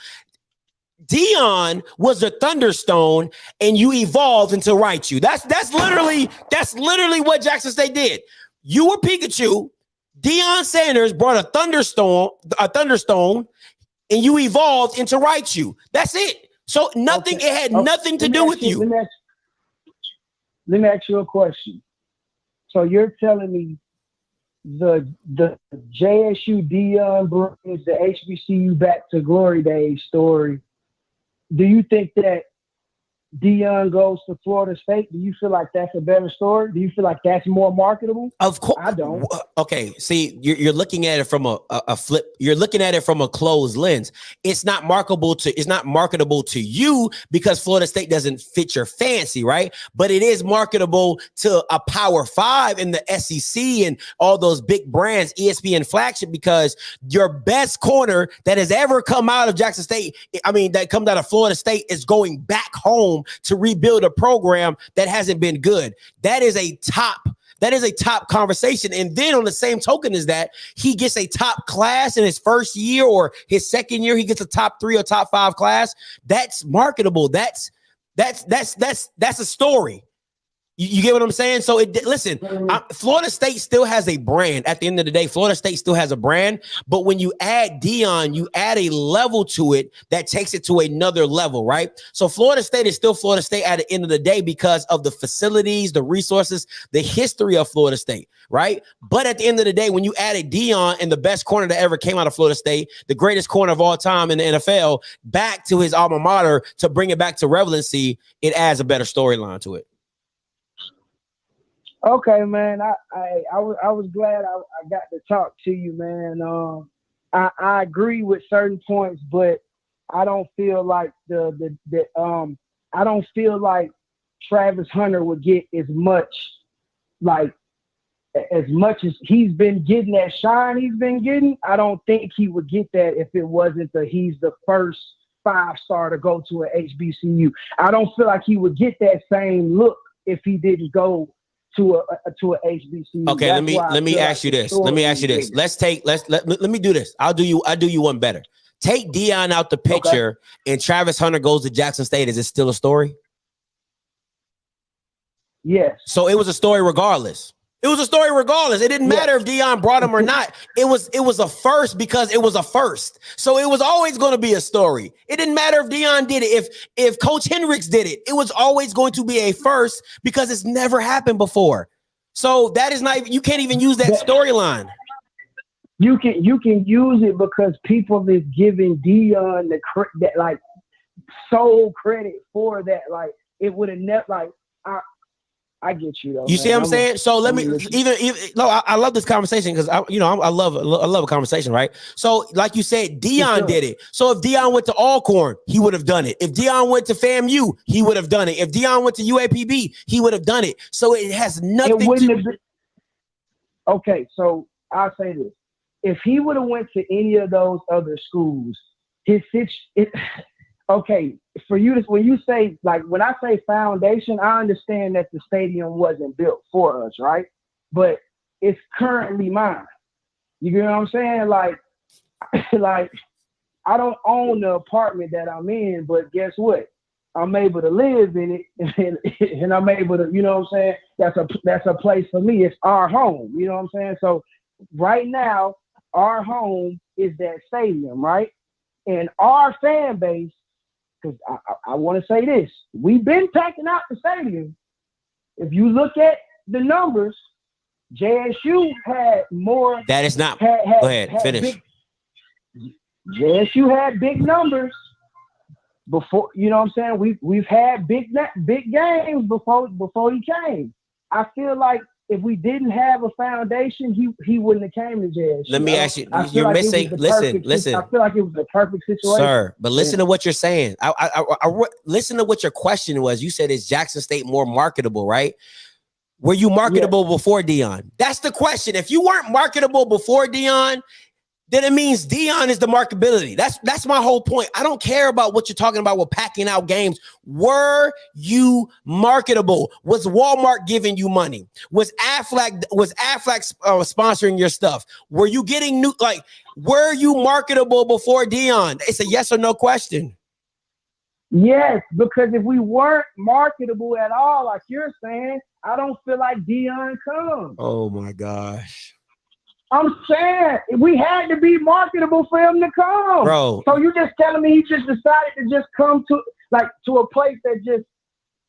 Speaker 2: Dion was a Thunderstone, and you evolved into Raichu. That's literally what Jackson State did. You were Pikachu. Deion Sanders brought a Thunderstone, and you evolved into Raichu. That's it. So it had nothing to do with you.
Speaker 14: Let me ask you a question. So you're telling me the JSU Dion brings the HBCU back to glory days story. Do you think that Dion goes to Florida State? Do you feel like that's a better story? Do you feel like that's more marketable?
Speaker 2: Of course,
Speaker 14: I don't.
Speaker 2: Okay, see, you're looking at it from a flip. You're looking at it from a closed lens. It's not marketable to you because Florida State doesn't fit your fancy, right? But it is marketable to a Power 5 in the SEC and all those big brands, ESPN flagship, because your best corner that has ever come out of Jackson State, that comes out of Florida State, is going back home to rebuild a program that hasn't been good. That is a top conversation. And then on the same token is that he gets a top class in his first year or his second year, he gets a top 3 or top 5 class. That's marketable. That's a story. You get what I'm saying? So Florida State still has a brand. At the end of the day, Florida State still has a brand. But when you add Dion, you add a level to it that takes it to another level, right? So Florida State is still Florida State at the end of the day because of the facilities, the resources, the history of Florida State, right? But at the end of the day, when you added Dion and the best corner that ever came out of Florida State, the greatest corner of all time in the NFL, back to his alma mater to bring it back to relevancy, it adds a better storyline to it.
Speaker 14: Okay, man. I was glad I got to talk to you, man. I agree with certain points, but I don't feel like I don't feel like Travis Hunter would get as much as he's been getting, that shine he's been getting. I don't think he would get that if it wasn't he's the first 5-star to go to an HBCU. I don't feel like he would get that same look if he didn't go to a HBCU.
Speaker 2: Okay, let me ask you this. Let me ask you this. Let me do this. I'll do you one better. Take Dion out the picture and Travis Hunter goes to Jackson State. Is it still a story?
Speaker 14: Yes.
Speaker 2: So it was a story regardless. It was a story regardless. It didn't matter if Dion brought him or not. It was a first because it was a first. So it was always going to be a story. It didn't matter if Dion did it. If Coach Hendricks did it, it was always going to be a first because it's never happened before. So that is not, you can't even use that storyline.
Speaker 14: You can use it because people is giving Dion sole credit for that. Like it would have never. Like I get you though.
Speaker 2: You see what I'm saying? So let me I love this conversation because I love a conversation, right? So like you said, Dion did it. So if Dion went to Alcorn, he would have done it. If Dion went to FAMU, he would have done it. If Dion went to UAPB, he would have done it. So it has nothing to do.
Speaker 14: Okay, so I'll say this: if he would have went to any of those other schools, okay, for you to, when you say, like, when I say foundation, I understand that the stadium wasn't built for us, right? But it's currently mine. You get what I'm saying? Like I don't own the apartment that I'm in, but guess what? I'm able to live in it, and I'm able to, you know what I'm saying? That's a place for me. It's our home. You know what I'm saying? So right now, our home is that stadium, right? And our fan base, because I want to say this, we've been packing out the stadium. If you look at the numbers, JSU had more.
Speaker 2: That is not. Go ahead, finish.
Speaker 14: JSU had big numbers before. You know what I'm saying? We've had big games before he came. I feel like if we didn't have a foundation, he wouldn't have came to JSU.
Speaker 2: Let me ask you, you're missing. Listen.
Speaker 14: I feel like it was the perfect situation,
Speaker 2: sir. But listen to what you're saying. I listen to what your question was. You said, is Jackson State more marketable, right? Were you marketable before Dion? That's the question. If you weren't marketable before Dion, then it means Dion is the marketability. That's my whole point. I don't care about what you're talking about with packing out games. Were you marketable? Was Walmart giving you money? Was Aflac sponsoring your stuff? Were you getting new? Like, were you marketable before Dion? It's a yes or no question.
Speaker 14: Yes, because if we weren't marketable at all, like you're saying, I don't feel like Dion comes.
Speaker 2: Oh my gosh.
Speaker 14: I'm saying we had to be marketable for him to come,
Speaker 2: bro.
Speaker 14: So you just telling me he just decided to just come to a place that just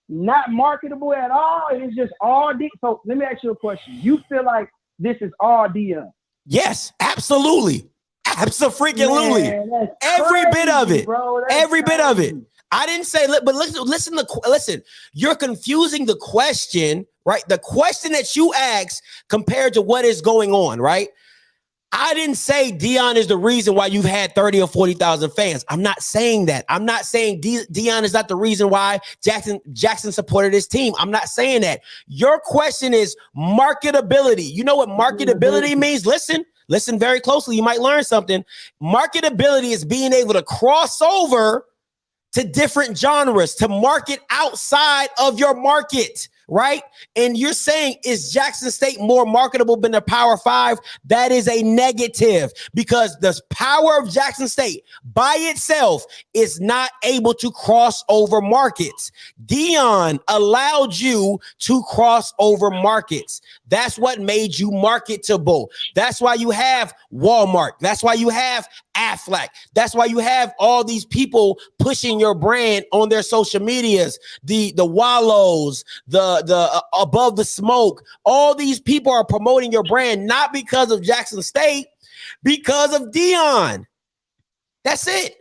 Speaker 14: not marketable at all, and it's just all D. So let me ask you a question: you feel like this is all Dion?
Speaker 2: Yes, absolutely, absolutely. Every bit of it,
Speaker 14: bro.
Speaker 2: Every bit of it. I didn't say, but listen. You're confusing the question, right? The question that you asked compared to what is going on, right? I didn't say Dion is the reason why you've had 30 or 40,000 fans. I'm not saying that. I'm not saying Dion is not the reason why Jackson supported his team. I'm not saying that. Your question is marketability. You know what marketability means? Listen very closely. You might learn something. Marketability is being able to cross over to different genres, to market outside of your market, right? And you're saying, is Jackson State more marketable than the Power Five? That is a negative, because the power of Jackson State by itself is not able to cross over markets. Dion allowed you to cross over markets. That's what made you marketable. That's why you have Walmart. That's why you have Aflac. That's why you have all these people pushing your brand on their social medias. The Wallows, the Above the Smoke. All these people are promoting your brand not because of Jackson State, because of Dion. That's it.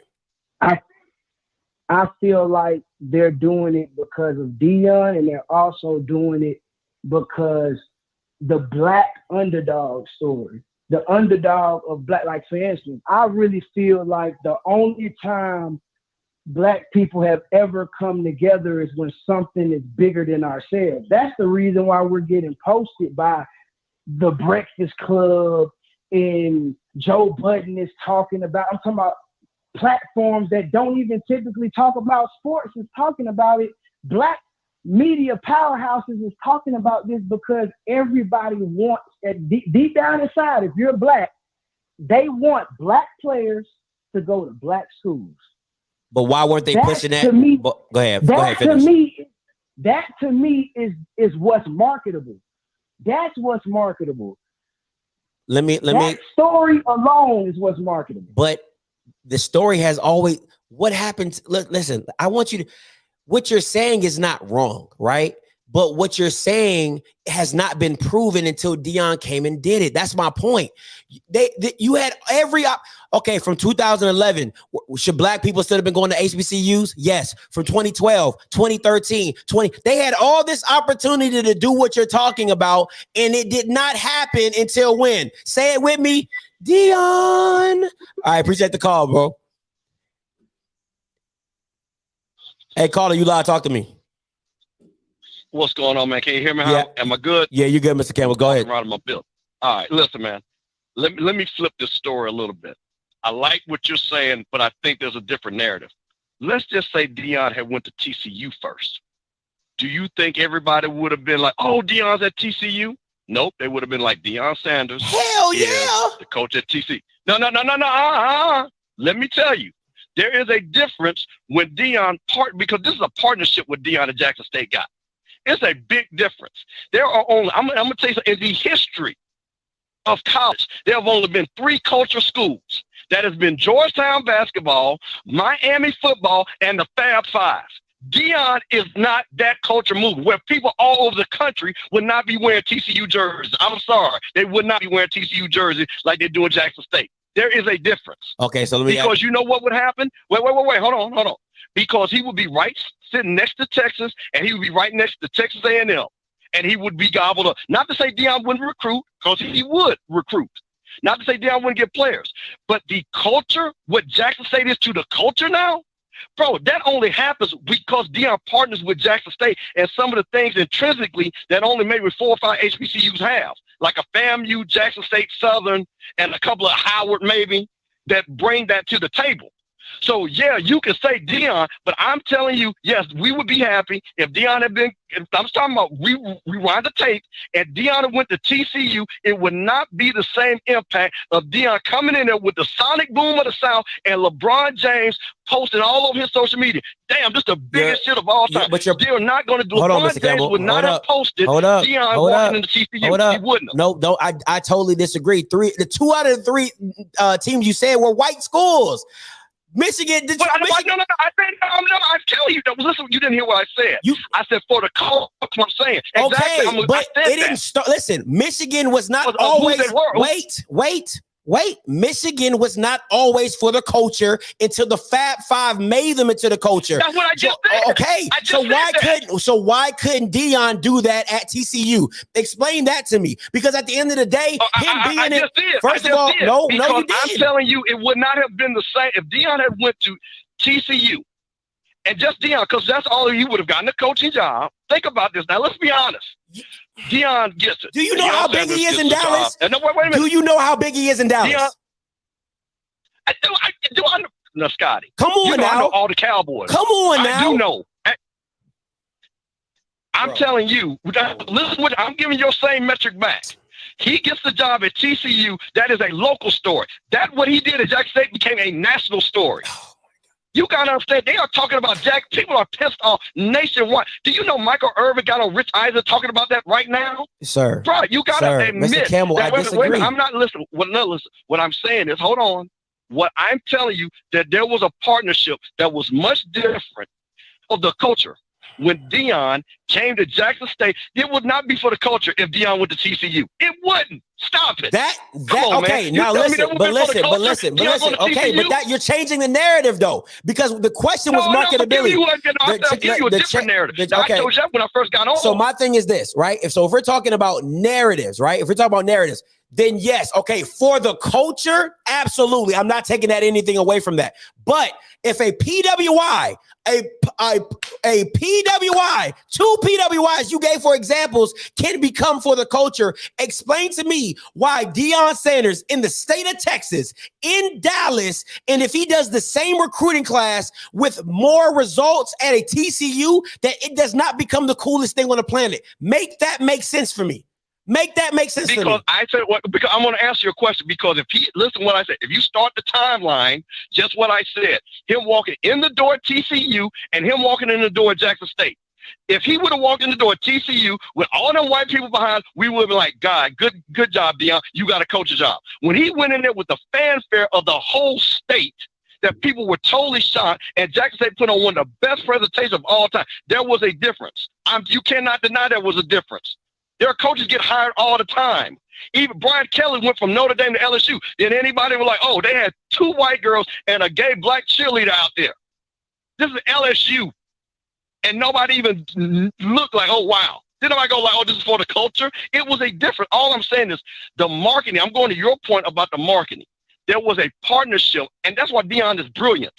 Speaker 14: I feel like they're doing it because of Dion, and they're also doing it because the black underdog story. The underdog of black, like for instance, I really feel like the only time black people have ever come together is when something is bigger than ourselves. That's the reason why we're getting posted by the Breakfast Club, and Joe Budden is talking about, I'm talking about platforms that don't even typically talk about sports is talking about it. Black media powerhouses is talking about this because everybody wants, deep down inside, if you're black, they want black players to go to black schools.
Speaker 2: But why weren't they pushing that?
Speaker 14: To me,
Speaker 2: go ahead.
Speaker 14: That to me is what's marketable. That's what's marketable.
Speaker 2: Let me
Speaker 14: story alone is what's marketable.
Speaker 2: But the story has always, what happens? Listen, I want you to, what you're saying is not wrong, right? But what you're saying has not been proven until Deion came and did it. That's my point. You had every from 2011, should black people still have been going to HBCUs? Yes. From 2012, 2013, they had all this opportunity to do what you're talking about, and it did not happen until when? Say it with me, Deion. I appreciate the call, bro. Hey, caller, you live? Talk to me.
Speaker 15: What's going on, man? Can you hear me? Am I good?
Speaker 2: Yeah, you're good, Mr. Campbell. Go ahead.
Speaker 15: I'm right on my bill. All right, listen, man. Let me flip this story a little bit. I like what you're saying, but I think there's a different narrative. Let's just say Deion had went to TCU first. Do you think everybody would have been like, oh, Deion's at TCU? Nope, they would have been like Deion Sanders.
Speaker 2: Hell yeah.
Speaker 15: The coach at TCU. No. Let me tell you. There is a difference when Deion because this is a partnership with Deion and Jackson State got. It's a big difference. There are only, I'm going to tell you something, in the history of college, there have only been 3 culture schools. That has been Georgetown basketball, Miami football, and the Fab Five. Deion is not that culture movement where people all over the country would not be wearing TCU jerseys. I'm sorry. They would not be wearing TCU jerseys like they do in Jackson State. There is a difference.
Speaker 2: Okay, so let me
Speaker 15: because you know what would happen? Wait. Hold on. Because he would be sitting next to Texas, and he would be right next to Texas A&M, and he would be gobbled up. Not to say Deion wouldn't recruit, because he would recruit. Not to say Deion wouldn't get players, but the culture, what Jackson State is to the culture now, bro, that only happens because Deion partners with Jackson State and some of the things intrinsically that only maybe 4 or 5 HBCUs have, like a FAMU, Jackson State Southern, and a couple of Howard maybe, that bring that to the table. So, yeah, you can say Deion, but I'm telling you, yes, we would be happy if Deion had been, I'm talking about rewind the tape, and Deion went to TCU, it would not be the same impact of Deion coming in there with the sonic boom of the South and LeBron James posting all over his social media. Damn, this is the biggest shit of all time. But they're not going to do it. LeBron James would not have posted Deion walking into TCU. He wouldn't have.
Speaker 2: No, I totally disagree. 2 out of the 3 teams you said were white schools. Michigan.
Speaker 15: No. I tell you, listen, you didn't hear what I said. I said for the call. That's what I'm saying. Exactly.
Speaker 2: Okay, but it didn't start. Listen, Michigan was not always. Wait. Michigan was not always for the culture until the Fab Five made them into the culture.
Speaker 15: That's what I just said.
Speaker 2: Okay, so why couldn't Deion do that at TCU? Explain that to me. Because at the end of the day, first of all, no, you didn't.
Speaker 15: I'm telling you, it would not have been the same if Deion had went to TCU and just Deion, because that's all he would have gotten a coaching job. Think about this now. Let's be honest. Deion gets it.
Speaker 2: Do you know how big he is in Dallas?
Speaker 15: No, wait a minute.
Speaker 2: Do you know how big he is in Dallas?
Speaker 15: Deion, I know. No, Scotty.
Speaker 2: Come on now.
Speaker 15: I know all the Cowboys.
Speaker 2: Come on now.
Speaker 15: I do know. I'm telling you, listen, I'm giving your same metric back. He gets the job at TCU. That is a local story. That what he did at Jackson State became a national story. You gotta understand, they are talking about Jack. People are pissed off nationwide. Do you know Michael Irvin got on Rich Eisen talking about that right now?
Speaker 2: Sir.
Speaker 15: Bro, you gotta admit.
Speaker 2: Mr. Campbell,
Speaker 15: that,
Speaker 2: I disagree.
Speaker 15: I'm not listening. Listen. What I'm saying is, hold on. What I'm telling you, that there was a partnership that was much different of the culture. When Deion came to Jackson State, it would not be for the culture if Deion went to TCU. It wouldn't. Stop it.
Speaker 2: Okay, now listen, but listen. Okay, but that you're changing the narrative though, because the question was marketability.
Speaker 15: I'll give you a different narrative. I told you that when I first got on.
Speaker 2: So my thing is this, right? If we're talking about narratives, right? If we're talking about narratives, then yes, okay, for the culture, absolutely. I'm not taking anything away from that. But if a PWI, a PWI, 2 PWIs you gave for examples can become for the culture, explain to me why Deion Sanders in the state of Texas, in Dallas, and if he does the same recruiting class with more results at a TCU, that it does not become the coolest thing on the planet. Make that make sense for me. Make that make sense to me.
Speaker 15: Because I'm going to answer your question, because listen what I said. If you start the timeline, just what I said, him walking in the door at TCU and him walking in the door at Jackson State. If he would have walked in the door at TCU with all them white people behind, we would have been like, God, good job, Deion. You got a coach's job. When he went in there with the fanfare of the whole state, that people were totally shocked, and Jackson State put on one of the best presentations of all time. There was a difference. You cannot deny there was a difference. Their coaches get hired all the time. Even Brian Kelly went from Notre Dame to LSU. Then anybody was like, oh, they had 2 white girls and a gay black cheerleader out there. This is LSU. And nobody even looked like, oh, wow. Then nobody go like, oh, this is for the culture. It was a different. All I'm saying is the marketing. I'm going to your point about the marketing. There was a partnership, and that's why Deion is brilliant.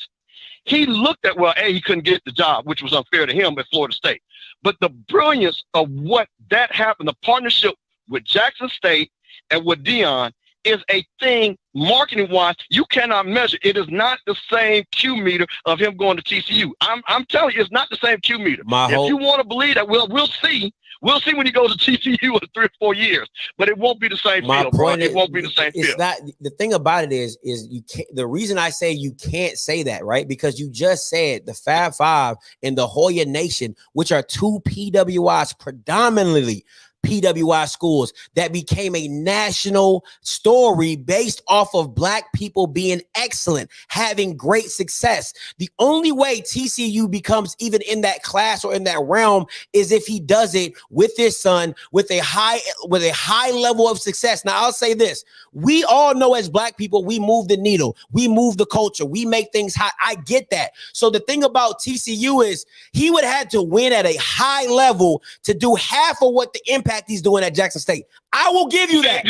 Speaker 15: He looked at, well, A, he couldn't get the job, which was unfair to him at Florida State. But the brilliance of what that happened, the partnership with Jackson State and with Deion is a thing marketing-wise you cannot measure. It is not the same Q meter of him going to TCU. I'm telling you, it's not the same Q meter. If you want to believe that, we'll see. We'll see when he goes to TCU in 3 or 4 years, but it won't be the same feel, bro. It won't be the same feel.
Speaker 2: It's not. The thing about it is you can't. The reason I say you can't say that, right? Because you just said the Fab Five and the Hoya Nation, which are 2 PWIs, predominantly PWI schools, that became a national story based off of black people being excellent, having great success. The only way TCU becomes even in that class or in that realm is if he does it with his son with a high level of success. Now, I'll say this. We all know as black people, we move the needle. We move the culture. We make things hot. I get that. So the thing about TCU is he would have to win at a high level to do half of what the impact he's doing at Jackson State. I will give you that.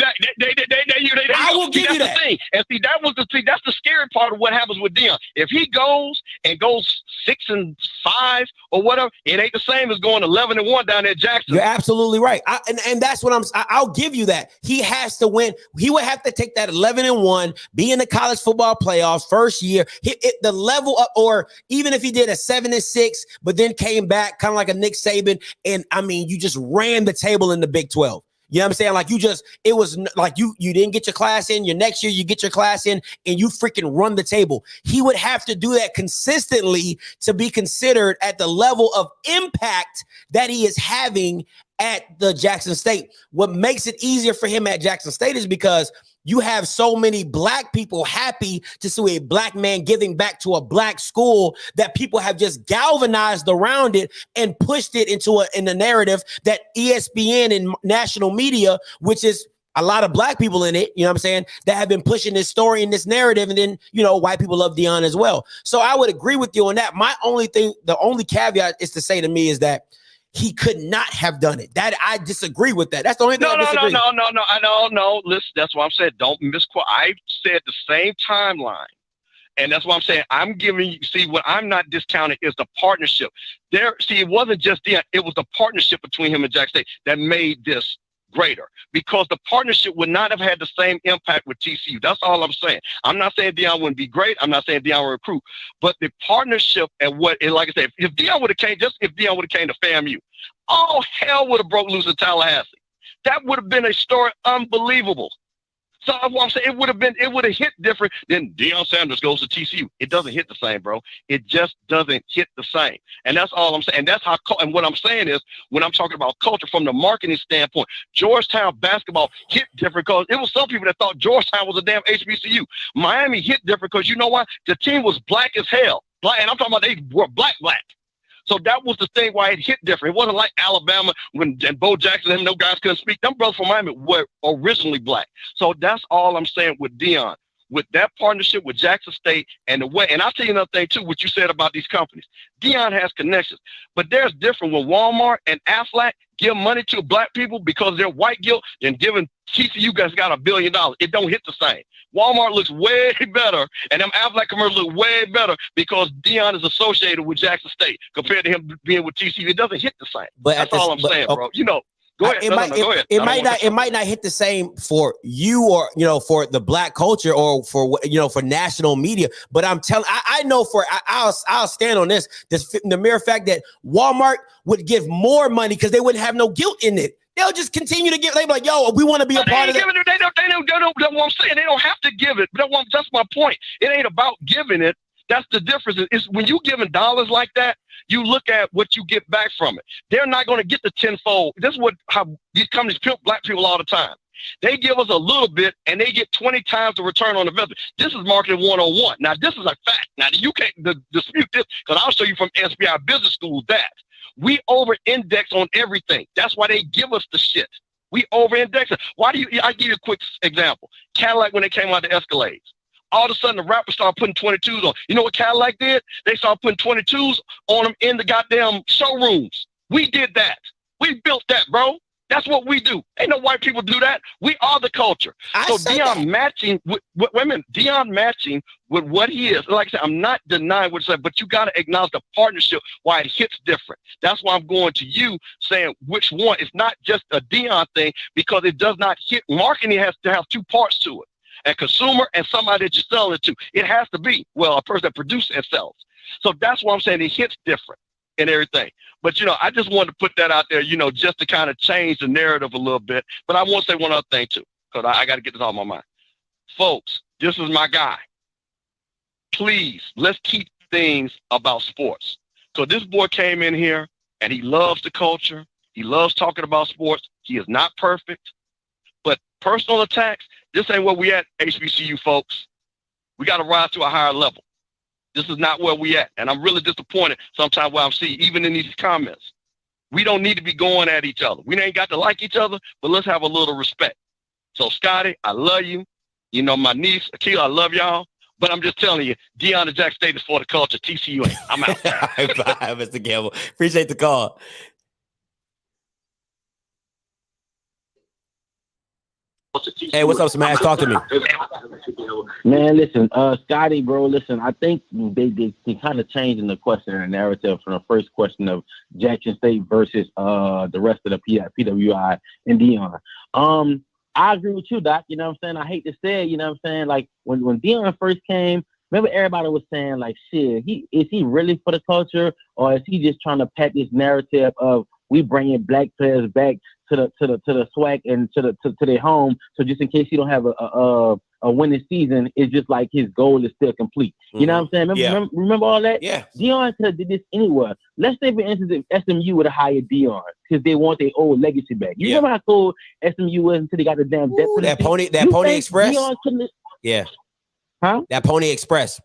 Speaker 2: I will give you that.
Speaker 15: Thing. And see, that's the scary part of what happens with Deion. If he goes 6-5 or whatever, it ain't the same as going 11-1 down at Jackson.
Speaker 2: You're absolutely right. And that's what I'll give you that. He has to win. He would have to take that 11-1, be in the college football playoffs first year, hit the level up, or even if he did a 7-6, but then came back kind of like a Nick Saban. And I mean, you just ran the table in the Big 12. You know what I'm saying? Like it was like you didn't get your class in. Your next year, you get your class in and you freaking run the table. He would have to do that consistently to be considered at the level of impact that he is having at the Jackson State. What makes it easier for him at Jackson State is because you have so many black people happy to see a black man giving back to a black school that people have just galvanized around it and pushed it in the narrative that ESPN and national media, which is a lot of black people in it, you know what I'm saying, that have been pushing this story and this narrative. And then, white people love Deion as well. So I would agree with you on that. The only caveat is to say to me is that he could not have done it. That I disagree with that. That's the only thing I disagree.
Speaker 15: No. Listen, that's what I'm saying. Don't misquote. I said the same timeline. And that's what I'm saying. I'm giving you, see, what I'm not discounting is the partnership. It wasn't just Deion. It was the partnership between him and Jackson State that made this greater, because the partnership would not have had the same impact with TCU. That's all I'm saying. I'm not saying Deion wouldn't be great. I'm not saying Deion would recruit, but the partnership and like I said, if Deion would have came to FAMU, all hell would have broke loose in Tallahassee. That would have been a story unbelievable. So what I'm saying, it would have hit different than Deion Sanders goes to TCU. It doesn't hit the same, bro. It just doesn't hit the same. And that's all I'm saying. And that's how, and what I'm saying is, when I'm talking about culture from the marketing standpoint, Georgetown basketball hit different because it was some people that thought Georgetown was a damn HBCU. Miami hit different because you know what? The team was black as hell. And I'm talking about they were black. So that was the thing why it hit different. It wasn't like Alabama and Bo Jackson and no guys couldn't speak. Them brothers from Miami were originally black. So that's all I'm saying with Deion. With that partnership with Jackson State and the way, and I'll tell you another thing too, what you said about these companies. Deion has connections, but there's different when Walmart and FLAIR give money to black people because they're white guilt than giving TCU guys got $1 billion. It don't hit the same. Walmart looks way better, and them FLAIR commercials look way better because Deion is associated with Jackson State compared to him being with TCU. It doesn't hit the same. But that's all I'm saying, bro. Go ahead. Go ahead.
Speaker 2: It might not hit the same for you or for the black culture or for for national media. But I'm telling, I know I'll stand on this. The mere fact that Walmart would give more money because they wouldn't have no guilt in it. They'll just continue to give. They'll be like, "Yo, we want to be a part of it."
Speaker 15: They don't. What I'm saying, they don't have to give it. That's my point. It ain't about giving it. That's the difference. Is when you giving dollars like that, you look at what you get back from it. They're not going to get the tenfold. This is how these companies pimp black people all the time. They give us a little bit and they get 20 times the return on investment. This is marketing 101. Now, this is a fact. Now, you can't dispute this because I'll show you from SBI Business School that we over-index on everything. That's why they give us the shit. We over-index it. I give you a quick example. Cadillac, when they came out the Escalades, all of a sudden the rappers started putting 22s on. You know what Cadillac did? They started putting 22s on them in the goddamn showrooms. We did that. We built that, bro. That's what we do. Ain't no white people do that. We are the culture. So Deion matching with women, Deion matching with what he is. Like I said, I'm not denying what he said, but you got to acknowledge the partnership, why it hits different. That's why I'm going to you saying which one. It's not just a Deion thing because it does not hit. Marketing has to have two parts to it. A consumer and somebody that you're selling it to. It has to be, well, a person that produces and sells. So that's why I'm saying it hits different and everything. But, I just wanted to put that out there, just to kind of change the narrative a little bit. But I want to say one other thing, too, because I got to get this off my mind. Folks, this is my guy. Please, let's keep things about sports. So this boy came in here, and he loves the culture. He loves talking about sports. He is not perfect. But personal attacks, this ain't where we at, HBCU folks. We got to rise to a higher level. This is not where we at. And I'm really disappointed sometimes what I'm seeing, even in these comments. We don't need to be going at each other. We ain't got to like each other, but let's have a little respect. So, Scotty, I love you. My niece, Akila, I love y'all. But I'm just telling you, Deion and Jack State is for the culture. TCU ain't. I'm out.
Speaker 2: Bye, Mr. Campbell. Appreciate the call. Hey, what's up, Smash? Talk to me.
Speaker 16: Man, listen, Scotty, bro, listen, I think they kind of changing the question and narrative from the first question of Jackson State versus the rest of the PWI and Deion. I agree with you, Doc. You know what I'm saying? I hate to say it, you know what I'm saying? Like, when Deion first came, remember everybody was saying, like, shit, is he really for the culture, or is he just trying to pack this narrative of we bringing black players back to the SWAC and to their home, so just in case you don't have a winning season, it's just like his goal is still complete. You know what I'm saying? Remember all that?
Speaker 2: Yeah.
Speaker 16: Deion could have did this anywhere. Let's say, for instance, if SMU would have hired Deion because they want their old legacy back. You remember how cool SMU was until they got the damn debt?
Speaker 2: That Pony Express? Yeah.
Speaker 16: Huh?
Speaker 2: That Pony Express.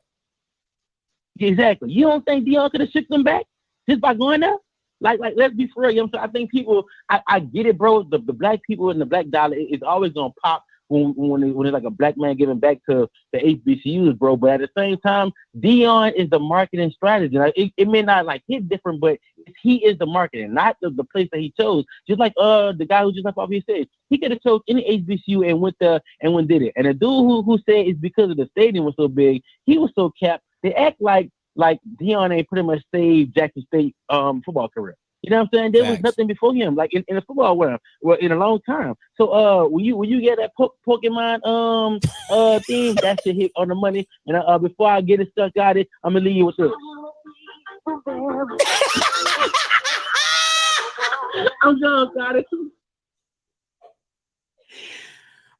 Speaker 16: Exactly. You don't think Deion could have shipped them back just by going there? Like, let's be for real. You know what I'm saying? I think people, I get it, bro. The black people and the black dollar is always gonna pop when it's like a black man giving back to the HBCUs, bro. But at the same time, Deion is the marketing strategy. Like, it may not like hit different, but he is the marketing, not the place that he chose. Just like the guy who just up off here said, he could have chose any HBCU and went there and went did it. And the dude who said it's because of the stadium was so big, he was so capped. They act like Deion ain't pretty much saved Jackson State football career. You know what I'm saying? There was nothing before him, like in the football world, in a long time. So when you get that Pokemon theme, that should hit on the money. And before I get it stuck out it, I'm gonna leave you with this. I'm done, got it.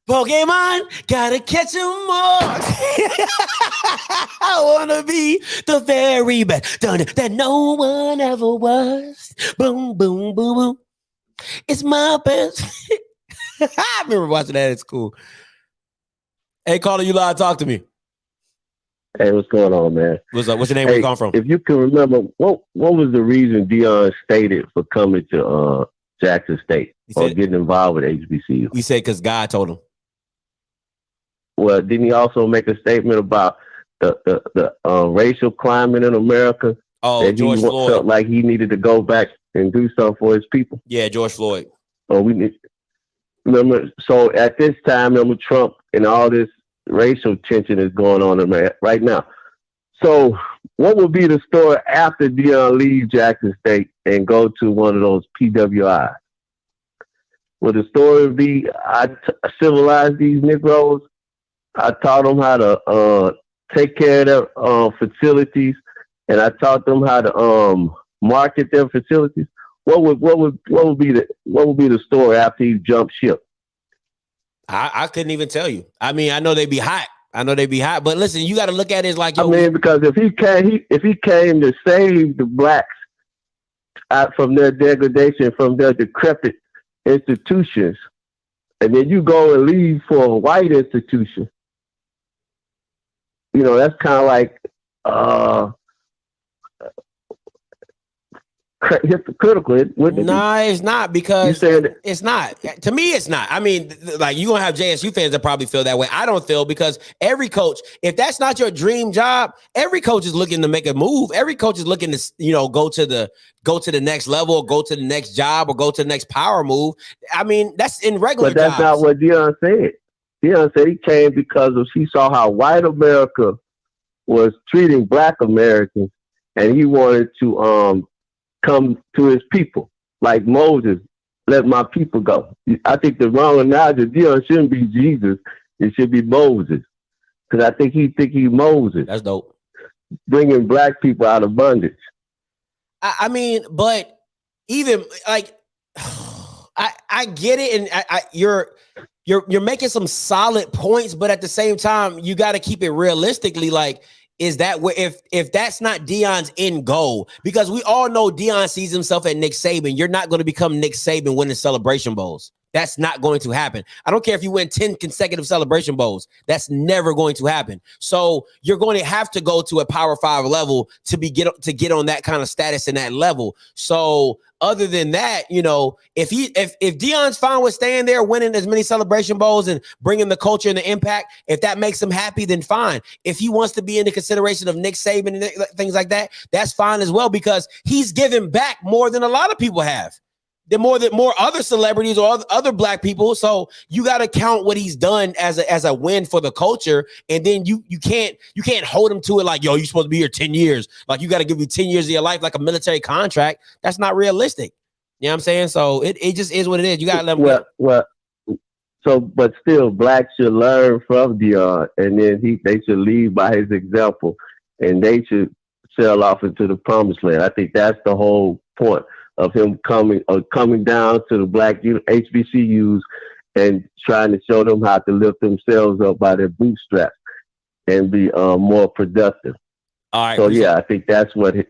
Speaker 2: Pokemon, gotta catch 'em all. I wanna be the very best that no one ever was. Boom, boom, boom, boom. It's my best. I remember watching that at school. Hey, caller, you live. Talk to me.
Speaker 17: Hey, what's going on, man?
Speaker 2: What's up? What's your name? Where you come from?
Speaker 17: If you can remember, what was the reason Deion stated for coming to Jackson State or getting involved with HBCU?
Speaker 2: He said because God told him.
Speaker 17: Well, didn't he also make a statement about the racial climate in America?
Speaker 2: Oh,
Speaker 17: that
Speaker 2: George Floyd
Speaker 17: felt like he needed to go back and do something for his people.
Speaker 2: Yeah, George Floyd.
Speaker 17: Oh, remember. So at this time, remember Trump and all this racial tension is going on right now. So, what would be the story after Deion leaves Jackson State and go to one of those PWIs? Will the story be I civilized these Negroes? I taught them how to take care of their facilities, and I taught them how to market their facilities. What would be the story after he jumped ship?
Speaker 2: I couldn't even tell you. I mean, I know they'd be hot. But listen, you got to look at it as like,
Speaker 17: because if he came to save the blacks out from their degradation, from their decrepit institutions, and then you go and leave for a white institution. You know, that's kind of like hypocritical, wouldn't it?
Speaker 2: Nah, it's not, because it's not. To me, it's not. I mean, like, you're going to have JSU fans that probably feel that way. I don't feel, because every coach, if that's not your dream job, every coach is looking to make a move. Every coach is looking to, you know, go to the next level, or go to the next job, or go to the next power move. I mean, that's in regular
Speaker 17: But that's
Speaker 2: jobs.
Speaker 17: not what Deion said. Deion said he came because he saw how white America was treating Black Americans, and he wanted to come to his people, like Moses, let my people go. I think the wrong analogy, Deion shouldn't be Jesus, it should be Moses, because I think he's Moses.
Speaker 2: That's dope.
Speaker 17: Bringing Black people out of bondage.
Speaker 2: I mean, but even like, I get it, and you're making some solid points, but at the same time, you got to keep it realistically. Like, is that where, if that's not Deion's end goal? Because we all know Deion sees himself at Nick Saban. You're not going to become Nick Saban winning Celebration Bowls. That's not going to happen. I don't care if you win 10 consecutive Celebration Bowls. That's never going to happen. So you're going to have to go to a Power 5 level to get on that kind of status and that level. So other than that, you know, if Deion's fine with staying there, winning as many Celebration Bowls and bringing the culture and the impact, if that makes him happy, then fine. If he wants to be in the consideration of Nick Saban and things like that, that's fine as well, because he's given back more than a lot of people have. More other celebrities or other Black people. So you got to count what he's done as a win for the culture, and then you can't hold him to it like, yo, you're supposed to be here 10 years. Like, you got to give you 10 years of your life like a military contract. That's not realistic. You know what I'm saying? So it just is what it is. You got to let him go.
Speaker 17: But still, Blacks should learn from Deion, and then they should lead by his example, and they should sail off into the promised land. I think that's the whole point of him coming down to the Black HBCUs and trying to show them how to lift themselves up by their bootstraps and be more productive.
Speaker 2: All right.
Speaker 17: So yeah, I think that's the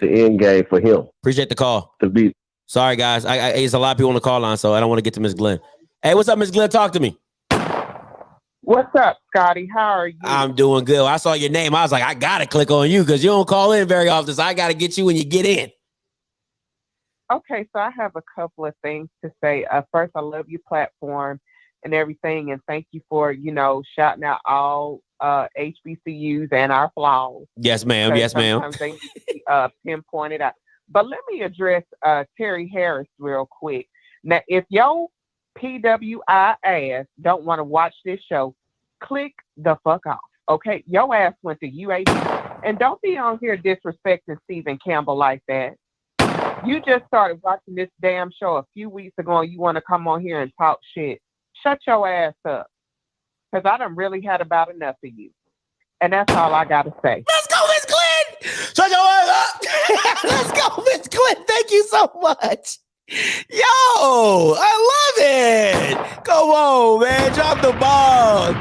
Speaker 17: end game for him.
Speaker 2: Appreciate the call.
Speaker 17: To be.
Speaker 2: Sorry guys, it's a lot of people on the call line, so I don't want to get to Miss Glenn. Hey, what's up, Miss Glenn? Talk to me.
Speaker 18: What's up, Scotty? How are you?
Speaker 2: I'm doing good. I saw your name. I was like, I gotta click on you because you don't call in very often, so I gotta get you when you get in.
Speaker 18: Okay, so I have a couple of things to say. First, I love your platform and everything, and thank you for, shouting out all HBCUs and our flaws.
Speaker 2: Yes, ma'am. Yes, ma'am.
Speaker 18: Sometimes they need to be pinpointed out. But let me address Terry Harris real quick. Now, if your PWI ass don't want to watch this show, click the fuck off. Okay, your ass went to UAB, and don't be on here disrespecting Stephen Campbell like that. You just started watching this damn show a few weeks ago, and you want to come on here and talk shit. Shut your ass up, because I done really had about enough of you. And that's all I got to say.
Speaker 2: Let's go, Miss Glenn! Shut your ass up! Let's go, Miss Glenn! Thank you so much. Yo, I love it. Come on, man. Drop the ball.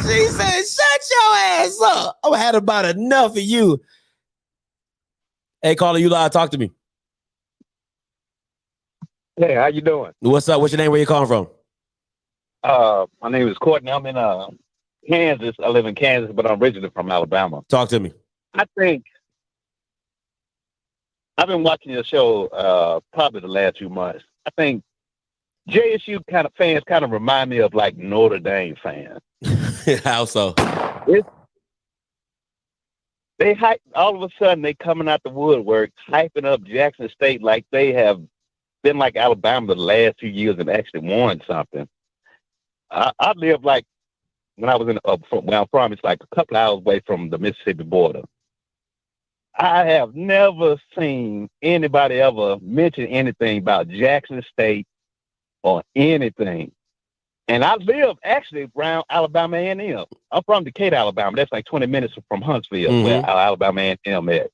Speaker 2: She said, shut your ass up. I've had about enough of you. Hey, caller, you live. Talk to me.
Speaker 19: Hey, how you doing?
Speaker 2: What's up? What's your name? Where you calling from?
Speaker 19: My name is Courtney. I'm in Kansas. I live in Kansas, but I'm originally from Alabama.
Speaker 2: Talk to me.
Speaker 19: I think I've been watching your show probably the last 2 months. I think JSU fans kind of remind me of like Notre Dame fans.
Speaker 2: How so?
Speaker 19: They hype all of a sudden. They coming out the woodwork, hyping up Jackson State like they have been like Alabama the last 2 years and actually won something. I live like when I was where I'm from, it's like a couple hours away from the Mississippi border. I have never seen anybody ever mention anything about Jackson State or anything. And I live actually around Alabama A&M. I'm from Decatur, Alabama. That's like 20 minutes from Huntsville, where Alabama A&M is.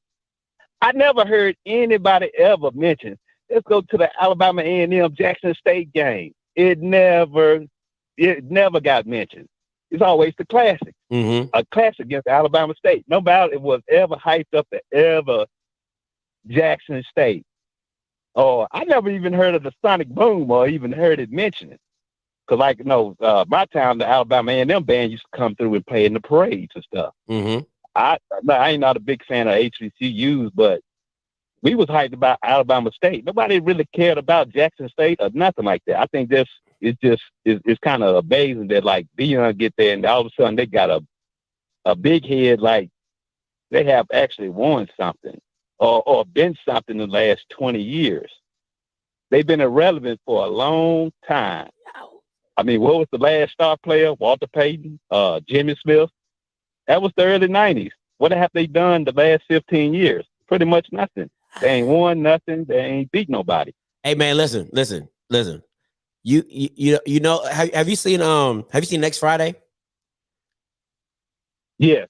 Speaker 19: I never heard anybody ever mention, let's go to the Alabama A&M Jackson State game. It never got mentioned. It's always the classic. A classic against Alabama State. Nobody was ever hyped up to ever Jackson State. Or I never even heard of the Sonic Boom or even heard it mentioned. like, my town, the Alabama A&M band used to come through and play in the parades and stuff.
Speaker 2: Mm-hmm.
Speaker 19: I ain't not a big fan of HBCUs, but we was hyped about Alabama State. Nobody really cared about Jackson State or nothing like that. I think it's kind of amazing that like Deion get there and all of a sudden they got a big head, like they have actually won something or been something in the last 20 years. They've been irrelevant for a long time. I mean, what was the last star player? Walter Payton, Jimmy Smith. That was the early 90s. What have they done the last 15 years? Pretty much nothing. They ain't won nothing. They ain't beat nobody.
Speaker 2: Hey man, listen. You know, have you seen Next Friday?
Speaker 19: Yeah.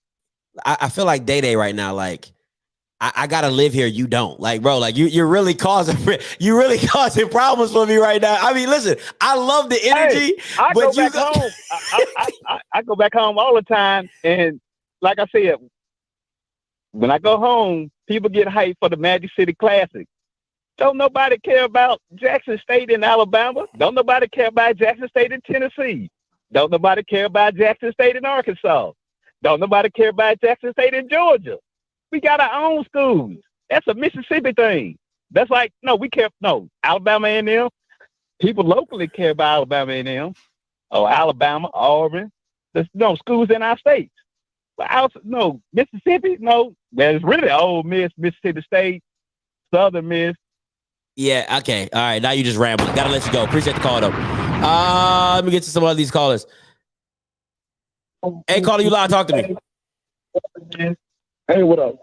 Speaker 2: I feel like Day right now. Like I gotta live here. You don't, like, bro. Like you're really causing problems for me right now. I mean, listen, I love the energy.
Speaker 19: Hey, I go back home. I go back home all the time, and like I said, when I go home, people get hyped for the Magic City Classic. Don't nobody care about Jackson State in Alabama. Don't nobody care about Jackson State in Tennessee. Don't nobody care about Jackson State in Arkansas. Don't nobody care about Jackson State in Georgia. We got our own schools. That's a Mississippi thing. That's like, Alabama A&M. People locally care about Alabama A&M or Alabama, Auburn. There's no schools in our states. But Mississippi, there's really Ole Miss, Mississippi State, Southern Miss.
Speaker 2: Yeah, okay. All right, now you just rambling. Gotta let you go. Appreciate the call, though. Let me get to some of these callers. Hey, caller, you live. Talk to me.
Speaker 20: Hey, what up,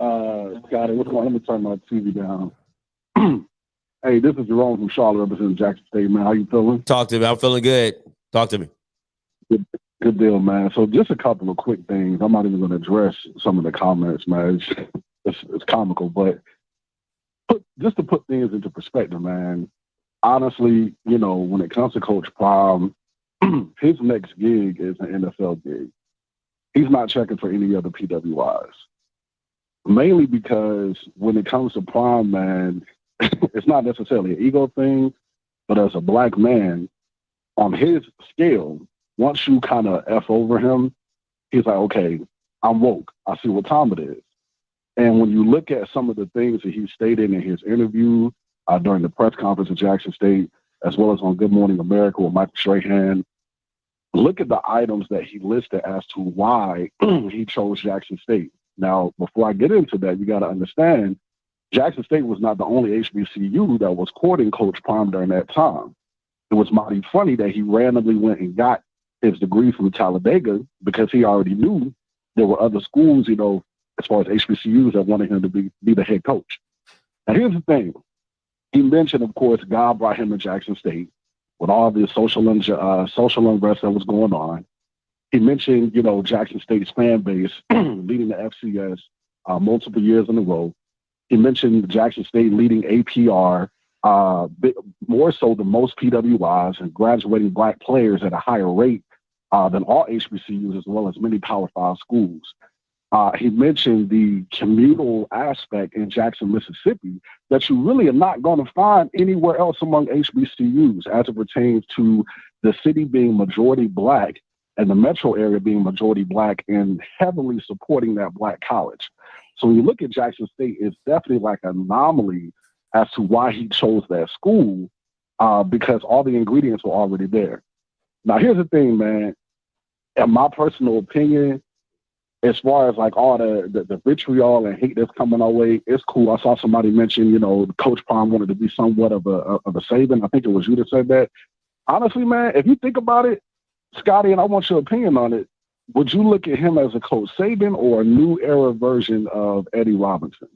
Speaker 20: Scotty? What's going on? Let me turn my TV down. Hey, this is Jerome from Charlotte, representing Jackson State, man. How you feeling?
Speaker 2: Talk to me. I'm feeling good. Talk to me.
Speaker 20: Good deal, man. So just a couple of quick things. I'm not even going to address some of the comments, man. It's comical, but just to put things into perspective, man, honestly, when it comes to Coach Prime, his next gig is an NFL gig. He's not checking for any other PWIs. Mainly because when it comes to Prime, man, it's not necessarily an ego thing, but as a black man, on his scale, once you kind of F over him, he's like, okay, I'm woke. I see what time it is. And when you look at some of the things that he stated in his interview during the press conference at Jackson State, as well as on Good Morning America with Michael Strahan, look at the items that he listed as to why he chose Jackson State. Now, before I get into that, you got to understand, Jackson State was not the only HBCU that was courting Coach Prime during that time. It was mighty funny that he randomly went and got his degree from Talladega because he already knew there were other schools, as far as HBCUs that wanted him to be the head coach. Now, here's the thing. He mentioned, of course, God brought him to Jackson State with all the social unrest that was going on. He mentioned, Jackson State's fan base leading the FCS multiple years in a row. He mentioned Jackson State leading APR, more so than most PWIs, and graduating black players at a higher rate than all HBCUs, as well as many Power 5 schools. He mentioned the communal aspect in Jackson, Mississippi, that you really are not going to find anywhere else among HBCUs as it pertains to the city being majority black and the metro area being majority black and heavily supporting that black college. So when you look at Jackson State, it's definitely like an anomaly as to why he chose that school, because all the ingredients were already there. Now, here's the thing, man. In my personal opinion, as far as like all the vitriol and hate that's coming our way, it's cool. I saw somebody mention, Coach Prime wanted to be somewhat of a Saban. I think it was you that said that. Honestly, man, if you think about it, Scotty, and I want your opinion on it, would you look at him as a Coach Saban or a new era version of Eddie Robinson?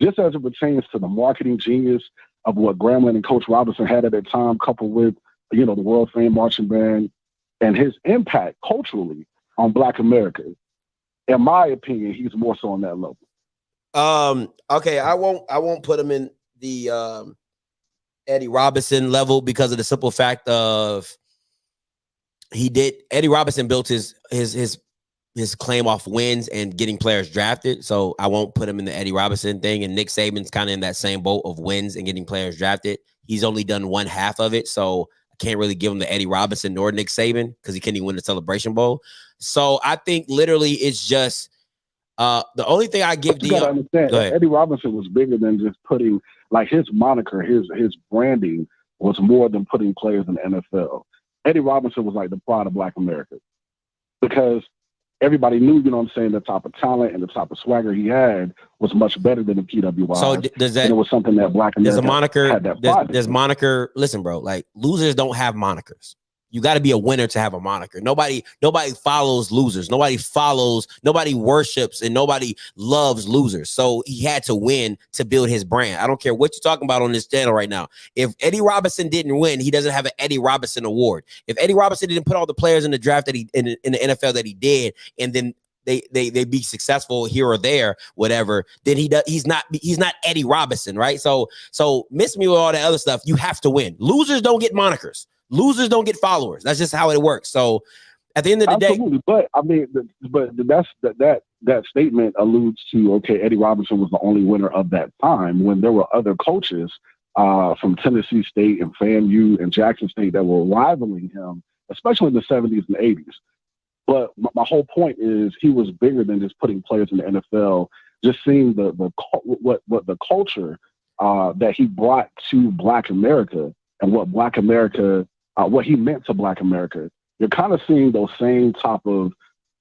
Speaker 20: Just as it pertains to the marketing genius of what Grambling and Coach Robinson had at that time, coupled with, the world famed marching band and his impact culturally on Black America. In my opinion, he's more so on that level.
Speaker 2: Okay, I won't put him in the Eddie Robinson level because of the simple fact of Eddie Robinson built his claim off wins and getting players drafted. So I won't put him in the Eddie Robinson thing. And Nick Saban's kind of in that same boat of wins and getting players drafted. He's only done one half of it. So can't really give him the Eddie Robinson nor Nick Saban because he can't even win the Celebration Bowl. So I think literally it's just the only thing I give
Speaker 20: you gotta understand, Eddie Robinson was bigger than just putting like his moniker, his branding was more than putting players in the NFL. Eddie Robinson was like the pride of Black America because everybody knew, you know what I'm saying, the type of talent and the type of swagger he had was much better than the PWIs.
Speaker 2: So does that?
Speaker 20: And it was something that Black America
Speaker 2: There's a moniker.
Speaker 20: had that pride.
Speaker 2: There's moniker. Listen, bro. Like losers don't have monikers. You got to be a winner to have a moniker. Nobody follows losers. Nobody worships, and nobody loves losers. So he had to win to build his brand. I don't care what you're talking about on this channel right now. If Eddie Robinson didn't win, he doesn't have an Eddie Robinson award. If Eddie Robinson didn't put all the players in the draft that he in the NFL that he did, and then they be successful here or there, whatever, then he's not Eddie Robinson, right? So miss me with all that other stuff. You have to win. Losers don't get monikers. Losers don't get followers. That's just how it works. So at the end of the day,
Speaker 20: but I mean, that statement alludes to, okay, Eddie Robinson was the only winner of that time when there were other coaches from Tennessee State and FAMU and Jackson State that were rivaling him, especially in the 70s and 80s. But my whole point is he was bigger than just putting players in the NFL. Just seeing what the culture that he brought to Black America and what Black America, what he meant to Black America. You're kind of seeing those same type of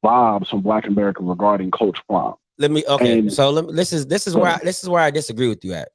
Speaker 20: vibes from Black America regarding Coach Prime.
Speaker 2: This is where I disagree with you at,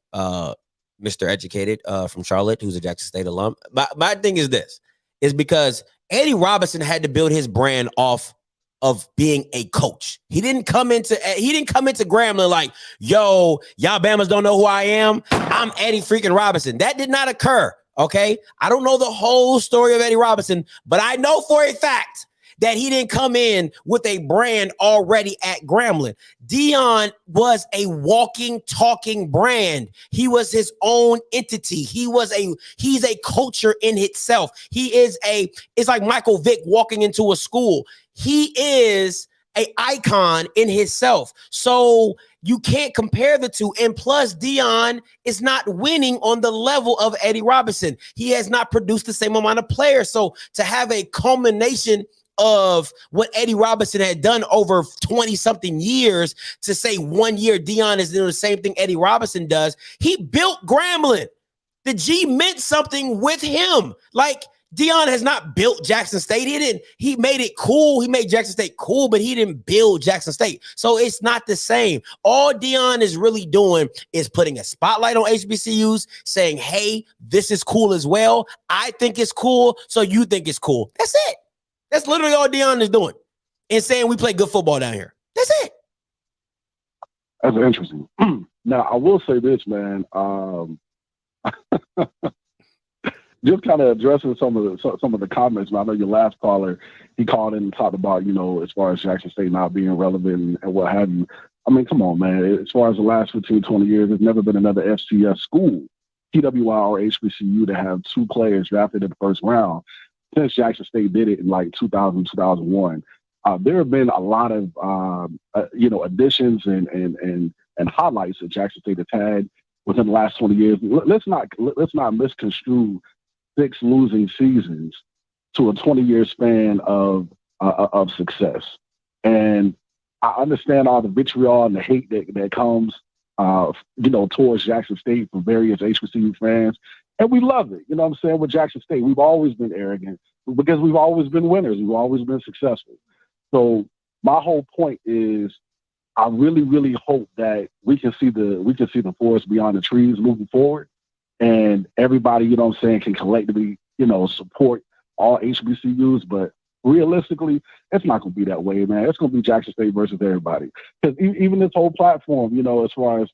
Speaker 2: Mr. Educated from Charlotte, who's a Jackson State alum. My thing is this, is because Eddie Robinson had to build his brand off of being a coach. He didn't come into Grambling like, yo, y'all Bamas don't know who I am. I'm Eddie freaking Robinson. That did not occur. Okay. I don't know the whole story of Eddie Robinson, but I know for a fact that he didn't come in with a brand already at Grambling. Deion was a walking, talking brand. He was his own entity. He's a culture in itself. It's like Michael Vick walking into a school. He is an icon in himself. So you can't compare the two. And plus, Deion is not winning on the level of Eddie Robinson. He has not produced the same amount of players. So to have a culmination of what Eddie Robinson had done over 20-something years, to say 1 year Deion is doing the same thing Eddie Robinson does, he built Grambling. The G meant something with him. Like, Deion has not built Jackson State. He made it cool. He made Jackson State cool, but he didn't build Jackson State. So it's not the same. All Deion is really doing is putting a spotlight on HBCUs, saying, hey, this is cool as well. I think it's cool, so you think it's cool. That's it. That's literally all Deion is doing. And saying we play good football down here. That's it.
Speaker 20: That's interesting. Now, I will say this, man. Just kind of addressing some of the comments. I know your last caller, he called in and talked about, you know, as far as Jackson State not being relevant and what have you. I mean, come on, man. As far as the last 15, 20 years, there's never been another FCS school, PWI or HBCU, to have two players drafted in the first round since Jackson State did it in like 2000, 2001. There have been a lot of, additions and highlights that Jackson State has had within the last 20 years. Let's not misconstrue 6 losing seasons to a 20-year span of success. And I understand all the vitriol and the hate that comes, towards Jackson State from various HBCU fans. And we love it. You know what I'm saying? With Jackson State, we've always been arrogant because we've always been winners. We've always been successful. So my whole point is, I really, really hope that we can see the forest beyond the trees moving forward, and everybody, you know what I'm saying, can collectively, support all HBCUs. But realistically, it's not going to be that way, man. It's going to be Jackson State versus everybody. Because even this whole platform, as far as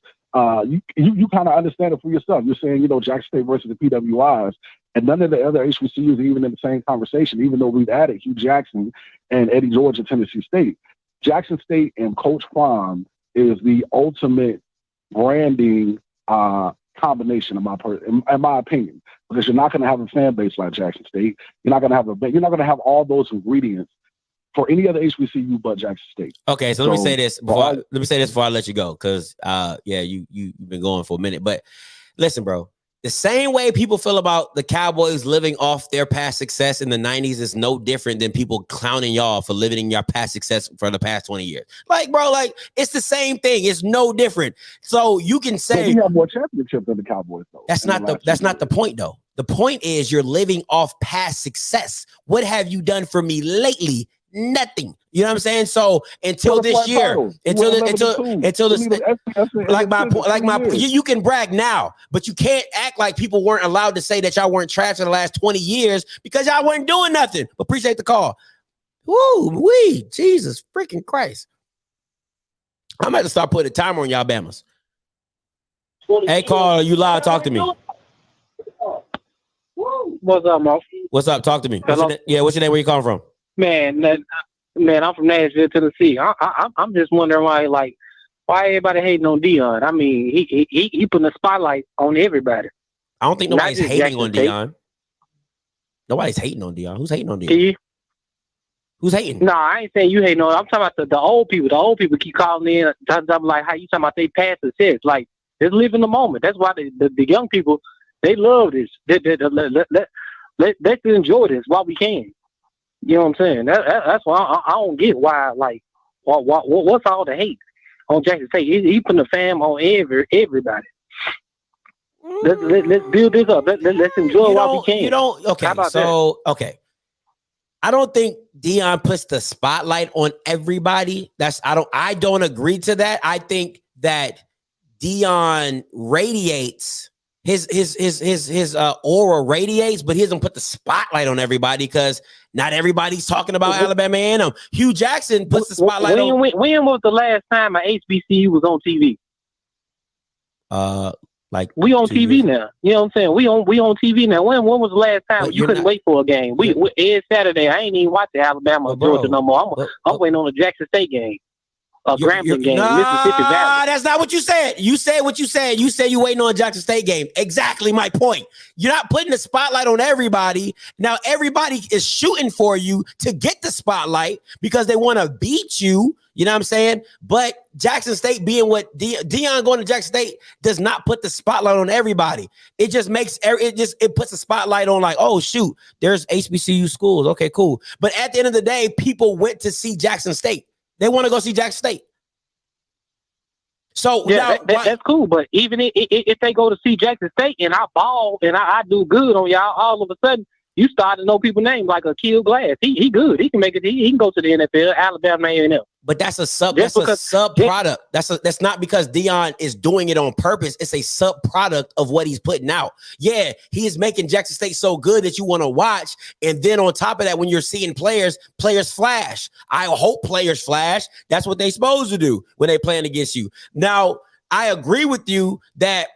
Speaker 20: you kind of understand it for yourself. You're saying, Jackson State versus the PWIs, and none of the other HBCUs are even in the same conversation, even though we've added Hugh Jackson and Eddie George and Tennessee State. Jackson State and Coach Prime is the ultimate branding combination, in my opinion, because you're not going to have a fan base like Jackson State. You're not going to have all those ingredients for any other HBCU but Jackson State.
Speaker 2: Okay, so let me say this before I let you go, because you've been going for a minute. But listen, bro, The same way people feel about the Cowboys living off their past success in the 90s is no different than people clowning y'all for living in your past success for the past 20 years. Like, bro, like, it's the same thing. It's no different. So you can say
Speaker 20: we have more championships than the Cowboys, though.
Speaker 2: that's not the point, though. The point is you're living off past success. What have you done for me lately? Nothing. You know what I'm saying? So until this year, you can brag now, but you can't act like people weren't allowed to say that y'all weren't trash in the last 20 years because y'all weren't doing nothing. Appreciate the call. Woo, wee, Jesus freaking Christ. I'm about to start putting a timer on y'all Bamas. Hey, Carl, you live? Talk to me.
Speaker 21: What's up, Mo?
Speaker 2: What's up? Talk to me. What's your name? Where you calling from?
Speaker 21: Man, I'm from Nashville, Tennessee. I'm just wondering why everybody hating on Deion. I mean, he putting the spotlight on everybody.
Speaker 2: I don't think nobody's hating on Deion. Nobody's hating on Deion. Who's hating on Deion? Who's hating?
Speaker 21: No, I ain't saying you hating on. I'm talking about the old people. The old people keep calling in, talking like how you talking about they past success. Like, just live in the moment. That's why the young people, they love this. Let's enjoy this while we can. You know what I'm saying? That's why I don't get why, what's all the hate on Jackson State? He putting the fam on everybody. Let's build this up. Let's enjoy while we can.
Speaker 2: Okay. I don't think Deion puts the spotlight on everybody. I don't agree to that. I think that Deion radiates. His aura radiates, but he doesn't put the spotlight on everybody because not everybody's talking about Alabama A&M. Hugh Jackson puts the spotlight on.
Speaker 21: When was the last time an HBCU was on TV? We on TV now. You know what I'm saying? We on TV now. When was the last time you couldn't wait for a game? We every Saturday. I ain't even watch the Alabama or Georgia no more. I'm waiting on the Jackson State game. Grambling game, Mississippi Valley.
Speaker 2: That's not what you said. You said what you said. You said you waiting on a Jackson State game. Exactly my point. You're not putting the spotlight on everybody. Now everybody is shooting for you to get the spotlight because they want to beat you. You know what I'm saying? But Jackson State being what Deion going to Jackson State does not put the spotlight on everybody. It just makes it puts a spotlight on like, oh shoot, there's HBCU schools. Okay, cool. But at the end of the day, people went to see Jackson State. They want to go see Jackson State. So
Speaker 21: yeah, that's cool. But even if they go to see Jackson State and I ball and I do good on y'all, all of a sudden you start to know people's names like Akil Glass. He good. He can make it. He can go to the NFL, Alabama A&M.
Speaker 2: But that's a sub. That's a sub product. That's not because Deion is doing it on purpose. It's a sub product of what he's putting out. Yeah, he is making Jackson State so good that you want to watch. And then on top of that, when you're seeing players flash. I hope players flash. That's what they're supposed to do when they're playing against you. Now, I agree with you that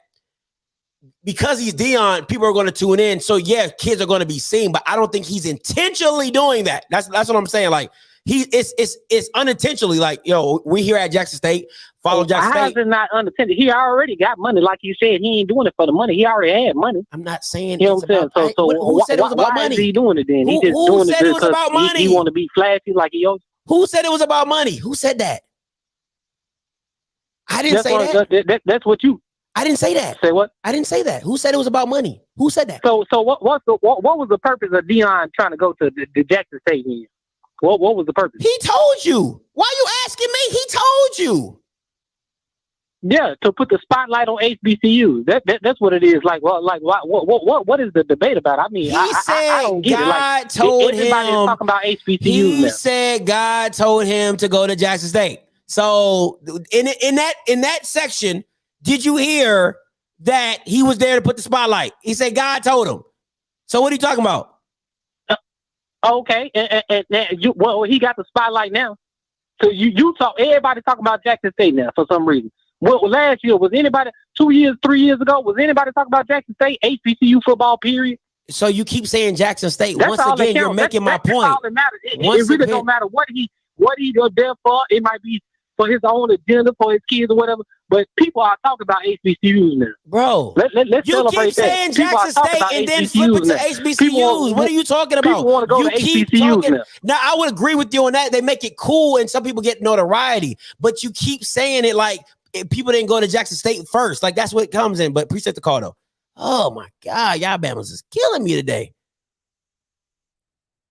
Speaker 2: because he's Deion, people are going to tune in. So yeah, kids are going to be seen, but I don't think he's intentionally doing that. That's what I'm saying. Like it's unintentionally. Like, yo, we here at Jackson State, follow Jackson State.
Speaker 21: How is it not unintentional? He already got money, like you said. He ain't doing it for the money. He already had money.
Speaker 2: I'm not saying.
Speaker 21: You know what I'm saying? So
Speaker 2: who said it was about money?
Speaker 21: Is he doing it then?
Speaker 2: Who
Speaker 21: just doing
Speaker 2: said it was about money?
Speaker 21: He want to be flashy like he owes.
Speaker 2: Who said it was about money? Who said that? I didn't say that.
Speaker 21: That's what you.
Speaker 2: I didn't say that.
Speaker 21: Say what?
Speaker 2: I didn't say that. Who said it was about money? Who said that?
Speaker 21: So what was the purpose of Deion trying to go to the Jackson State game? What was the purpose?
Speaker 2: He told you. Why are you asking me? He told you.
Speaker 21: Yeah, to put the spotlight on HBCU. That's what it is. Like, what is the debate about? I mean,
Speaker 2: he said
Speaker 21: I don't get
Speaker 2: God
Speaker 21: it. Like,
Speaker 2: told
Speaker 21: everybody
Speaker 2: him.
Speaker 21: is talking about HBCU.
Speaker 2: He said God told him to go to Jackson State. So in that section, did you hear that he was there to put the spotlight? He said God told him. So what are you talking about?
Speaker 21: Okay, and he got the spotlight now. So you talk. Everybody talking about Jackson State now for some reason. Well, last year was anybody? 2 years, 3 years ago, was anybody talking about Jackson State HBCU football? Period.
Speaker 2: So you keep saying Jackson State.
Speaker 21: That's
Speaker 2: Once again, you're making my point.
Speaker 21: That's all that matters. It really don't matter what he go there for. It might be for his own agenda, for his kids or whatever. But people are talking about HBCUs now.
Speaker 2: Bro,
Speaker 21: let's
Speaker 2: you
Speaker 21: celebrate
Speaker 2: keep saying
Speaker 21: that.
Speaker 2: Jackson State and then flip it to HBCUs. What are you talking about?
Speaker 21: People want to go to HBCUs
Speaker 2: now, I would agree with you on that. They make it cool and some people get notoriety. But you keep saying it like people didn't go to Jackson State first. Like that's what it comes in. But appreciate the call, though. Oh my God, y'all Bama's is killing me today.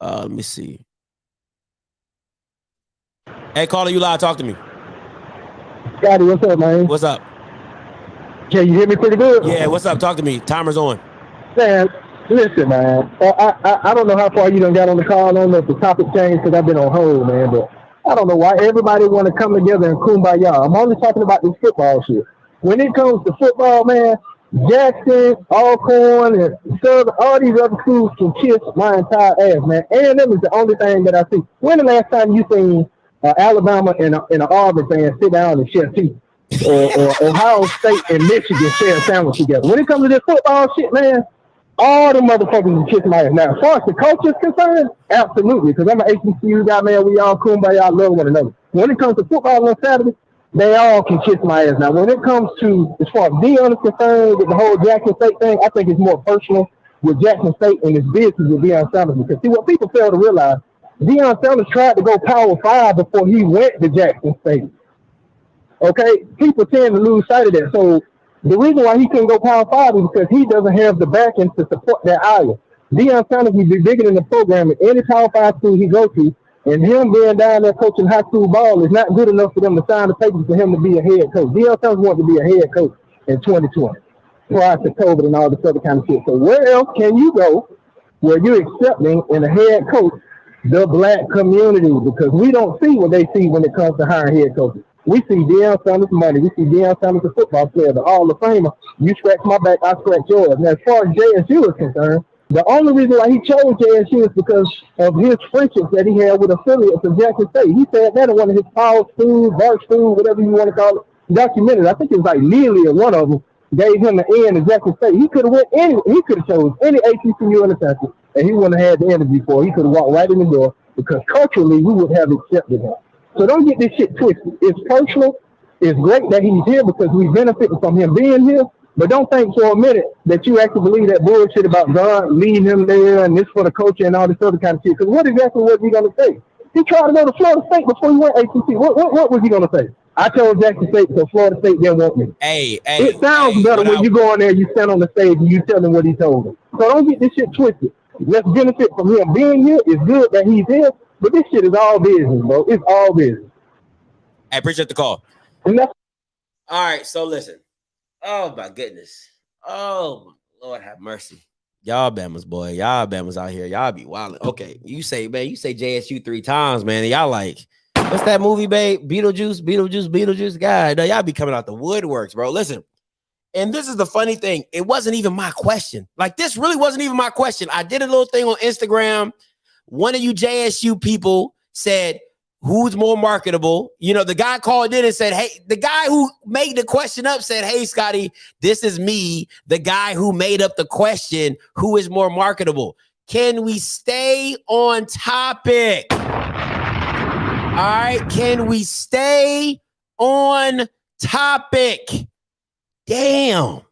Speaker 2: Let me see. Hey, caller, you live. Talk to me.
Speaker 1: Scotty, what's up, man?
Speaker 2: What's up?
Speaker 1: Can you hear me pretty good?
Speaker 2: Yeah, what's up? Talk to me. Timer's on.
Speaker 1: Man, listen, man. I don't know how far you done got on the call. I don't know if the topic changed because I've been on hold, man. But I don't know why everybody want to come together and kumbaya. I'm only talking about this football shit. When it comes to football, man, Jackson, Alcorn, and Southern, all these other schools can kiss my entire ass, man. A&M is the only thing that I see. When the last time you seen Alabama and an Auburn fan sit down and share tea? Or Ohio State and Michigan share a sandwich together. When it comes to this football shit, man, all the motherfuckers can kiss my ass. Now, as far as the culture is concerned, absolutely, because I'm an HBCU guy, man. We all kumbaya, love one another. When it comes to football on Saturday, they all can kiss my ass. Now, when it comes to, as far as Deion is concerned, with the whole Jackson State thing, I think it's more personal with Jackson State and his business with Deion Sanders. Because, see, what people fail to realize, Deion Sanders tried to go Power 5 before he went to Jackson State. Okay, people tend to lose sight of that. So the reason why he couldn't go Power 5 is because he doesn't have the backing to support that hire. Deion Sanders would be bigger than the program at any Power 5 school he goes to, and him being down there coaching high school ball is not good enough for them to sign the papers for him to be a head coach. Deion Sanders wanted to be a head coach in 2020 prior to COVID and all this other kind of shit. So where else can you go where you're accepting in a head coach the black community? Because we don't see what they see when it comes to hiring head coaches. We see Deion Sanders money. We see Deion Sanders a football player, the Hall of Famer. You scratch my back, I scratch yours. Now, as far as JSU is concerned, the only reason why he chose JSU is because of his friendships that he had with affiliates of Jackson State. He said that in one of his Paul School, Bart School, whatever you want to call it, documentaries. I think it was like Neely or one of them gave him the end of Jackson State. He could have went any. He could have chose any HBCU in the country, and he wouldn't have had the interview for. He could have walked right in the door because culturally we would have accepted him. So don't get this shit twisted. It's personal. It's great that he's here because we benefited from him being here. But don't think for a minute that you actually believe that bullshit about God leading him there and this for the culture and all this other kind of shit. Because what exactly was he going to say? He tried to go to Florida State before he went ACC. What was he going to say? I told Jackson State, so Florida State didn't want me. It sounds better when you go in there, you stand on the stage, and you tell them what he told them. So don't get this shit twisted. Let's benefit from him being here. It's good that he's here. But this shit is all business, bro. It's all business.
Speaker 2: I appreciate the call. All right, so listen. Oh, my goodness. Oh, my Lord have mercy. Y'all Bama's, boy. Y'all Bama's out here. Y'all be wilding. Okay, you say JSU 3 times, man. And y'all like, what's that movie, babe? Beetlejuice. God, no, y'all be coming out the woodworks, bro. Listen. And this is the funny thing. It wasn't even my question. Like, this really wasn't even my question. I did a little thing on Instagram. One of you JSU people said, who's more marketable? You know, the guy called in and said, hey, the guy who made the question up said, hey, Scotty, this is me, the guy who made up the question, who is more marketable? Can we stay on topic? All right, can we stay on topic? Damn.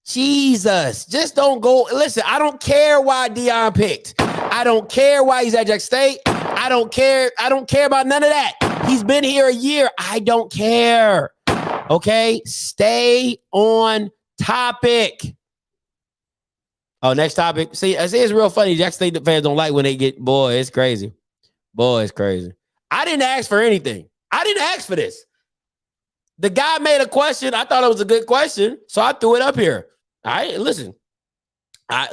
Speaker 2: Jesus, just don't go. Listen, I don't care why Deion picked. I don't care why he's at Jackson State. I don't care. I don't care about none of that. He's been here a year. I don't care. Okay, stay on topic. Oh, next topic. See, it's real funny. Jackson State fans don't like when they get, boy, it's crazy. Boy, it's crazy. I didn't ask for anything. I didn't ask for this. The guy made a question. I thought it was a good question, so I threw it up here. All right, listen.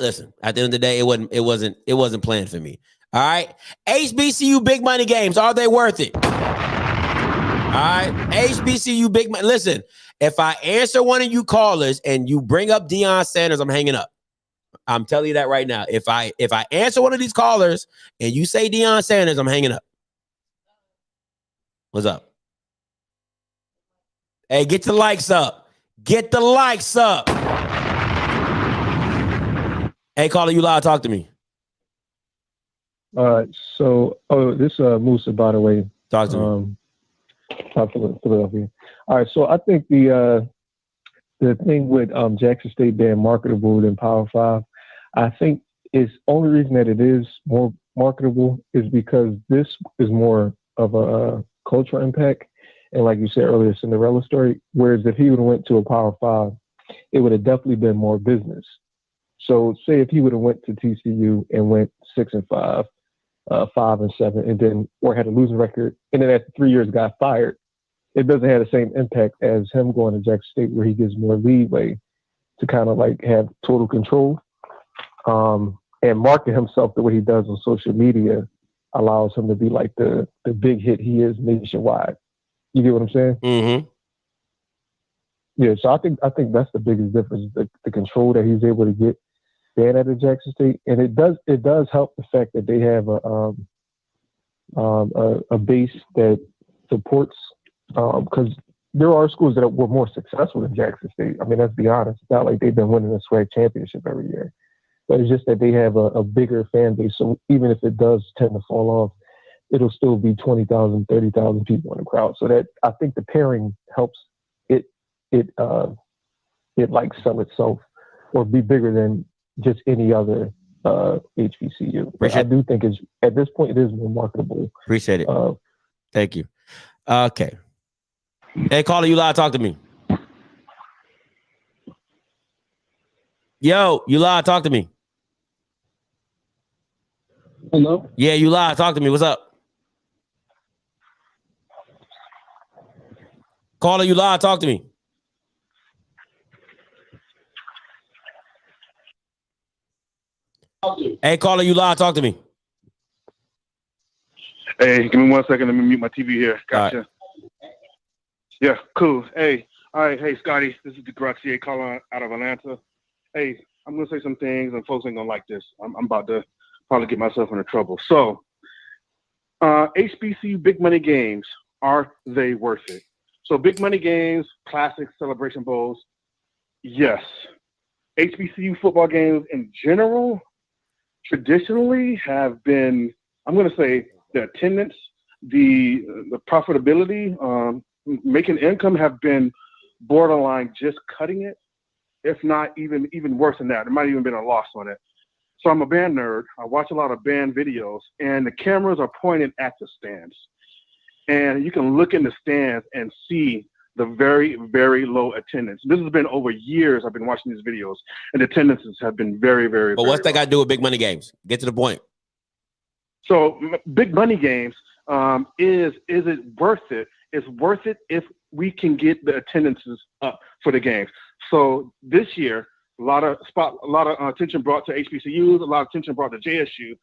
Speaker 2: Listen. At the end of the day, it wasn't planned for me. All right. HBCU big money games. Are they worth it? All right. HBCU big money. Listen, if I answer one of you callers and you bring up Deion Sanders, I'm hanging up. I'm telling you that right now. If I answer one of these callers and you say Deion Sanders, I'm hanging up. What's up? Hey, get the likes up. Get the likes up. Hey, caller, you live. Talk to me.
Speaker 12: So this Musa, by the way.
Speaker 2: Talk to me.
Speaker 12: Talk to Philadelphia. All right, so I think the thing with Jackson State being marketable than Power 5, I think it's only reason that it is more marketable is because this is more of a cultural impact. And like you said earlier, Cinderella story. Whereas if he would have went to a Power 5,
Speaker 1: it would have definitely been more business. So say if he would have went to TCU and went 6-5, 5-7, and then or had a losing record, and then after 3 years got fired, it doesn't have the same impact as him going to Jackson State, where he gives more leeway to kind of like have total control. And market himself the way he does on social media allows him to be like the big hit he is nationwide. You get what I'm saying?
Speaker 2: Mm-hmm.
Speaker 1: Yeah, so I think that's the biggest difference, the control that he's able to get then at the Jackson State, and it does help the fact that they have a base that supports, because there are schools that were more successful than Jackson State. I mean, let's be honest, it's not like they've been winning a SWAC championship every year, but it's just that they have a bigger fan base. So even if it does tend to fall off, it'll still be 20,000, 30,000 people in the crowd. So that I think the pairing helps it like sell itself or be bigger than just any other HBCU. But I do think at this point it is more marketable.
Speaker 2: Appreciate it. Thank you. Okay. Hey, caller, you live? Talk to me. Yo, you live? Talk to me.
Speaker 3: Hello?
Speaker 2: Yeah, you live. Talk to me. What's up? Caller, you live? Talk to me. Hey, caller, you live? Talk to me.
Speaker 3: Hey, give me 1 second. Let me mute my TV here. Gotcha. Yeah, cool. Hey, all right. Hey, Scotty, this is the Gracier caller out of Atlanta. Hey, I'm going to say some things, and folks ain't going to like this. I'm about to probably get myself into trouble. So, HBCU big money games, are they worth it? So, big money games, classic celebration bowls, yes. HBCU football games in general traditionally have been, I'm going to say, the attendance, the profitability, making income have been borderline just cutting it, if not even worse than that. There might even been a loss on it. So I'm a band nerd. I watch a lot of band videos, and the cameras are pointed at the stands. And you can look in the stands and see the very, very low attendance. This has been over years I've been watching these videos, and attendances have been very, very,
Speaker 2: But what's that got to do with big money games? Get to the point.
Speaker 3: So big money games, is it worth it? It's worth it if we can get the attendances up for the games. So this year, a lot of attention brought to HBCUs, a lot of attention brought to JSU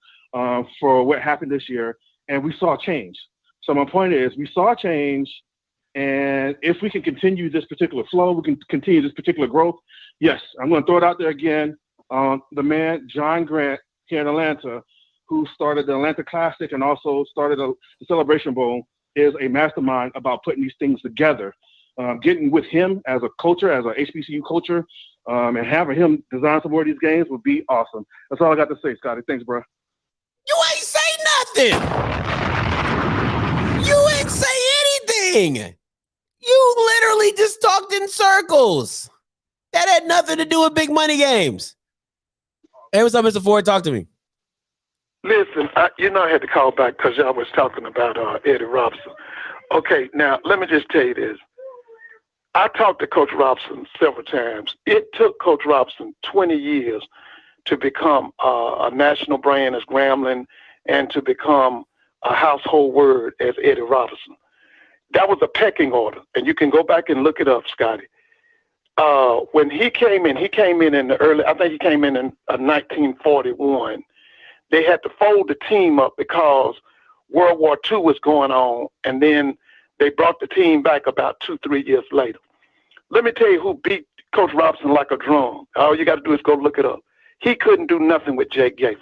Speaker 3: for what happened this year, and we saw a change. So my point is, we saw a change, and if we can continue this particular flow, we can continue this particular growth. Yes, I'm going to throw it out there again. The man, John Grant, here in Atlanta, who started the Atlanta Classic and also started the Celebration Bowl, is a mastermind about putting these things together. Getting with him as a culture, as a HBCU culture, and having him design some more of these games would be awesome. That's all I got to say, Scotty. Thanks, bro.
Speaker 2: You ain't say nothing. You ain't say anything. You literally just talked in circles. That had nothing to do with big money games. Hey, what's up, Mr. Ford? Talk to me.
Speaker 7: Listen, I had to call back because y'all was talking about Eddie Robinson. Okay, now let me just tell you this. I talked to Coach Robinson several times. It took Coach Robinson 20 years to become a national brand as Grambling and to become a household word as Eddie Robinson. That was a pecking order, and you can go back and look it up, Scotty. When he came in the early, I think he came in 1941. They had to fold the team up because World War II was going on, and then they brought the team back about 2-3 years later. Let me tell you who beat Coach Robinson like a drum. All you got to do is go look it up. He couldn't do nothing with Jake Gaither.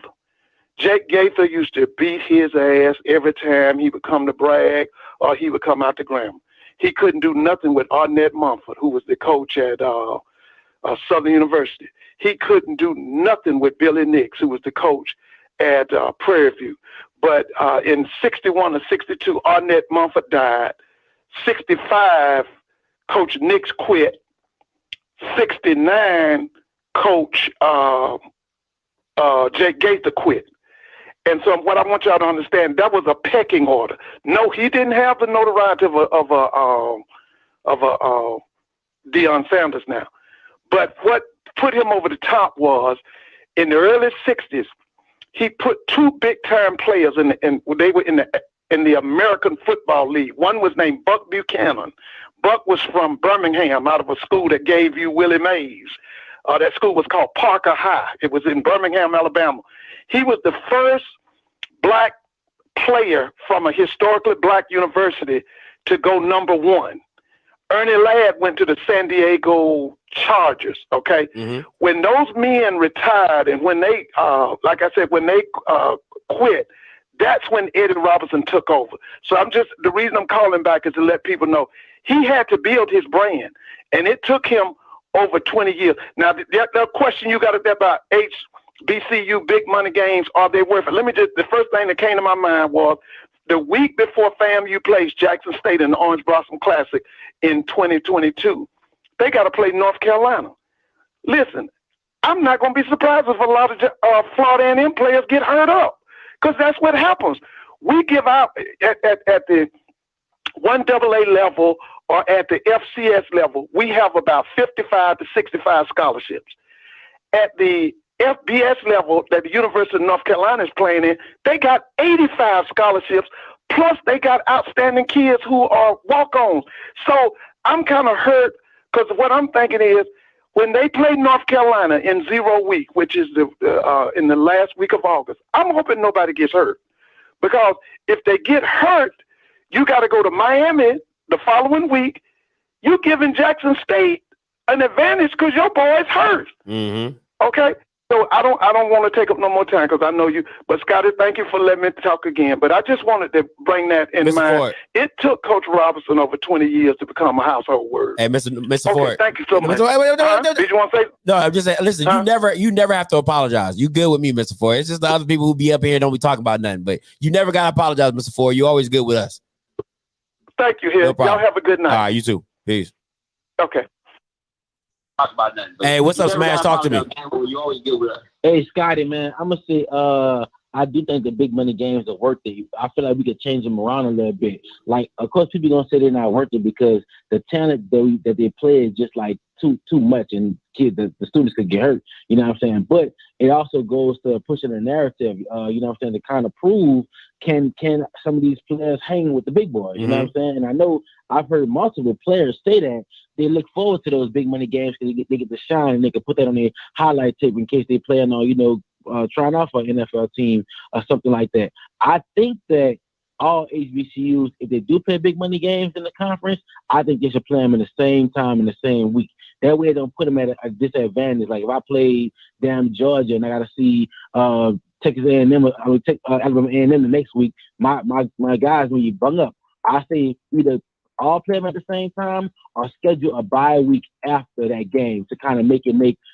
Speaker 7: Jake Gaither used to beat his ass every time he would come to brag or he would come out to Grambling. He couldn't do nothing with Arnett Mumford, who was the coach at Southern University. He couldn't do nothing with Billy Nix, who was the coach at Prairie View. But in 61 or 62, Arnett Mumford died. 65, Coach Nix quit. 69, Coach Jake Gaither quit. And so what I want y'all to understand, that was a pecking order. No, he didn't have the notoriety of a Deion Sanders now. But what put him over the top was in the early 60s, he put two big-time players they were in the American Football League. One was named Buck Buchanan. Buck was from Birmingham, out of a school that gave you Willie Mays. That school was called Parker High. It was in Birmingham, Alabama. He was the first black player from a historically black university to go number one. Ernie Ladd went to the San Diego Chargers, okay?
Speaker 2: Mm-hmm.
Speaker 7: When those men retired and when they, like I said, when they quit, that's when Eddie Robinson took over. So the reason I'm calling back is to let people know he had to build his brand, and it took him over 20 years. Now, the question you got about HBCU big money games, are they worth it? The first thing that came to my mind was the week before FAMU plays Jackson State in the Orange Blossom Classic in 2022, they got to play North Carolina. Listen, I'm not going to be surprised if a lot of Florida A&M players get hurt up, because that's what happens. We give out at the 1AA level or at the FCS level, we have about 55 to 65 scholarships. At the FBS level that the University of North Carolina is playing in, they got 85 scholarships, plus they got outstanding kids who are walk-ons. So I'm kind of hurt, because what I'm thinking is when they play North Carolina in 0 week, which is in the last week of August, I'm hoping nobody gets hurt, because if they get hurt, you got to go to Miami the following week. You giving Jackson State an advantage because your boy's hurt.
Speaker 2: Mm-hmm.
Speaker 7: Okay, so I don't want to take up no more time, because I know you. But Scotty, thank you for letting me talk again. But I just wanted to bring that in mind.
Speaker 2: Ford.
Speaker 7: It took Coach Robinson over 20 years to become a household word.
Speaker 2: Hey, Mr. Ford.
Speaker 7: Thank you so much.
Speaker 2: Wait.
Speaker 7: Did you want to say?
Speaker 2: No, I'm just saying. Listen, you never have to apologize. You good with me, Mr. Ford. It's just the other people who be up here and don't be talking about nothing. But you never gotta apologize, Mr. Ford. You always good with us.
Speaker 7: Thank you, here.
Speaker 2: No
Speaker 7: Y'all have a good night.
Speaker 2: All right, you too. Peace.
Speaker 7: Okay.
Speaker 16: Talk about nothing.
Speaker 2: Hey, what's up, Smash? Talk to me.
Speaker 16: You always good with us. Hey, Scotty, man, I'm gonna say, I do think the big money games are worth it. I feel like we could change them around a little bit. Like, of course, people gonna say they're not worth it because the talent that they play is just like too much, and the students could get hurt. You know what I'm saying? But it also goes to pushing the narrative. You know what I'm saying? To kind of prove can some of these players hang with the big boys? You know what I'm saying? And I know I've heard multiple players say that they look forward to those big money games because they get to shine, and they can put that on their highlight tape in case they play on, trying out for an NFL team or something like that. I think that all HBCUs, if they do play big money games in the conference, I think they should play them in the same time in the same week. That way, they don't put them at a disadvantage. Like if I play Georgia and I got to see Texas A&M, I would take Alabama A&M the next week. My guys, when you bung up, I say either all play them at the same time or schedule a bye week after that game to kind of make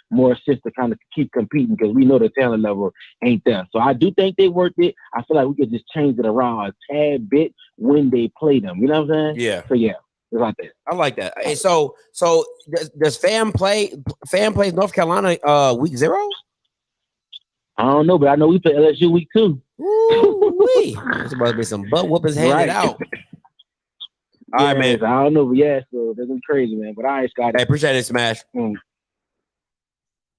Speaker 16: more sense to kind of keep competing, because we know the talent level ain't there. So I do think they worth it. I feel like we could just change it around a tad bit when they play them. You know what I'm saying?
Speaker 2: Yeah.
Speaker 16: So yeah, it's like that.
Speaker 2: I like that. Hey, so does FAM plays North Carolina week 0?
Speaker 16: I don't know, but I know we play LSU week 2.
Speaker 2: Ooh-wee. There's about to be some butt whoopings handed out. All right, man.
Speaker 16: I don't know, but yeah, so that's crazy, man. But I ain't Scotty.
Speaker 2: I appreciate it, Smash. All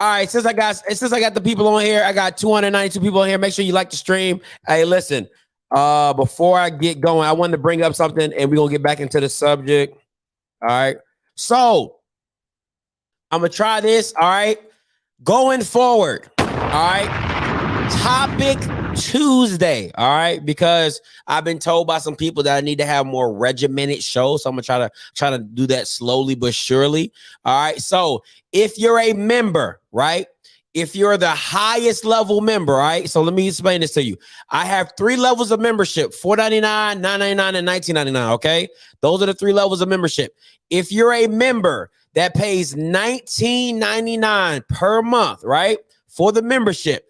Speaker 2: right, since I got the people on here, I got 292 people on here. Make sure you like the stream. Hey, listen, before I get going, I wanted to bring up something, and we're gonna get back into the subject. All right. So I'm gonna try this. All right. Going forward. All right. Topic Tuesday, all right, because I've been told by some people that I need to have more regimented shows, so I'm gonna try to do that slowly but surely. All right, so if you're a member, right, if you're the highest level member, right, so let me explain this to you. I have 3 levels of membership: $4.99, $9.99, and $19.99. Okay, those are the 3 levels of membership. If you're a member that pays $19.99 per month, right, for the membership,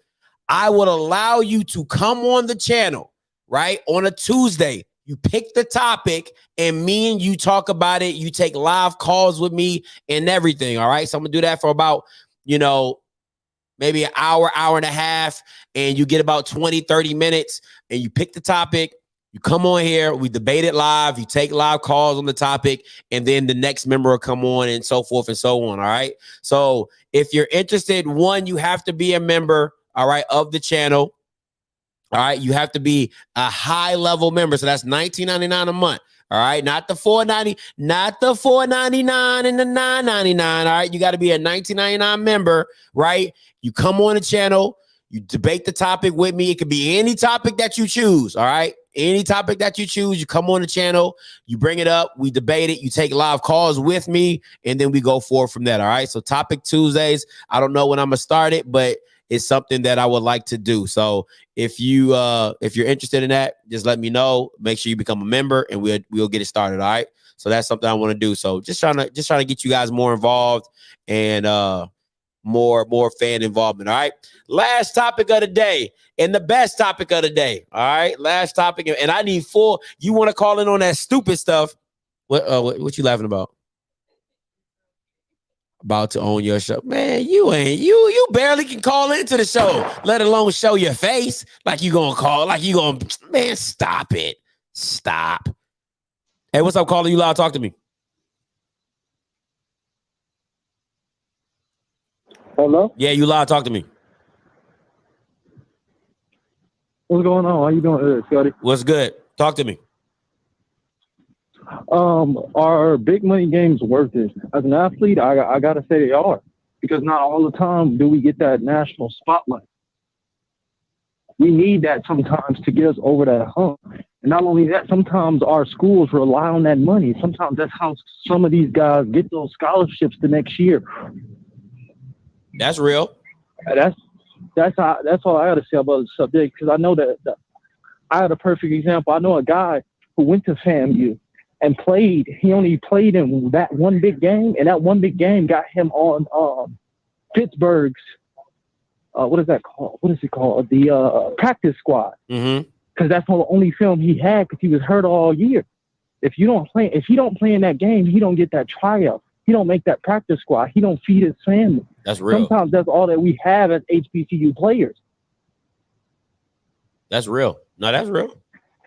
Speaker 2: I would allow you to come on the channel, right, on a Tuesday. You pick the topic, and me and you talk about it. You take live calls with me and everything, all right? So I'm going to do that for about, maybe an hour, hour and a half, and you get about 20, 30 minutes, and you pick the topic, You come on here, we debate it live, you take live calls on the topic, and then the next member will come on and so forth and so on, all right? So if you're interested, one, you have to be a member, all right, of the channel. All right, you have to be a high-level member, so that's $19.99 a month. All right, not the $4.90, not the $4.99 and the $9.99. All right, you got to be a $19.99 member, right? You come on the channel, you debate the topic with me. It could be any topic that you choose. All right, any topic that you choose, you come on the channel, you bring it up, we debate it, you take live calls with me, and then we go forward from that. All right, so Topic Tuesdays. I don't know when I'm gonna start it, but it's something that I would like to do. So if you're interested in that, just let me know. Make sure you become a member, and we'll get it started. All right. So that's something I want to do. So just trying to get you guys more involved and more fan involvement. All right. Last topic of the day and the best topic of the day. All right. Last topic, and I need full. You want to call in on that stupid stuff? What you laughing about? About to own your show, man. You barely can call into the show, let alone show your face. Like you gonna call, man. Stop it. Stop. Hey, what's up, caller? You loud? Talk to me.
Speaker 1: Hello?
Speaker 2: Yeah, you loud. Talk to me.
Speaker 1: What's going on? How you doing, Scotty?
Speaker 2: What's good? Talk to me.
Speaker 1: Are big money games worth it? As an athlete, I gotta say they are, because not all the time do we get that national spotlight. We need that sometimes to get us over that hump. And not only that, sometimes our schools rely on that money. Sometimes that's how some of these guys get those scholarships the next year.
Speaker 2: That's real.
Speaker 1: That's all I gotta say about the subject, because I know that I had a perfect example. I know a guy who went to FAMU and played. He only played in that one big game, and that one big game got him on Pittsburgh's what is that called? What is it called? The practice squad.
Speaker 2: Mm-hmm.
Speaker 1: Because that's the only film he had, because he was hurt all year. If he don't play in that game, he don't get that tryout. He don't make that practice squad. He don't feed his family.
Speaker 2: That's real.
Speaker 1: Sometimes that's all that we have as HBCU players.
Speaker 2: That's real. No, that's real.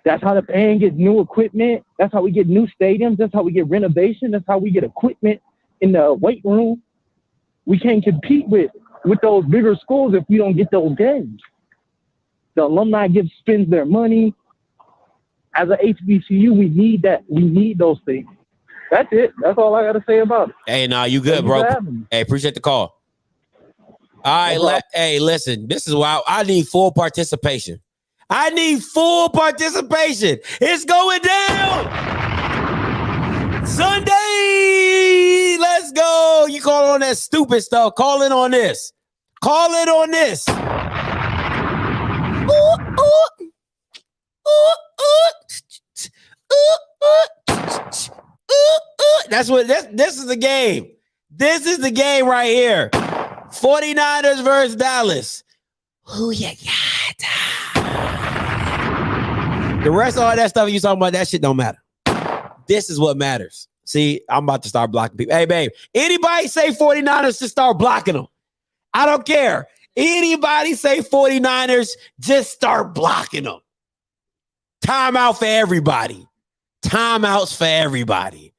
Speaker 1: That's how the band gets new equipment. That's how we get new stadiums. That's how we get renovation. That's how we get equipment in the weight room. We can't compete with those bigger schools if we don't get those games. The alumni spends their money. As a HBCU, we need that. We need those things. That's it. That's all I got to say about it.
Speaker 2: Hey, nah, you good, bro. Hey, appreciate the call. All right, hey, listen, this is why I need full participation. I need full participation. It's going down Sunday. Let's go. You call on that stupid stuff. Call in on this. Call it on this. That's what this is the game. This is the game right here. 49ers versus Dallas. Who you got? The rest of all that stuff you talking about, that shit don't matter. This is what matters. See, I'm about to start blocking people. Hey, babe, anybody say 49ers to start blocking them? I don't care. Anybody say 49ers, just start blocking them. Timeout for everybody. Timeouts for everybody.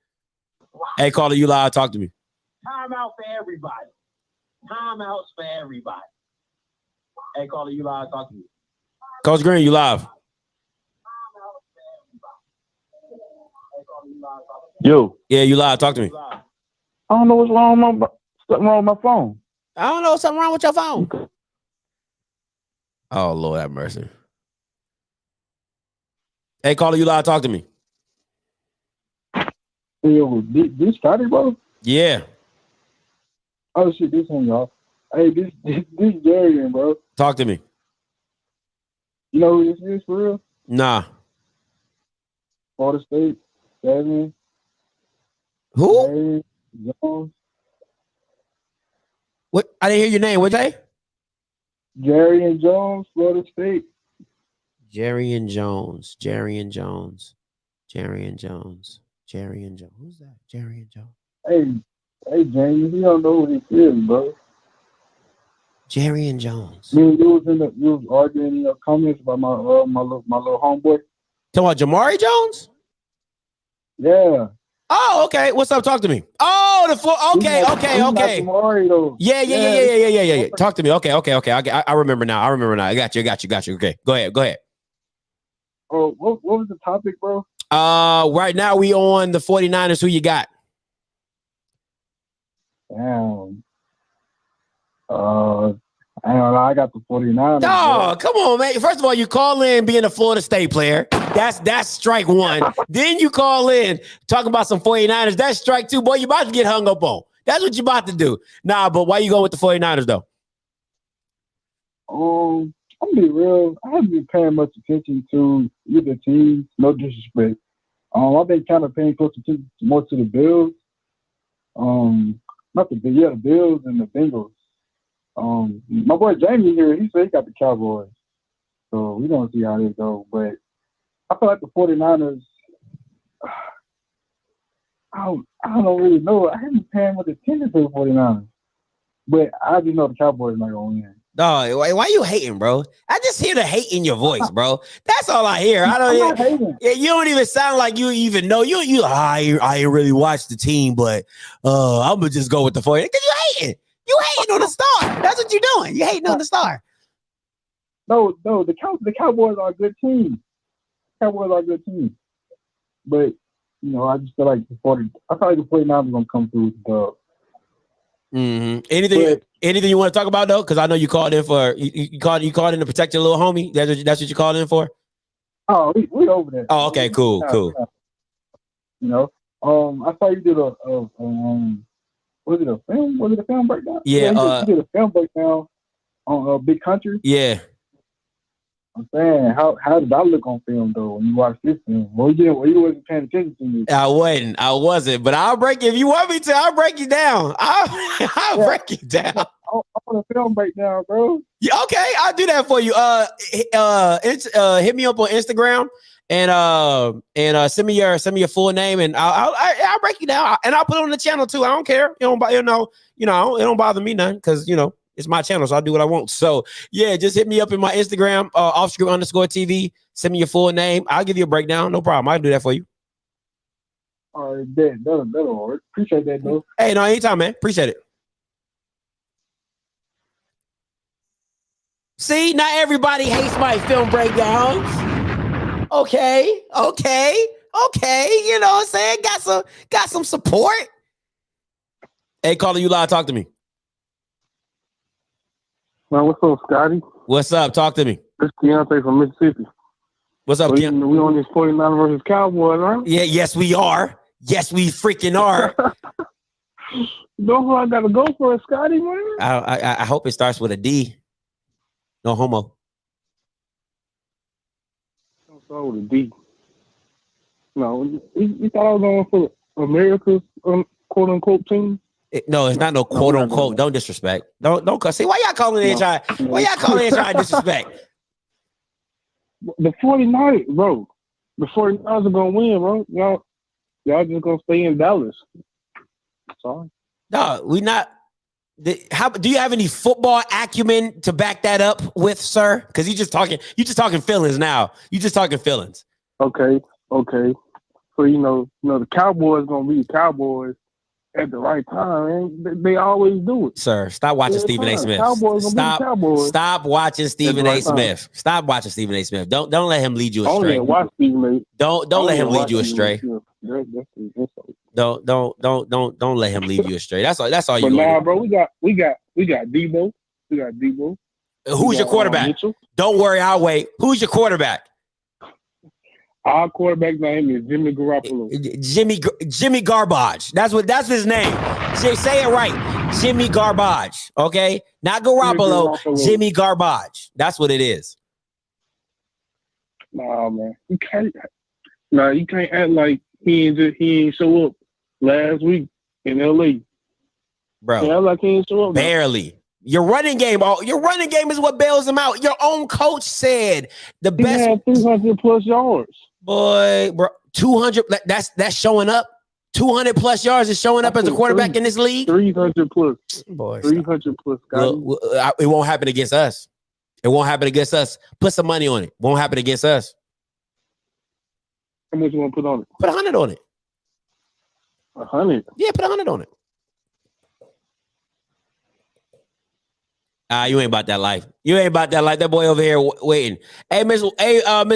Speaker 2: Hey, caller, you live. Talk to me.
Speaker 21: Timeout for everybody. Timeouts for everybody. Hey, caller, you live. Talk to me.
Speaker 2: Coach Green, you live.
Speaker 8: Yo.
Speaker 2: Yeah, you live. Talk to me.
Speaker 8: I don't know what's wrong with my phone.
Speaker 2: I don't know something wrong with your phone. Oh, Lord have mercy. Hey, caller, you live. Talk to me.
Speaker 20: Yo, this Friday, bro?
Speaker 2: Yeah.
Speaker 20: Oh shit, this one, y'all. Hey, this Jarian, bro.
Speaker 2: Talk to me.
Speaker 20: You know who this is for real?
Speaker 2: Nah.
Speaker 20: Florida State, 7.
Speaker 2: Who?
Speaker 20: Jones.
Speaker 2: What? I didn't hear your name. What'd you say?
Speaker 20: Jarian Jones, Florida State.
Speaker 2: Jarian Jones. Jarian Jones. Jarian Jones. Jarian Jones. Who's that? Jarian Jones.
Speaker 20: Hey, James, you don't know who he is, bro.
Speaker 2: Jarian Jones.
Speaker 20: You was arguing in your comments about my little homeboy.
Speaker 2: about Jamari Jones?
Speaker 1: Yeah.
Speaker 2: Oh, okay. What's up? Talk to me. Oh, the four. Okay. Yeah. Talk to me. Okay. I remember now. I got you. Okay. Go ahead.
Speaker 1: Oh, what was the topic, bro?
Speaker 2: Right now we on the 49ers. Who you got?
Speaker 1: Damn. I don't know. I got the 49ers.
Speaker 2: Oh, come on, man. First of all, you call in being a Florida State player. That's strike one. Then you call in talking about some 49ers. That's strike two. Boy, you about to get hung up on. That's what you about to do. Nah, but why you going with the 49ers, though?
Speaker 1: I'm gonna be real. I haven't been paying much attention to either team. No disrespect. I've been kind of paying close attention more to the Bills. The Bills and the Bengals. My boy Jamie here, he said he got the Cowboys. So we don't see how they go. But I feel like the 49ers, I don't really know. I haven't been paying much attention to the 49ers. But I just know the Cowboys are not going to win.
Speaker 2: No, why you hating, bro? I just hear the hate in your voice, bro. That's all I hear.
Speaker 1: I'm not hating.
Speaker 2: You don't even sound like you even know. I ain't really watched the team, but I'm gonna just go with the 49ers. Because you hating. You hating on the star. That's what you're doing. You hating on the star.
Speaker 1: No, the Cowboys are a good team. Cowboys are a good team. But, I just feel like the 49ers are going to come through with the dub.
Speaker 2: Mm-hmm. Anything you want to talk about, though? Because I know you called in for you called in to protect your little homie. That's what you called in for?
Speaker 1: Oh, we over there.
Speaker 2: Oh, okay, cool.
Speaker 1: I saw you did was it a film? Was it a film breakdown?
Speaker 2: Yeah,
Speaker 1: you did a film breakdown on Big Country.
Speaker 2: Yeah.
Speaker 1: I'm saying, how did I look on film though when you watched this film? Well, you wasn't paying attention to me.
Speaker 2: I wasn't, but I'll break it. If you want me to, I'll break it down. I'll break it down.
Speaker 1: I want a film breakdown, bro.
Speaker 2: Yeah, okay, I'll do that for you. Hit me up on Instagram and send me your full name and I'll break you down and I'll put it on the channel too. I don't care. It don't bother me none because it's my channel, so I do what I want. So yeah, just hit me up in my Instagram, OFFScript_TV. Send me your full name. I'll give you a breakdown. No problem. I'll do that for you.
Speaker 1: All right, that'll work. Appreciate that, though.
Speaker 2: Hey, no, anytime, man. Appreciate it. See, not everybody hates my film breakdowns. Okay. You know what I'm saying? Got some support. Hey, caller, you live. Talk to me.
Speaker 1: Man, what's up, Scotty?
Speaker 2: What's up? Talk to me.
Speaker 1: It's Keontae from Mississippi.
Speaker 2: What's up, Keontae?
Speaker 1: We on this 49 versus Cowboys, right?
Speaker 2: Yeah, yes, we are. Yes, we freaking are.
Speaker 1: You know who I got to go for, Scotty, man?
Speaker 2: I hope it starts with a D. No homo.
Speaker 1: Don't start with a D. No, you thought I was going for America's quote-unquote team?
Speaker 2: No, it's not no quote unquote. Don't disrespect. Don't see why y'all calling in trying. Why y'all calling in trying to disrespect?
Speaker 1: The 49ers, bro. The 49ers are gonna win, bro. Y'all just gonna stay in Dallas. Sorry.
Speaker 2: No, we not. How do you have any football acumen to back that up with, sir? Because you just talking feelings now. You just talking feelings.
Speaker 1: Okay. So the Cowboys gonna be the Cowboys at the right time, and they always do it.
Speaker 2: Sir, stop watching Stephen A. Smith. Stop watching Stephen A. Smith. Stop watching Stephen A. Smith. Don't let him lead you astray. Don't let him lead you astray. Don't let him lead you astray. That's all you.
Speaker 1: But nah, bro, we got Debo. We got Debo.
Speaker 2: Who's your quarterback? Mitchell. Don't worry, I'll wait. Who's your quarterback?
Speaker 1: Our quarterback name is Jimmy Garoppolo.
Speaker 2: Jimmy Garbage. That's his name. Say it right. Jimmy Garbage. Okay? Not Garoppolo. Jimmy Garbage. That's what it is.
Speaker 1: Nah, man. You can't act like he ain't show up last week in LA.
Speaker 2: Bro.
Speaker 1: Yeah, like he ain't show up.
Speaker 2: Barely. Your running game is what bails him out. Your own coach said the best.
Speaker 1: He had 300 plus yards.
Speaker 2: Boy, bro, 200. That's showing up. 200 plus yards is showing up as a quarterback in this league.
Speaker 1: 300 plus.
Speaker 2: Boy,
Speaker 1: 300 plus.
Speaker 2: It won't happen against us. It won't happen against us. Put some money on it. Won't happen against us.
Speaker 20: How much you want to put on it?
Speaker 2: Put 100 on it.
Speaker 20: 100?
Speaker 2: Yeah, put 100 on it. You ain't about that life. You ain't about that life. That boy over here waiting. Hey, Miss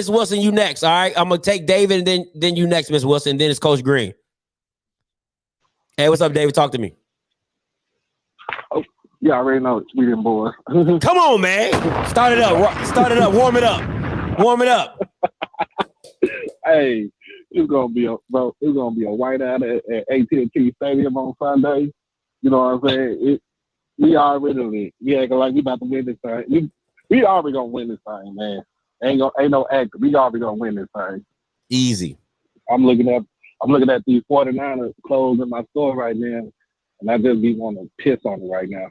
Speaker 2: Wilson, you next. All right, I'm gonna take David, and then you next, Miss Wilson. Then it's Coach Green. Hey, what's up, David? Talk to me.
Speaker 20: Oh, yeah, I already know we them boys.
Speaker 2: Come on, man. Start it up. Start it up. Warm it up. Warm it up.
Speaker 20: Hey, it's gonna be a whiteout at AT&T Stadium on Sunday. You know what I'm saying? We already lit. We acting like we about to win this thing. We already gonna win this thing, man. Ain't no actor. We already gonna win this thing.
Speaker 2: Easy.
Speaker 20: I'm looking at these 49ers clothes in my store right now, and I just be wanting to piss on it right now.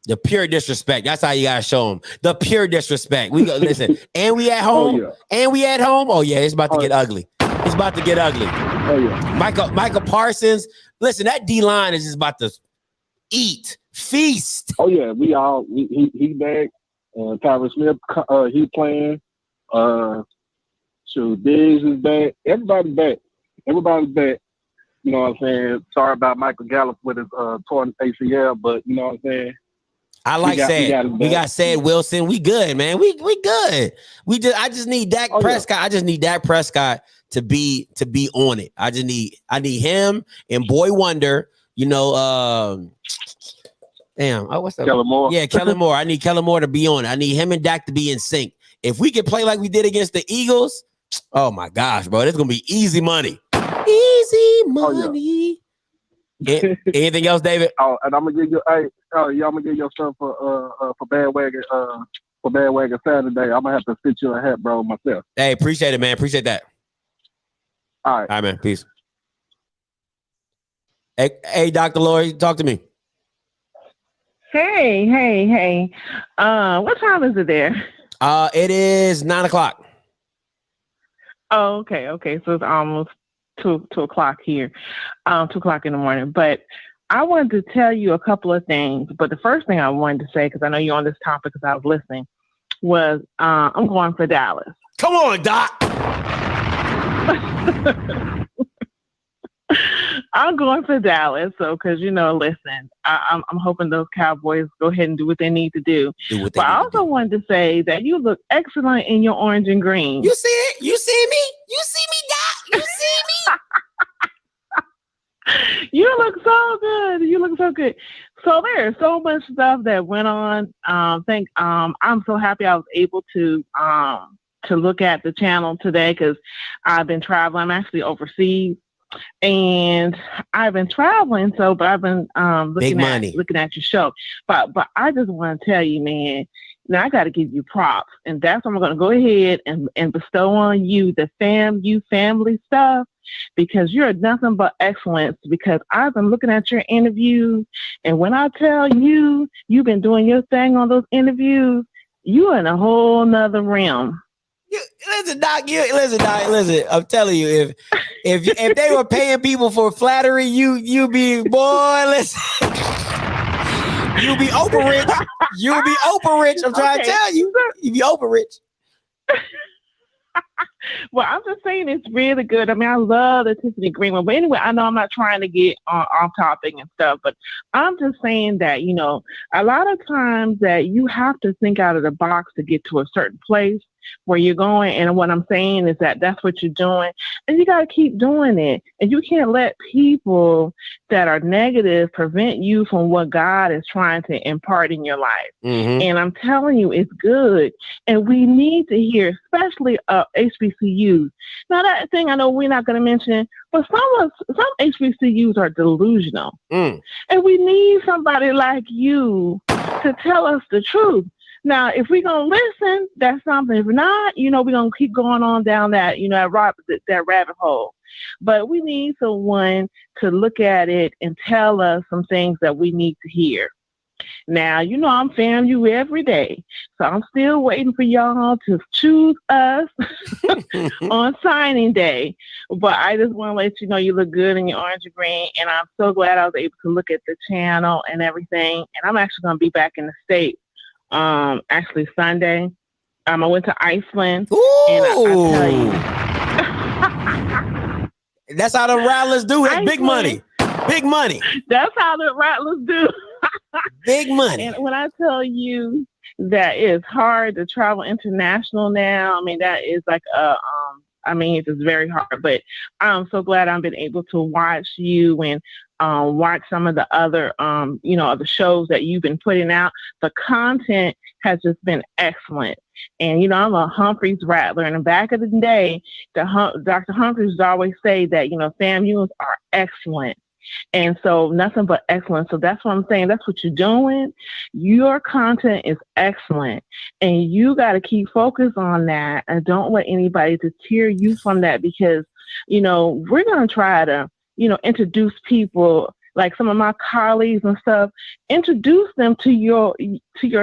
Speaker 2: The pure disrespect. That's how you gotta show them. The pure disrespect. We go listen, and we at home.
Speaker 20: Oh, yeah.
Speaker 2: And we at home. Oh yeah, it's about to get ugly. It's about to get ugly.
Speaker 20: Oh yeah.
Speaker 2: Michael Parsons. Listen, that D line is just about to eat, feast.
Speaker 20: Oh yeah, he back. Tyron Smith, he playing. So Diggs is back. Everybody's back. Everybody's back. You know what I'm saying? Sorry about Michael Gallup with his torn ACL, but you know what I'm saying?
Speaker 2: I like Sad. We got Sad Wilson. We good, man. We good. I just need Dak Prescott. I just need Dak Prescott to be on it. I need him and Boy Wonder. You know, what's that?
Speaker 20: Kellen Moore.
Speaker 2: Yeah, Kellen Moore. I need Kellen Moore to be on it. I need him and Dak to be in sync. If we can play like we did against the Eagles, oh my gosh, bro, it's gonna be easy money. Easy money. Anything else, David?
Speaker 20: Oh, and I'm gonna give you I'm gonna give you stuff for bandwagon Saturday. I'm gonna have to fit you a hat, bro, myself.
Speaker 2: Hey, appreciate it, man. Appreciate that.
Speaker 20: All right.
Speaker 2: All right, man. Peace. Hey, Dr. Lori, talk to me.
Speaker 4: Hey. What time is it there?
Speaker 2: It is 9:00.
Speaker 4: Oh, okay. So it's almost 2 o'clock here, 2 o'clock in the morning. But I wanted to tell you a couple of things. But the first thing I wanted to say, because I know you're on this topic because I was listening, was I'm going for Dallas.
Speaker 2: Come on, Doc.
Speaker 4: I'm going for Dallas. So, because, listen, I'm hoping those Cowboys go ahead and do what they need to do. But I also wanted to say that you look excellent in your orange and green.
Speaker 2: You see it? You see me? You see me, Doc? You see me?
Speaker 4: You look so good. You look so good. So there's so much stuff that went on. I'm so happy I was able to look at the channel today because I've been traveling. I'm actually overseas. And I've been traveling, but I've been looking at your show. But I just want to tell you, man, now I got to give you props, and that's what I'm going to go ahead and bestow on you the family stuff, because you're nothing but excellence. Because I've been looking at your interviews, and when I tell you, you've been doing your thing on those interviews, you're in a whole nother realm.
Speaker 2: Listen, Doc. Listen. I'm telling you, if they were paying people for flattery, you be boy. Listen, you be Oprah rich. You be Oprah rich. I'm trying to tell you, you be Oprah rich.
Speaker 4: Well, I'm just saying it's really good. I mean, I love the Tiffany Green one. But anyway, I know I'm not trying to get off topic and stuff, but I'm just saying that, a lot of times that you have to think out of the box to get to a certain place where you're going. And what I'm saying is that that's what you're doing. And you got to keep doing it. And you can't let people that are negative prevent you from what God is trying to impart in your life.
Speaker 2: Mm-hmm.
Speaker 4: And I'm telling you, it's good. And we need to hear, especially HBCUs. Now, that thing I know we're not going to mention, but some HBCUs are delusional. And we need somebody like you to tell us the truth. Now, if we're going to listen, that's something. If not, we're going to keep going on down that, that rabbit hole. But we need someone to look at it and tell us some things that we need to hear. Now, I'm fan you every day. So I'm still waiting for y'all to choose us on signing day. But I just want to let you know you look good in your orange and green. And I'm so glad I was able to look at the channel and everything. And I'm actually going to be back in the States. Actually Sunday. I went to Iceland.
Speaker 2: Ooh.
Speaker 4: And I tell you.
Speaker 2: That's how the Rattlers do it. Big money. Big money.
Speaker 4: That's how the Rattlers do.
Speaker 2: Big money.
Speaker 4: And when I tell you that it's hard to travel international now, I mean, that is like it's just very hard. But I'm so glad I've been able to watch you and watch some of the other, the shows that you've been putting out. The content has just been excellent. And, I'm a Humphreys Rattler. And back of the day, Dr. Humphreys would always say that, FAMUs are excellent. And so nothing but excellent. So that's what I'm saying. That's what you're doing. Your content is excellent. And you got to keep focused on that. And don't let anybody deter you from that because, we're going to try to, introduce people like some of my colleagues and stuff, introduce them to your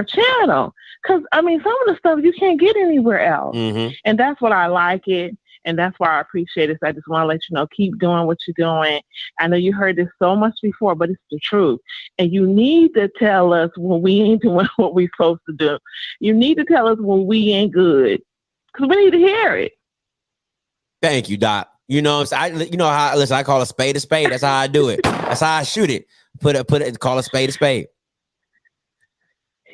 Speaker 4: channel. Because, some of the stuff you can't get anywhere else. Mm-hmm. And that's what I like it. And that's why I appreciate it. So I just want to let you know, keep doing what you're doing. I know you heard this so much before, but it's the truth. And you need to tell us when we ain't doing what we're supposed to do. You need to tell us when we ain't good. Because we need to hear it.
Speaker 2: Thank you, Doc. I call a spade a spade. That's how I do it. That's how I shoot it. Call a spade a spade.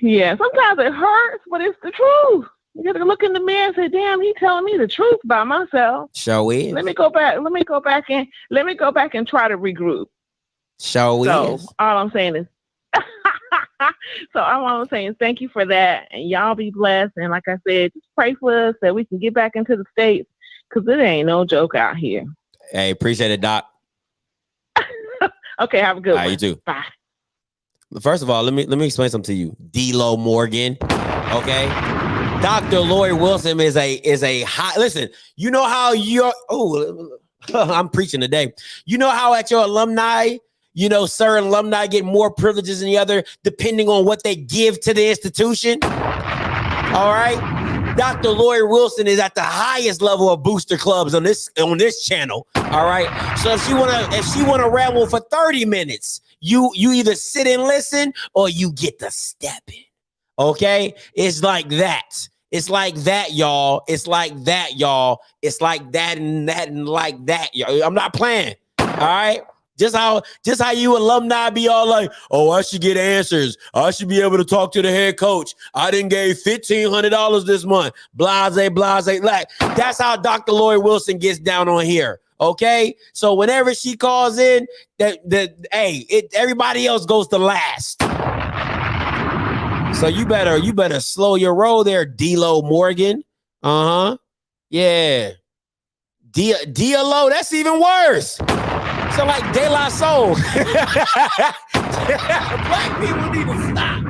Speaker 4: Yeah, sometimes it hurts, but it's the truth. You got to look in the mirror and say, "Damn, he telling me the truth about myself."
Speaker 2: Show is.
Speaker 4: Let me go back and try to regroup.
Speaker 2: Show is.
Speaker 4: All I'm saying is, all I'm saying is, thank you for that, and y'all be blessed. And like I said, just pray for us that we can get back into the States because it ain't no joke out here.
Speaker 2: Hey, appreciate it, Doc.
Speaker 4: Okay, have a good one.
Speaker 2: You too.
Speaker 4: Bye.
Speaker 2: First of all, let me explain something to you, D-Lo Morgan. Okay. Dr. Lloyd Wilson is a high. Listen, you know how I'm preaching today. You know how at your alumni, certain alumni get more privileges than the other depending on what they give to the institution. All right. Dr. Lloyd Wilson is at the highest level of booster clubs on this channel. All right. So if she wanna ramble for 30 minutes, you either sit and listen or you get to step in. Okay. It's like that. It's like that, y'all. It's like that, y'all. It's like that and that and like that, y'all. I'm not playing. All right. Just how you alumni be all like, oh, I should get answers. I should be able to talk to the head coach. I didn't give $1,500 this month. Blase. Like that's how Dr. Lloyd Wilson gets down on here. Okay. So whenever she calls in, everybody else goes to last. So you better slow your roll there, D-Lo Morgan. Yeah. D-Lo, that's even worse. So like De La Soul. Black people need to stop.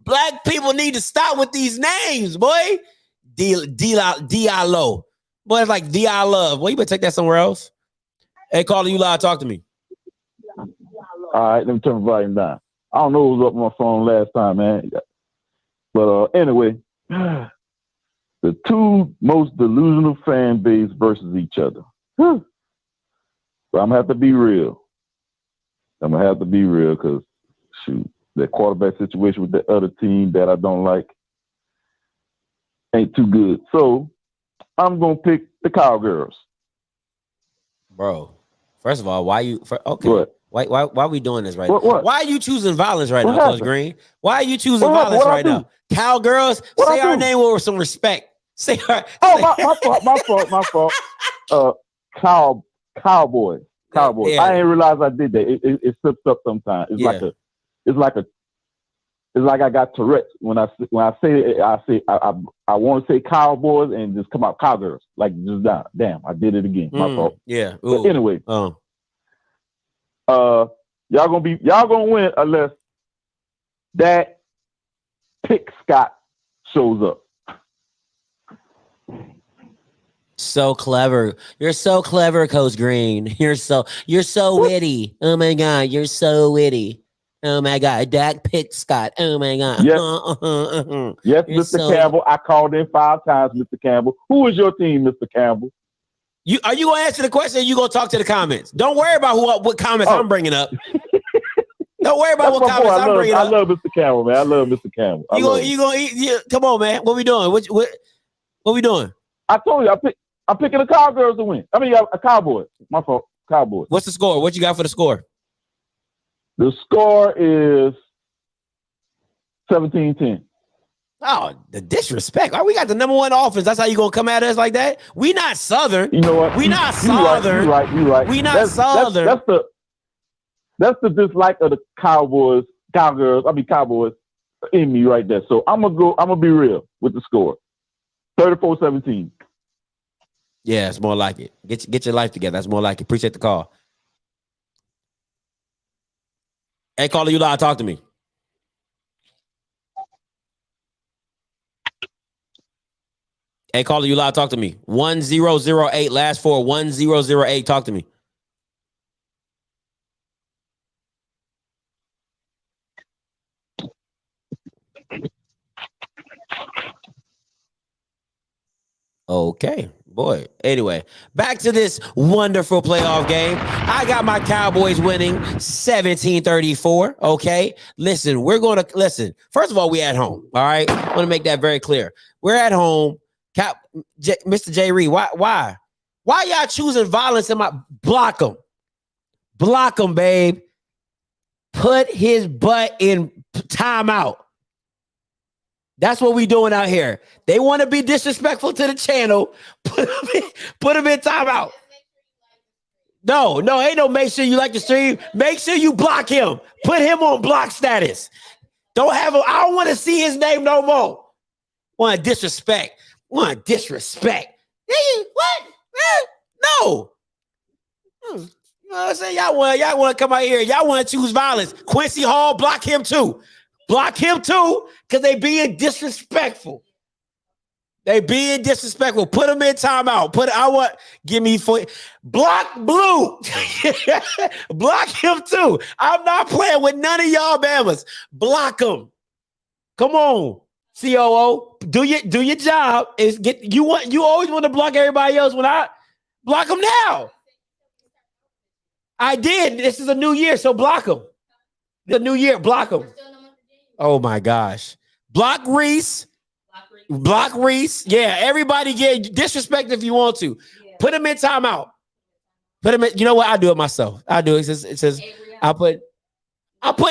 Speaker 2: Black people need to stop with these names, boy. D-Lo. Boy, it's like D-I-Love. Boy, you better take that somewhere else. Hey, caller, you live. Talk to me.
Speaker 8: All right, let me turn the volume down. I don't know what was up on my phone last time, man. But anyway, the two most delusional fan base versus each other. So I'm gonna have to be real. Because shoot, that quarterback situation with the other team that I don't like ain't too good. So I'm gonna pick the Cowgirls.
Speaker 2: Bro, first of all, why you? Okay.
Speaker 8: What?
Speaker 2: Why are we doing this right now?
Speaker 8: What?
Speaker 2: Why are you choosing violence right now,
Speaker 8: happened?
Speaker 2: Coach Green? Why are you choosing violence right now? Cowgirls, say our name with some respect. Say our.
Speaker 8: Oh, my fault. Cowboys.
Speaker 2: Yeah.
Speaker 8: I didn't realize I did that. It slips up sometimes. It's like I got Tourette's. When I say it, I want to say Cowboys and just come out Cowgirls. Like just damn, I did it again. My fault.
Speaker 2: Yeah.
Speaker 8: But anyway. Y'all gonna win unless that Pick Scott shows up.
Speaker 2: So clever. You're so clever, Coach Green. You're so witty. Oh my God, you're so witty. Oh my God, Dak Pick Scott. Oh my God.
Speaker 8: Yes, yes, Mr. Campbell. I called in 5 times, Mr. Campbell. Who is your team, Mr. Campbell?
Speaker 2: Are you gonna answer the question or you gonna talk to the comments? Don't worry about what comments I'm bringing up. Don't worry about
Speaker 8: That's
Speaker 2: what
Speaker 8: my boy.
Speaker 2: comments I'm bringing
Speaker 8: I
Speaker 2: up.
Speaker 8: love Mr. Campbell, man. I love Mr. Campbell.
Speaker 2: You gonna eat? Yeah, come on, man. What we doing? What we doing?
Speaker 8: I told you I'm picking the Cowgirls to win. I mean, a Cowboy. My fault. Cowboys.
Speaker 2: What's the score? What you got for the score?
Speaker 8: The score is 17-10.
Speaker 2: Oh, the disrespect. Oh, we got the #1 offense. That's how you gonna come at us like that? We not Southern.
Speaker 8: You know what?
Speaker 2: We not Southern.
Speaker 8: You right.
Speaker 2: We not Southern.
Speaker 8: That's the dislike of the Cowboys in me right there. So I'm gonna be real with the score. 34-17.
Speaker 2: Yeah, it's more like it. Get your life together. That's more like it. Appreciate the call. Hey, caller, you live. Talk to me. Hey, caller, you live. Talk to me. 1008. Last four. 1008. Talk to me. Okay, boy. Anyway, back to this wonderful playoff game. I got my Cowboys winning 17-34. Okay, listen, we're going to listen. First of all, we at home. All right, I want to make that very clear. We're at home. Mr. J. Reed, why y'all choosing violence in my block him, babe. Put his butt in timeout. That's what we doing out here. They want to be disrespectful to the channel. Put him in timeout. No, ain't no make sure you like the stream. Make sure you block him. Put him on block status. I don't want to see his name no more. Want disrespect. What? No. You know what I'm saying? Y'all want to come out here. Y'all want to choose violence. Quincy Hall, block him too. Block him too, because they being disrespectful. Put him in timeout. Give me block Blue. Block him too. I'm not playing with none of y'all Bamas. Block him. Come on, COO. Do your job. You always want to block everybody else when I block them now. I did. This is a new year, so block them. The new year, block them. Oh my gosh. Block Reese. Yeah, everybody get disrespect if you want to. Yeah. Put him in timeout. You know what? I'll do it myself. I'll do it. It says I'm putting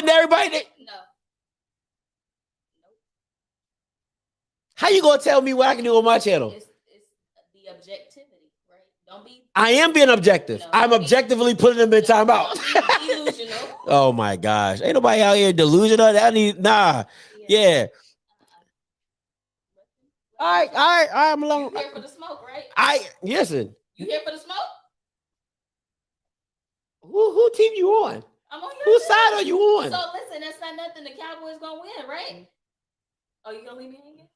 Speaker 2: everybody there. No. How you gonna tell me what I can do on my channel? It's the objectivity, right? Don't be. I am being objective. No, I'm objectively putting them in timeout. Delusional. Oh my gosh. Ain't nobody out here delusional. Yeah. All right. I'm alone. You here for the smoke, right? Listen. You here for the smoke? Who team you on? I'm on your Whose side are you on? So listen, that's not nothing. The Cowboys gonna win, right? Oh, you gonna leave me hanging?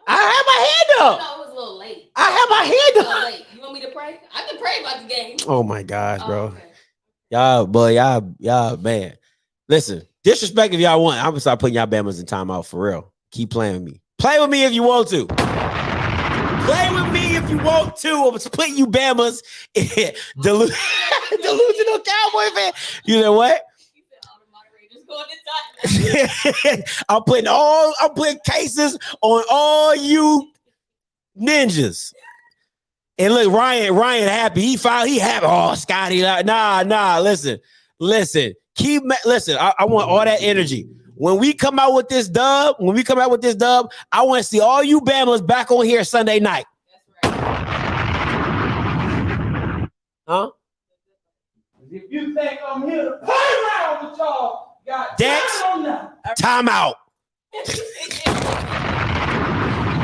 Speaker 2: I have my hand up. No, it was a little late. I have my hand up. Late. You want me to pray? I can pray about the game. Oh my gosh, bro. Okay. Y'all, man. Listen, disrespect if y'all want. I'm gonna start putting y'all Bamas in timeout for real. Keep playing with me. Play with me if you want to. Play with me if you want to. I'm putting you Bamas in delusional Cowboy fan. You know what? I'm putting cases on all you ninjas. And look, Ryan happy. He happy. Oh, Scotty. Nah. Listen. Listen. I want all that energy. When we come out with this dub, I want to see all you Bamas back on here Sunday night. That's right. Huh? If you think I'm here to play around with y'all, Dex, timeout.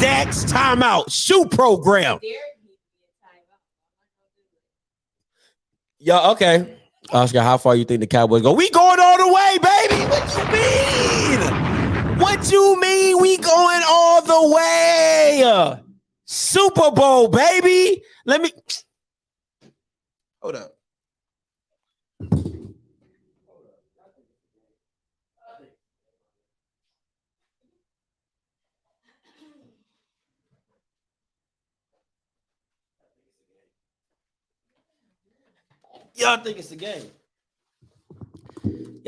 Speaker 2: Dex, timeout. Shoe program. Yo, okay. Oscar, how far you think the Cowboys go? We going all the way, baby. What you mean? We going all the way? Super Bowl, baby. Let me hold up. Y'all think it's a game?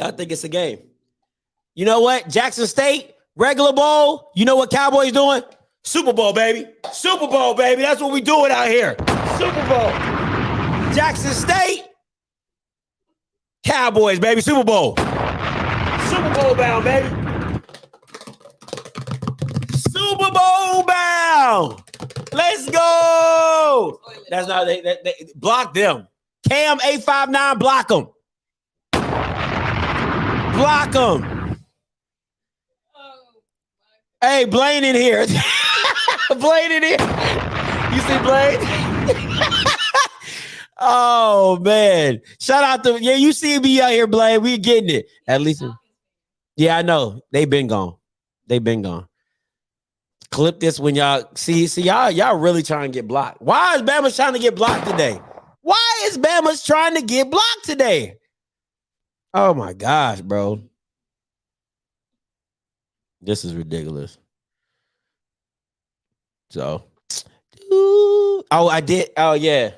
Speaker 2: Y'all think it's a game. You know what? Jackson State, regular bowl. You know what Cowboys doing? Super Bowl, baby. Super Bowl, baby. That's what we doing out here. Super Bowl. Jackson State, Cowboys, baby. Super Bowl. Super Bowl bound, baby. Super Bowl bound. Let's go. That's not they block them. Cam 859, block them. Block them. Hey, Blaine in here. Blaine in here. You see Blaine? Oh man. Shout out to you see me out here, Blaine. We getting it. At least. Yeah, I know. They've been gone. They've been gone. Clip this when y'all see y'all really trying to get blocked. Why is Bama trying to get blocked today? Why is Bama trying to get blocked today? Oh my gosh, bro. This is ridiculous. So, oh, I did. Oh, yeah.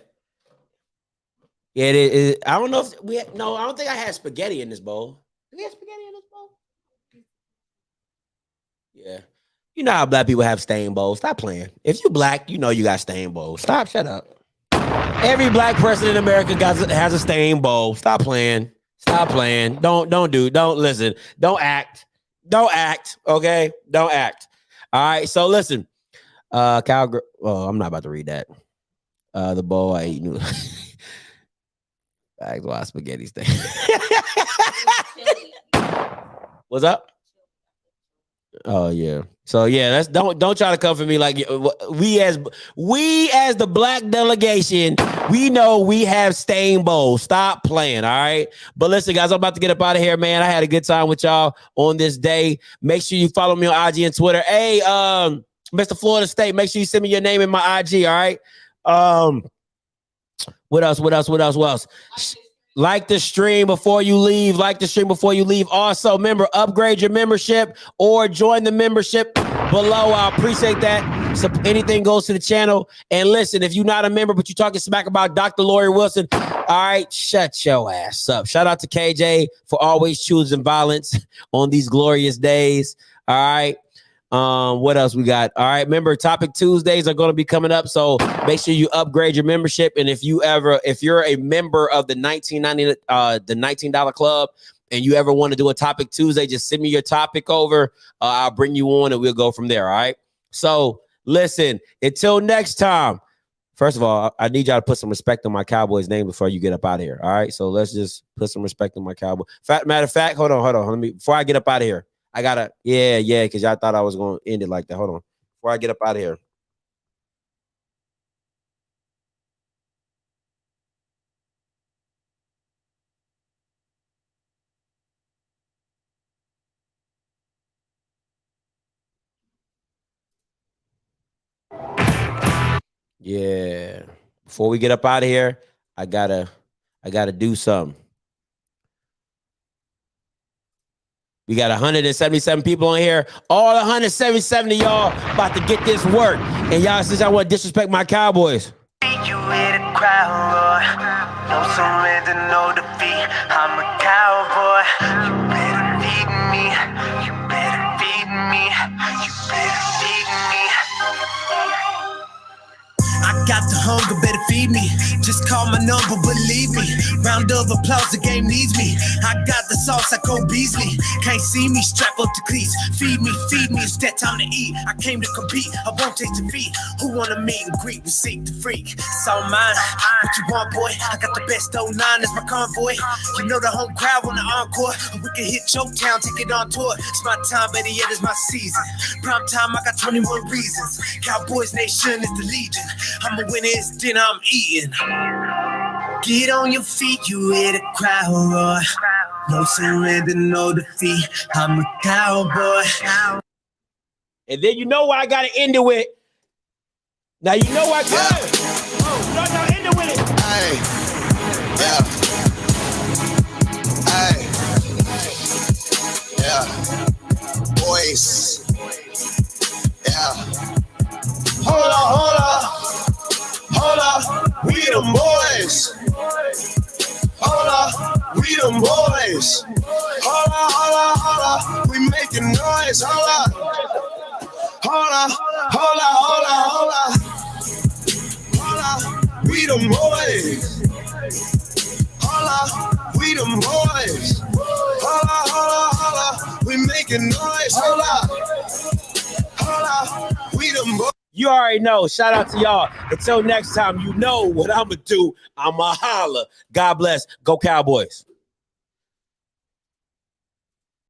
Speaker 2: Yeah, it is. I don't know if we had, no, I don't think I had spaghetti in this bowl. Do we have spaghetti in this bowl? Yeah. You know how black people have stain bowls. Stop playing. If you black, you know you got stain bowls. Stop. Shut up. Every black person in America has a stain bowl. Stop playing. Stop playing. Don't listen. Don't act. Don't act. Okay? Don't act. All right. So listen. Cowgirl. Oh, I'm not about to read that. The bowl I eat. Bags of spaghetti steak. What's up? Oh yeah. So yeah, that's don't try to come for me like we as the black delegation, we know we have stain bowls. Stop playing, all right? But listen, guys, I'm about to get up out of here, man. I had a good time with y'all on this day. Make sure you follow me on IG and Twitter. Hey, Mr. Florida State, make sure you send me your name in my IG, all right? What else? Like the stream before you leave. Also, remember, upgrade your membership or join the membership below. I appreciate that. So anything goes to the channel. And listen, if you're not a member, but you're talking smack about Dr. Lori Wilson, all right, shut your ass up. Shout out to KJ for always choosing violence on these glorious days. All right. What else we got? All right, remember Topic Tuesdays are going to be coming up, so make sure you upgrade your membership. And if you're a member of the $19 club and you ever want to do a Topic Tuesday, just send me your topic over. I'll bring you on and we'll go from there. All right. So listen, until next time. First of all, I need y'all to put some respect on my Cowboys name before you get up out of here. All right. So let's just put some respect on my Cowboy. Matter of fact, hold on. Before I get up out of here. I gotta, because y'all thought I was gonna end it like that. Hold on. Before I get up out of here. Yeah. Before we get up out of here, I gotta do something. We got 177 people on here. All 177 of y'all about to get this work. And y'all, since I want to disrespect my Cowboys.
Speaker 5: You hear the crowd roar. No surrender, no defeat. I'm a cowboy. You better feed me. You better feed me. You better feed me. I got the hunger, better feed me. Just call my number, believe me. Round of applause, the game needs me. I got the sauce, I go Beasley. Can't see me, strap up the cleats. Feed me, it's that time to eat. I came to compete, I won't take defeat. Who wanna meet and greet, we seek the freak. It's all mine, what you want, boy? I got the best 09 as my convoy. You know the home crowd on the encore. We can hit your town, take it on tour. It's my time, better yet, it's my season. Prime time, I got 21 reasons. Cowboys Nation is the legion. I'm a winner, it's dinner I'm eating. Get on your feet, you hear the crowd roar. No surrender, no defeat. I'm a cowboy.
Speaker 2: And then you know why I gotta end it with. Now you know why I gotta end it with it.
Speaker 5: Hey, yeah. Hey, yeah. Boys. Yeah. Hold up, we them boys. Hold up, we them boys. Hold on, we making noise. Hold on, we the boys. We the boys. We making noise. We the boys.
Speaker 2: You already know. Shout out to y'all. Until next time, you know what I'ma do. I'ma holla. God bless. Go Cowboys.